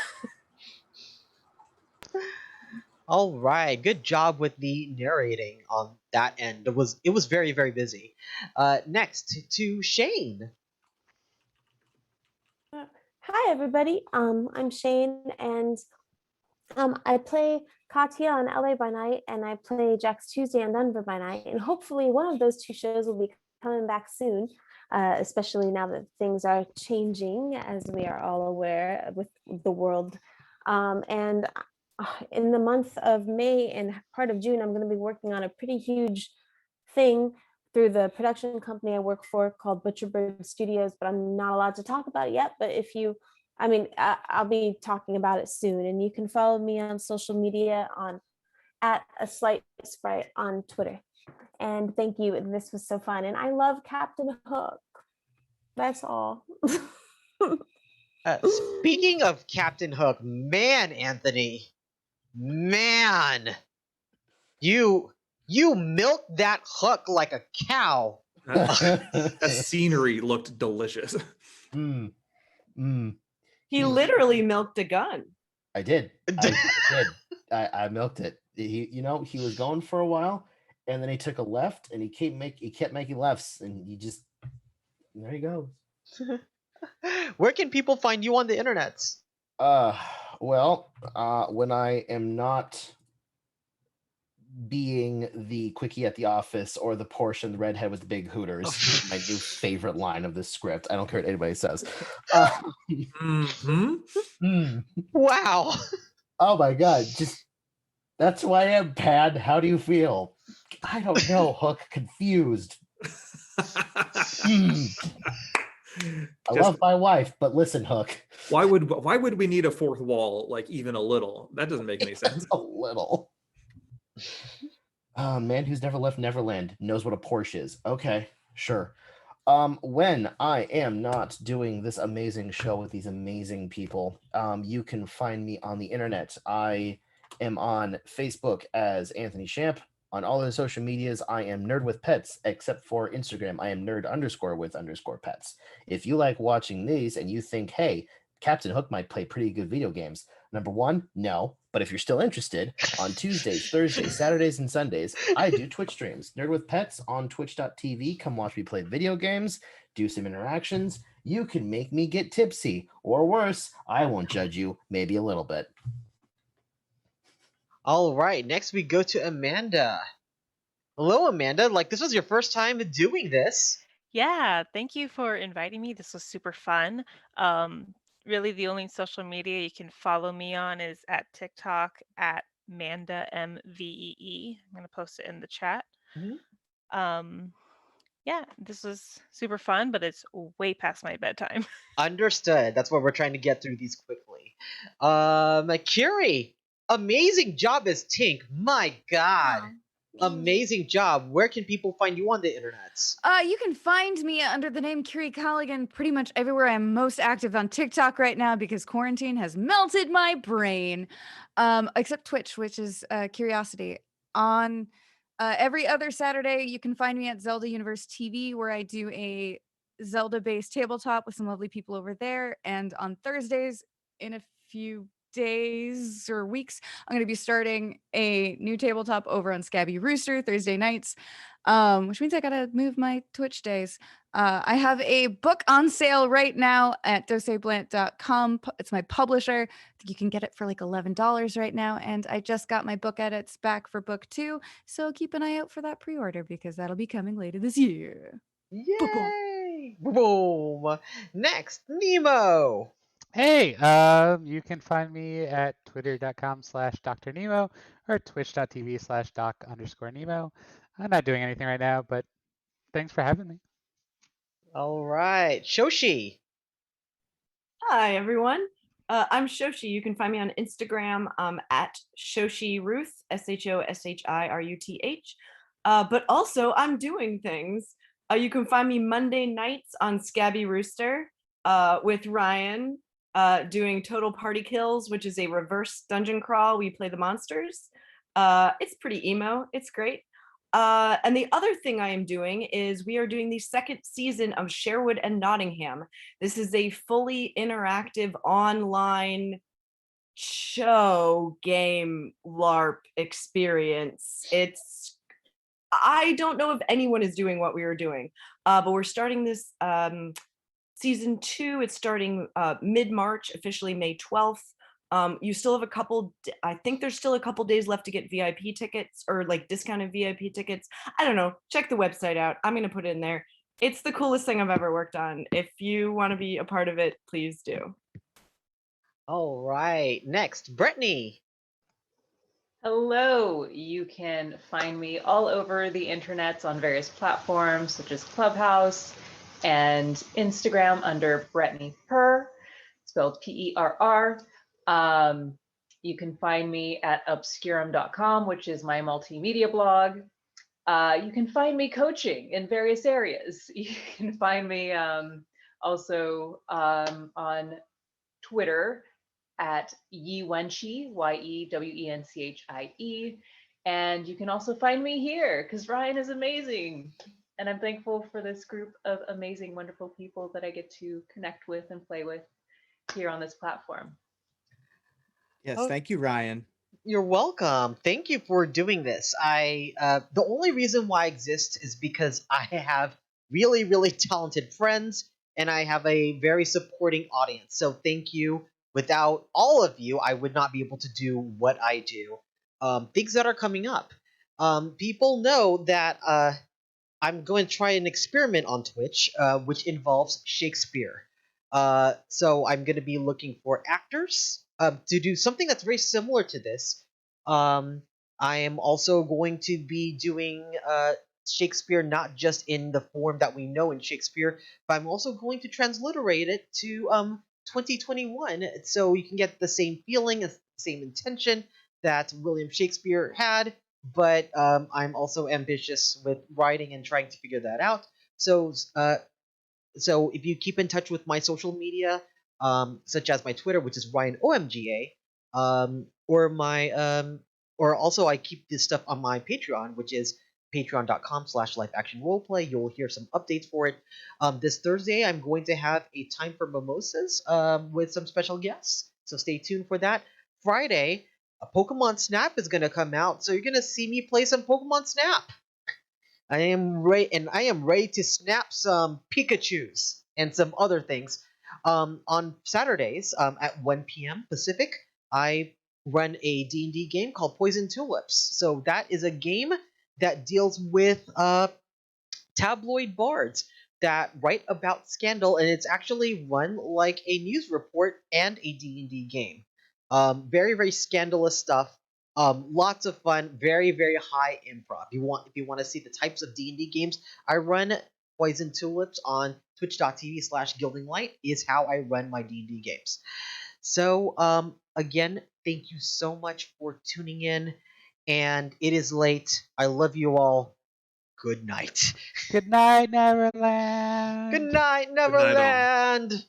All right, good job with the narrating on that end. It was very very busy. Next to Shane. Hi, everybody. I'm Shane, and I play Katya on LA by Night, and I play Jax Tuesday on Denver by Night. And hopefully, one of those two shows will be coming back soon, especially now that things are changing, as we are all aware with the world. And in the month of May and part of June, I'm going to be working on a pretty huge thing through the production company I work for called Butcherbird Studios, but I'm not allowed to talk about it yet. But if you, I'll be talking about it soon, and you can follow me on social media on at a slight sprite on Twitter. And thank you. This was so fun, and I love Captain Hook. That's all. Speaking of Captain Hook, man, Anthony, man, you milked that hook like a cow. That scenery looked delicious. He literally milked a gun. I did. I did. I milked it. He was going for a while, and then he took a left, and he kept making lefts, and there he goes. Where can people find you on the internet? Well, when I am not being the quickie at the office or the Portia, the redhead with the big hooters, my new favorite line of this script. I don't care what anybody says. Wow. Oh my god, that's who I am, Pad. How do you feel? I don't know, Hook. Confused. I love my wife, but listen, Hook. Why would we need a fourth wall? Like even a little? That doesn't make any sense. A little. Man who's never left Neverland knows what a Porsche is. Okay, sure. When I am not doing this amazing show with these amazing people, you can find me on the internet. I am on Facebook as Anthony Champ. On all of the social medias, I am Nerd with Pets, except for Instagram. I am nerd_with_pets. If you like watching these and you think, hey, Captain Hook might play pretty good video games, number one, no. But if you're still interested, on Tuesdays, Thursdays, Saturdays, and Sundays, I do Twitch streams. Nerd with Pets on twitch.tv. Come watch me play video games, do some interactions. You can make me get tipsy, or worse, I won't judge you, maybe a little bit. All right, next we go to Amanda. Hello, Amanda. This was your first time doing this. Yeah, thank you for inviting me. This was super fun. Really, the only social media you can follow me on is at TikTok at Manda MVEE. I'm gonna post it in the chat. Yeah, this was super fun, but it's way past my bedtime. Understood. That's why we're trying to get through these quickly. Curie, amazing job as Tink. My God. Amazing job. Where can people find you on the internet? You can find me under the name Curie Colligan pretty much everywhere. I'm most active on TikTok right now because quarantine has melted my brain. Except Twitch, which is Curiosity. On every other Saturday, you can find me at Zelda Universe TV, where I do a Zelda-based tabletop with some lovely people over there. And on Thursdays, in a few days or weeks, I'm going to be starting a new tabletop over on Scabby Rooster Thursday nights, which means I gotta move my Twitch days. I have a book on sale right now at doseblant.com. It's my publisher. I think you can get it for like $11 right now, and I just got my book edits back for book 2, so keep an eye out for that pre-order because that'll be coming later this year. Yay! Boom! Next, Nemo. Hey, you can find me at twitter.com/Dr. Nemo or twitch.tv/doc_Nemo. I'm not doing anything right now, but thanks for having me. All right, Shoshi. Hi, everyone. I'm Shoshi. You can find me on Instagram at Shoshi Ruth, SHOSHIRUTH. But also, I'm doing things. You can find me Monday nights on Scabby Rooster with Ryan doing Total Party Kills, which is a reverse dungeon crawl. We play the monsters. It's pretty emo. It's great. And the other thing I am doing is we are doing the second season of Sherwood and Nottingham. This is a fully interactive online show game LARP experience. I don't know if anyone is doing what we were doing, but we're starting this season 2. It's starting mid-March, officially May 12th. You still have I think there's still a couple days left to get VIP tickets, or like discounted VIP tickets. I don't know. Check the website out. I'm gonna put it in there. It's the coolest thing I've ever worked on. If you want to be a part of it, please do. All right. Next, Brittany. Hello, you can find me all over the internets on various platforms such as Clubhouse and Instagram under Brittany Purr, spelled P-E-R-R. You can find me at obscurum.com, which is my multimedia blog. You can find me coaching in various areas. You can find me also on Twitter at Yewenchie, Yewenchie. And you can also find me here because Ryan is amazing. And I'm thankful for this group of amazing, wonderful people that I get to connect with and play with here on this platform. Yes, thank you, Ryan. You're welcome. Thank you for doing this. The only reason why I exist is because I have really, really talented friends and I have a very supporting audience. So thank you. Without all of you, I would not be able to do what I do. Things that are coming up. People know that I'm going to try an experiment on Twitch, which involves Shakespeare. So I'm going to be looking for actors to do something that's very similar to this. I am also going to be doing Shakespeare not just in the form that we know in Shakespeare, but I'm also going to transliterate it to 2021, so you can get the same feeling, the same intention that William Shakespeare had. But I'm also ambitious with writing and trying to figure that out. So if you keep in touch with my social media, such as my Twitter, which is RyanOMGA, or also I keep this stuff on my Patreon, which is patreon.com/lifeactionroleplay. You'll hear some updates for it. This Thursday, I'm going to have a Time for Mimosas with some special guests, so stay tuned for that. Friday, a Pokemon Snap is going to come out, so you're going to see me play some Pokemon Snap. I am ready to snap some Pikachus and some other things. On Saturdays at 1 p.m. Pacific, I run a D&D game called Poison Tulips. So that is a game that deals with tabloid bards that write about scandal, and it's actually run like a news report and a D&D game. Very, very scandalous stuff. Lots of fun. Very, very high improv. If you want to see the types of D&D games I run, Poison Tulips on twitch.tv/gildinglight is how I run my D&D games. So again, thank you so much for tuning in. And it is late. I love you all. Good night. Good night, Neverland. Good night, Neverland.